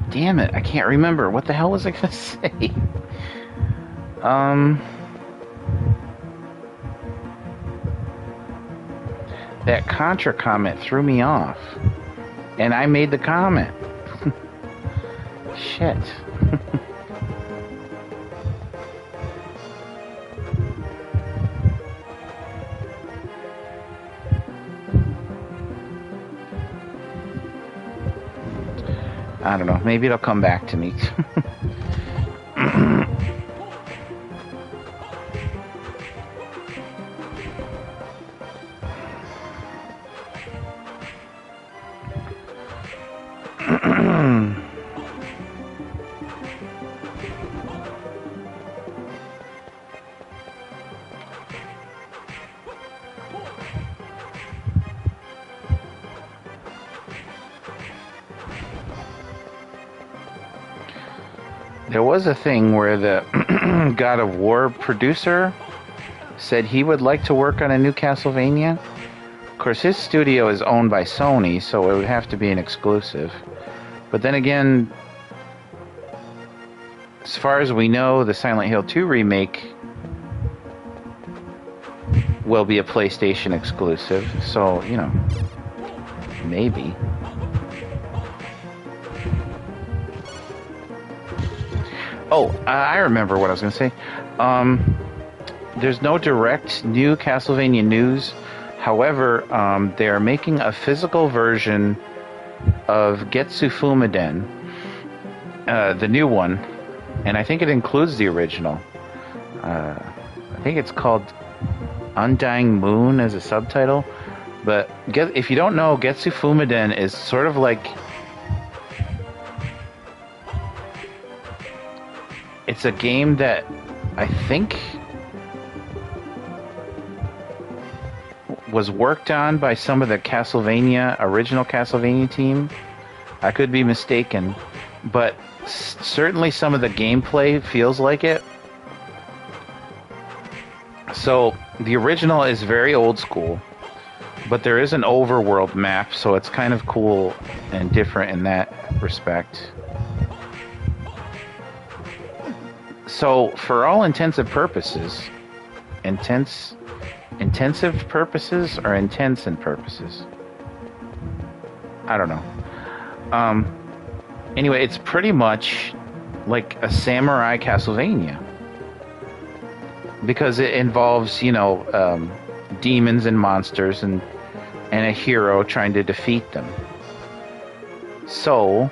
Damn it, I can't remember. What the hell was I gonna say? That Contra comment threw me off. And I made the comment. Shit. I don't know. Maybe it'll come back to me. There was a thing where the God of War producer said he would like to work on a new Castlevania. Of course, his studio is owned by Sony, so it would have to be an exclusive. But then again, as far as we know, the Silent Hill 2 remake will be a PlayStation exclusive, so, you know, maybe. Oh, I remember what I was going to say. There's no direct new Castlevania news. However, they are making a physical version of Getsu Fumaden, the new one, and I think it includes the original. I think it's called Undying Moon as a subtitle. But if you don't know, Getsu Fumaden is sort of like... It's a game that I think was worked on by some of the original Castlevania team. I could be mistaken, but certainly some of the gameplay feels like it. So the original is very old school, but there is an overworld map, so it's kind of cool and different in that respect. So for all intensive purposes, intensive purposes or intense in purposes? I don't know. Anyway, it's pretty much like a samurai Castlevania. Because it involves, demons and monsters and a hero trying to defeat them. So,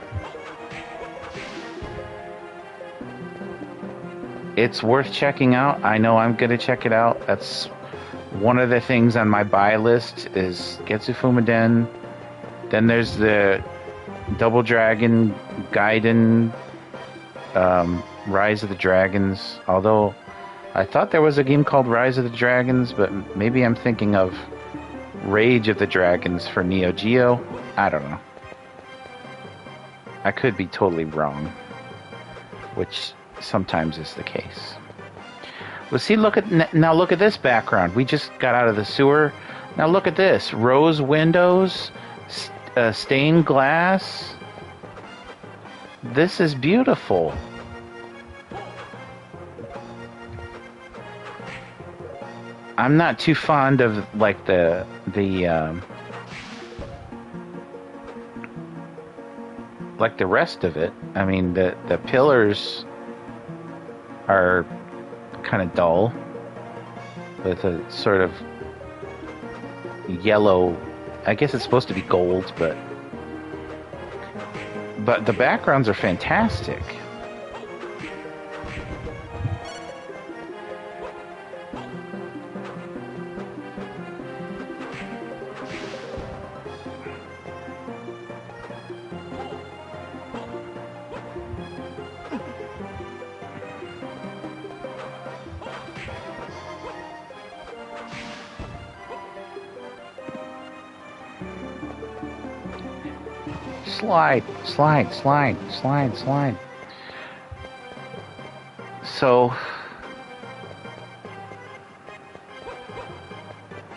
it's worth checking out. I know I'm going to check it out. That's one of the things on my buy list is Getsu Fumaden. Then there's the Double Dragon Gaiden Rise of the Dragons. Although I thought there was a game called Rise of the Dragons, but maybe I'm thinking of Rage of the Dragons for Neo Geo. I don't know. I could be totally wrong, which sometimes is the case. Well, see, look at this background. We just got out of the sewer. Now look at this: rose windows, stained glass. This is beautiful. I'm not too fond of like the rest of it. I mean, the pillars are kind of dull with a sort of yellow. I guess it's supposed to be gold, but the backgrounds are fantastic. Slide. So,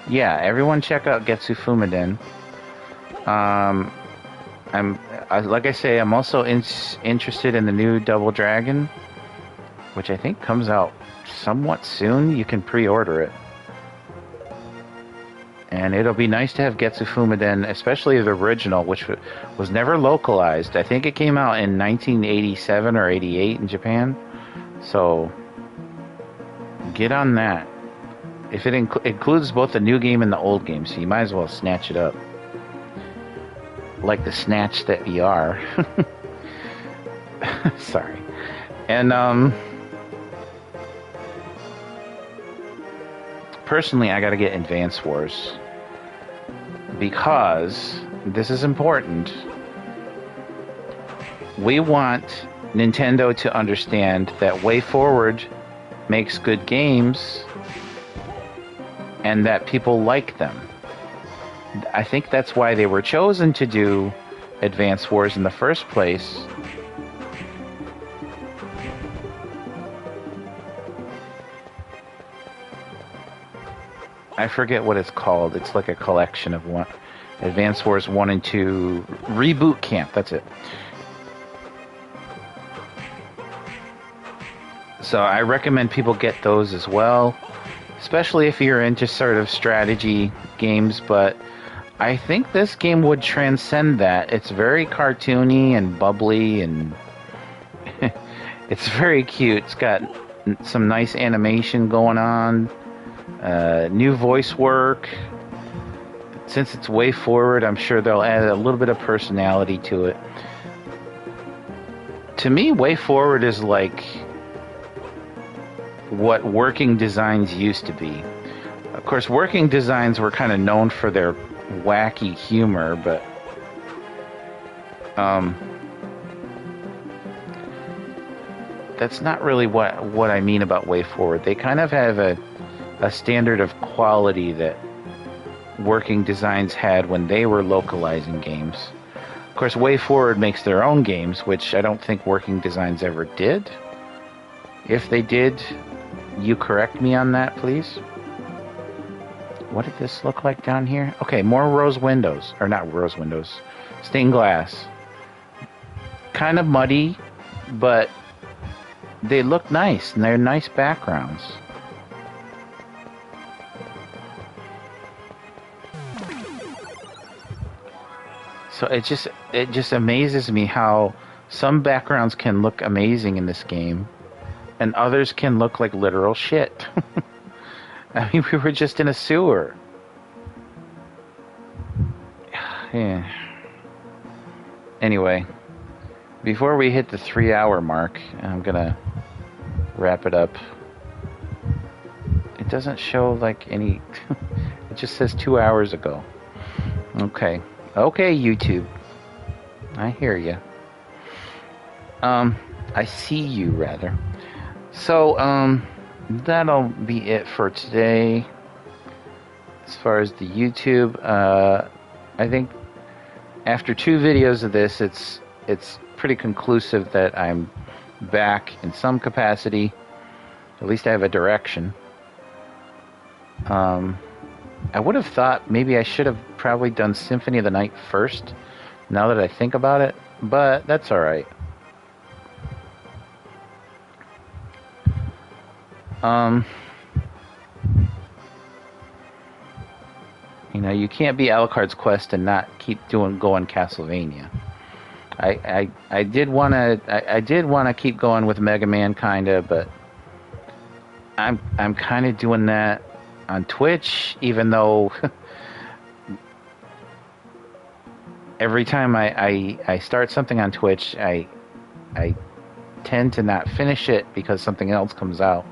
yeah, everyone check out Getsu Fumaden. Like I say, I'm also interested in the new Double Dragon, which I think comes out somewhat soon. You can pre-order it. And it'll be nice to have Getsu Fumaden, especially the original, which was never localized. I think it came out in 1987 or 88 in Japan. So, get on that. If it includes both the new game and the old game, so you might as well snatch it up. Like the snatch that we are. Sorry. And, personally, I gotta get Advance Wars. Because this is important. We want Nintendo to understand that Way Forward makes good games and that people like them. I think that's why they were chosen to do Advance Wars in the first place. I forget what it's called. It's like a collection of one. Advance Wars 1 and 2. Reboot Camp, that's it. So I recommend people get those as well. Especially if you're into sort of strategy games. But I think this game would transcend that. It's very cartoony and bubbly and it's very cute. It's got some nice animation going on. New voice work. Since it's Way Forward, I'm sure they'll add a little bit of personality to it. To me, Way Forward is like what Working Designs used to be. Of course, Working Designs were kind of known for their wacky humor, but that's not really what I mean about Way Forward. They kind of have a standard of quality that Working Designs had when they were localizing games. Of course, Way Forward makes their own games, which I don't think Working Designs ever did. If they did, you correct me on that, please. what did this look like down here? Okay, more rose windows. Or not rose windows. Stained glass. Kind of muddy, but they look nice, and they're nice backgrounds. So it just amazes me how some backgrounds can look amazing in this game, and others can look like literal shit. I mean, we were just in a sewer. Yeah. Anyway, before we hit the 3-hour mark, I'm gonna wrap it up. It doesn't show like any... It just says 2 hours ago. Okay, YouTube. I hear you. I see you, rather. So, that'll be it for today. As far as the YouTube, I think after 2 videos of this, it's pretty conclusive that I'm back in some capacity. At least I have a direction. I would have thought maybe I should have probably done Symphony of the Night first, now that I think about it, but that's alright. You know, you can't be Alucard's Quest and not keep going Castlevania. I did wanna keep going with Mega Man kinda, but I'm kinda doing that on Twitch, even though every time I start something on Twitch, I tend to not finish it because something else comes out.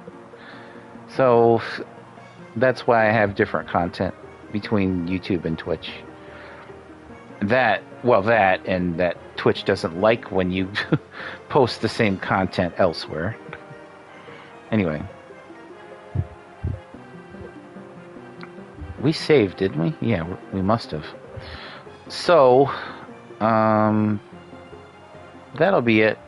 So that's why I have different content between YouTube and Twitch. That and that Twitch doesn't like when you post the same content elsewhere. Anyway. We saved, didn't we? Yeah, we must have. So, that'll be it.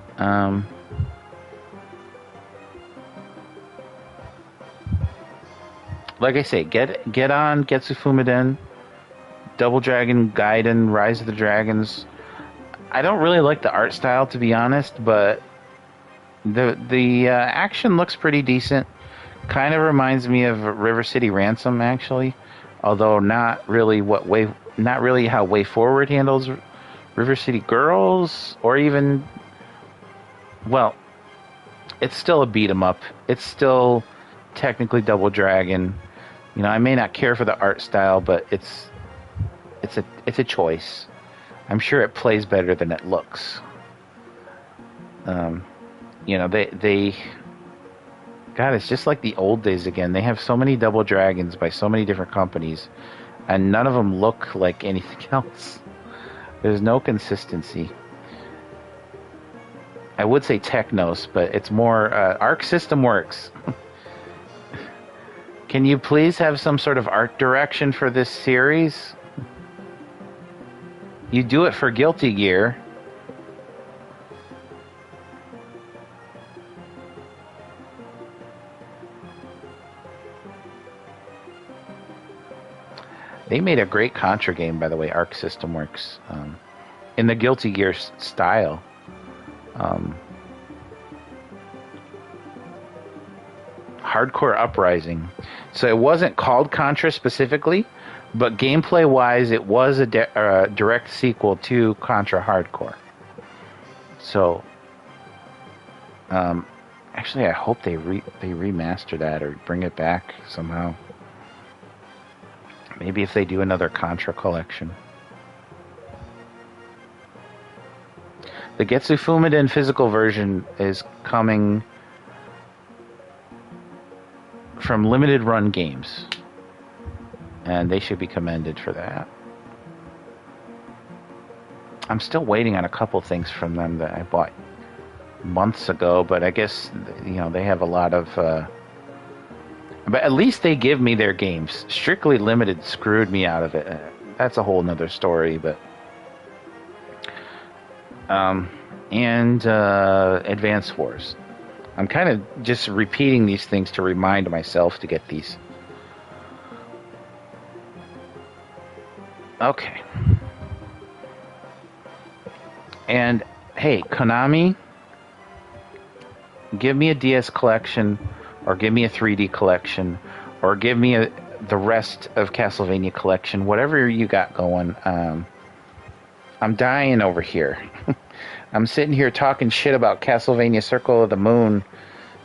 Like I say, get on Getsu Fumaden, Double Dragon Gaiden, Rise of the Dragons. I don't really like the art style, to be honest, but the action looks pretty decent. Kind of reminds me of River City Ransom, actually. Although not really how Way Forward handles River City Girls, or even, well, it's still a beat 'em up. It's still technically Double Dragon. You know, I may not care for the art style, but it's a choice. I'm sure it plays better than it looks. You know, they God, it's just like the old days again. They have so many Double Dragons by so many different companies, and none of them look like anything else. There's no consistency. I would say Technos, but it's more Arc System Works. Can you please have some sort of art direction for this series? You do it for Guilty Gear. They made a great Contra game, by the way, Arc System Works, in the Guilty Gear style. Hardcore Uprising. So it wasn't called Contra specifically, but gameplay-wise, it was a direct sequel to Contra Hardcore. So, actually, I hope they remaster that or bring it back somehow. Maybe if they do another Contra collection. The Getsu Fumaden physical version is coming from Limited Run Games, and they should be commended for that. I'm still waiting on a couple things from them that I bought months ago, but I guess, you know, they have a lot of but at least they give me their games. Strictly Limited screwed me out of it. That's a whole nother story, but and Advance Wars. I'm kind of just repeating these things to remind myself to get these. Okay. And hey, Konami, give me a DS collection, or give me a 3D collection, or give me the rest of Castlevania collection, whatever you got going. I'm dying over here. I'm sitting here talking shit about Castlevania Circle of the Moon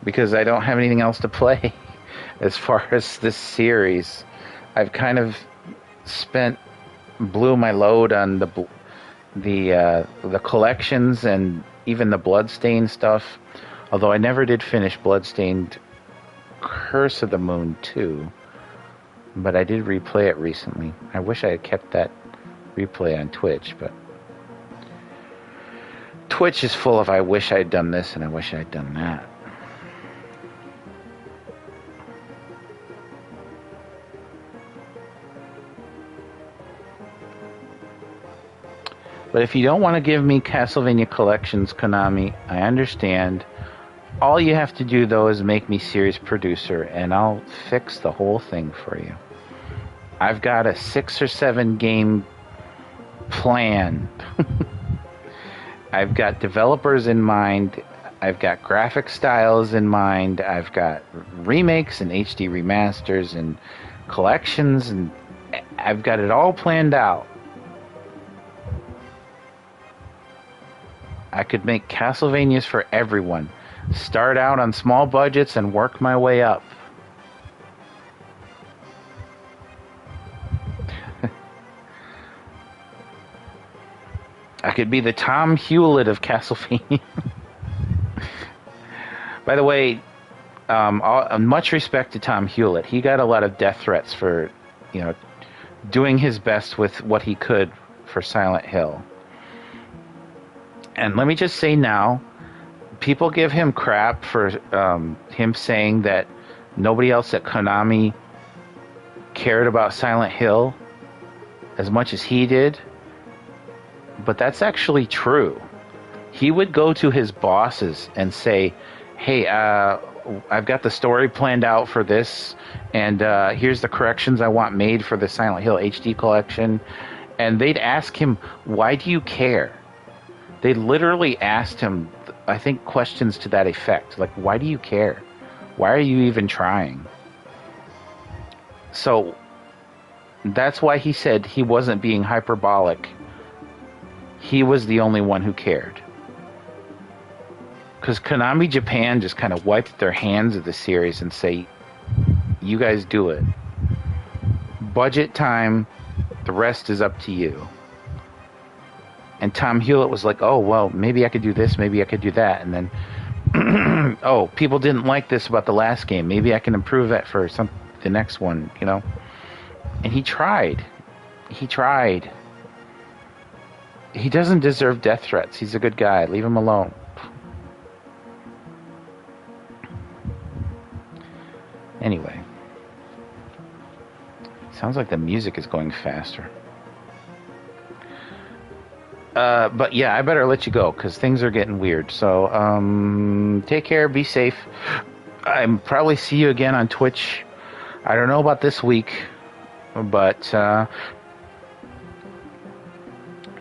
because I don't have anything else to play as far as this series. I've kind of blew my load on the collections and even the Bloodstained stuff. Although I never did finish Bloodstained Curse of the Moon 2, but I did replay it recently. I wish I had kept that replay on Twitch, but Twitch is full of I wish I'd done this and I wish I'd done that. But if you don't want to give me Castlevania collections, Konami, I understand. All you have to do, though, is make me series producer, and I'll fix the whole thing for you. I've got a 6 or 7 game plan. I've got developers in mind. I've got graphic styles in mind. I've got remakes and HD remasters and collections, and I've got it all planned out. I could make Castlevanias for everyone. Start out on small budgets and work my way up. I could be the Tom Hewlett of Castlevania. By the way, much respect to Tom Hewlett. He got a lot of death threats for, doing his best with what he could for Silent Hill. And let me just say now, people give him crap for him saying that nobody else at Konami cared about Silent Hill as much as he did. But that's actually true. He would go to his bosses and say, hey, I've got the story planned out for this, and here's the corrections I want made for the Silent Hill HD collection. And they'd ask him, why do you care? They literally asked him, I think, questions to that effect. Like, why do you care? Why are you even trying? So, that's why he said he wasn't being hyperbolic. He was the only one who cared. Because Konami Japan just kind of wiped their hands of the series and say, you guys do it. Budget time, the rest is up to you. And Tom Hewlett was like, oh, well, maybe I could do this, maybe I could do that. And then, oh, people didn't like this about the last game. Maybe I can improve that for the next one, And he tried. He tried. He doesn't deserve death threats. He's a good guy. Leave him alone. Anyway. Sounds like the music is going faster. But yeah, I better let you go because things are getting weird. So, take care, be safe. I'll probably see you again on Twitch. I don't know about this week, but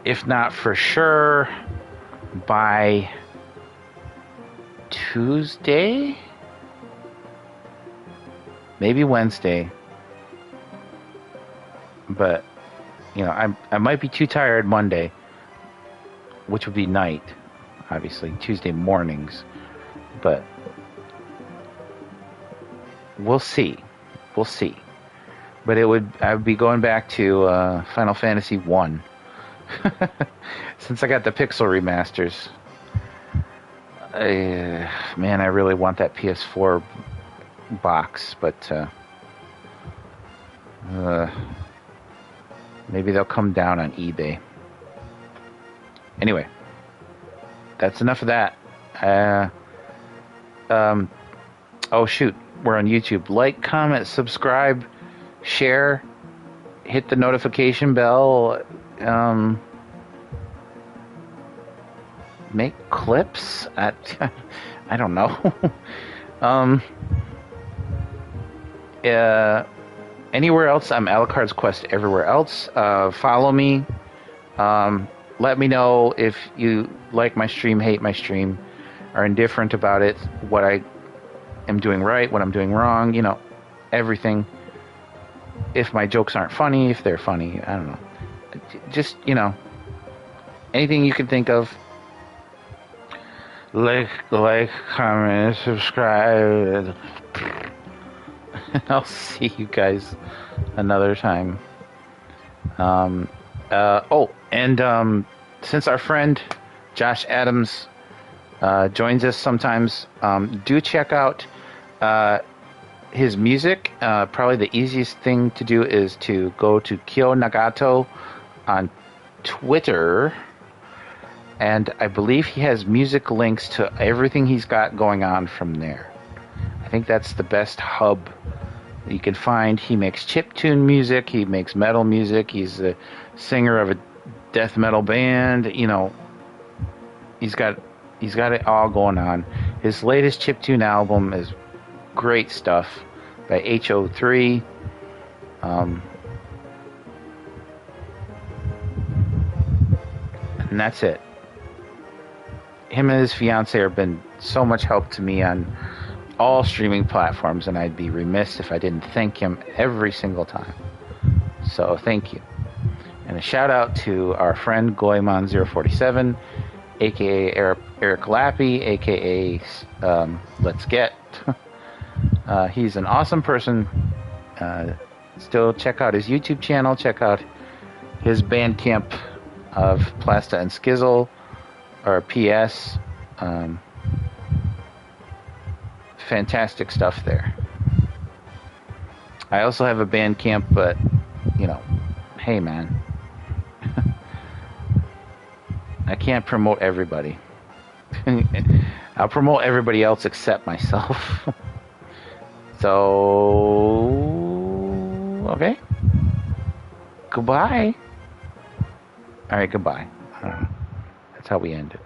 if not for sure, by Tuesday, maybe Wednesday. But I might be too tired Monday, which would be night, obviously, Tuesday mornings. But we'll see. We'll see. But I would be going back to Final Fantasy 1. Since I got the Pixel remasters. Man, I really want that PS4 box, but maybe they'll come down on eBay. Anyway, that's enough of that. Oh shoot, we're on YouTube. Like, comment, subscribe, share, hit the notification bell. Make clips at I don't know. Anywhere else, I'm Alucard's Quest everywhere else. Follow me. Let me know if you like my stream, hate my stream, are indifferent about it, what I am doing right, what I'm doing wrong, you know, everything. If my jokes aren't funny, if they're funny, I don't know. Just, you know, anything you can think of. Like, comment, subscribe. I'll see you guys another time. Since our friend Josh Adams joins us sometimes, do check out his music. Probably the easiest thing to do is to go to Kyo Nagato on Twitter. And I believe he has music links to everything he's got going on from there. I think that's the best hub you can find. He makes chiptune music. He makes metal music. He's a singer of a death metal band. You know, he's got it all going on. His latest chiptune album is great stuff by HO3. And that's it. Him and his fiance have been so much help to me on all streaming platforms, and I'd be remiss if I didn't thank him every single time. So thank you. And a shout out to our friend Goemon047, aka Eric Lappy, aka Let's Get. He's an awesome person. Still check out his YouTube channel, check out his Bandcamp of Plasta and Skizzle, or PS. Fantastic stuff there. I also have a Bandcamp, but, you know, hey man. I can't promote everybody. I'll promote everybody else except myself. So, okay. Goodbye. Alright, goodbye. That's how we end it.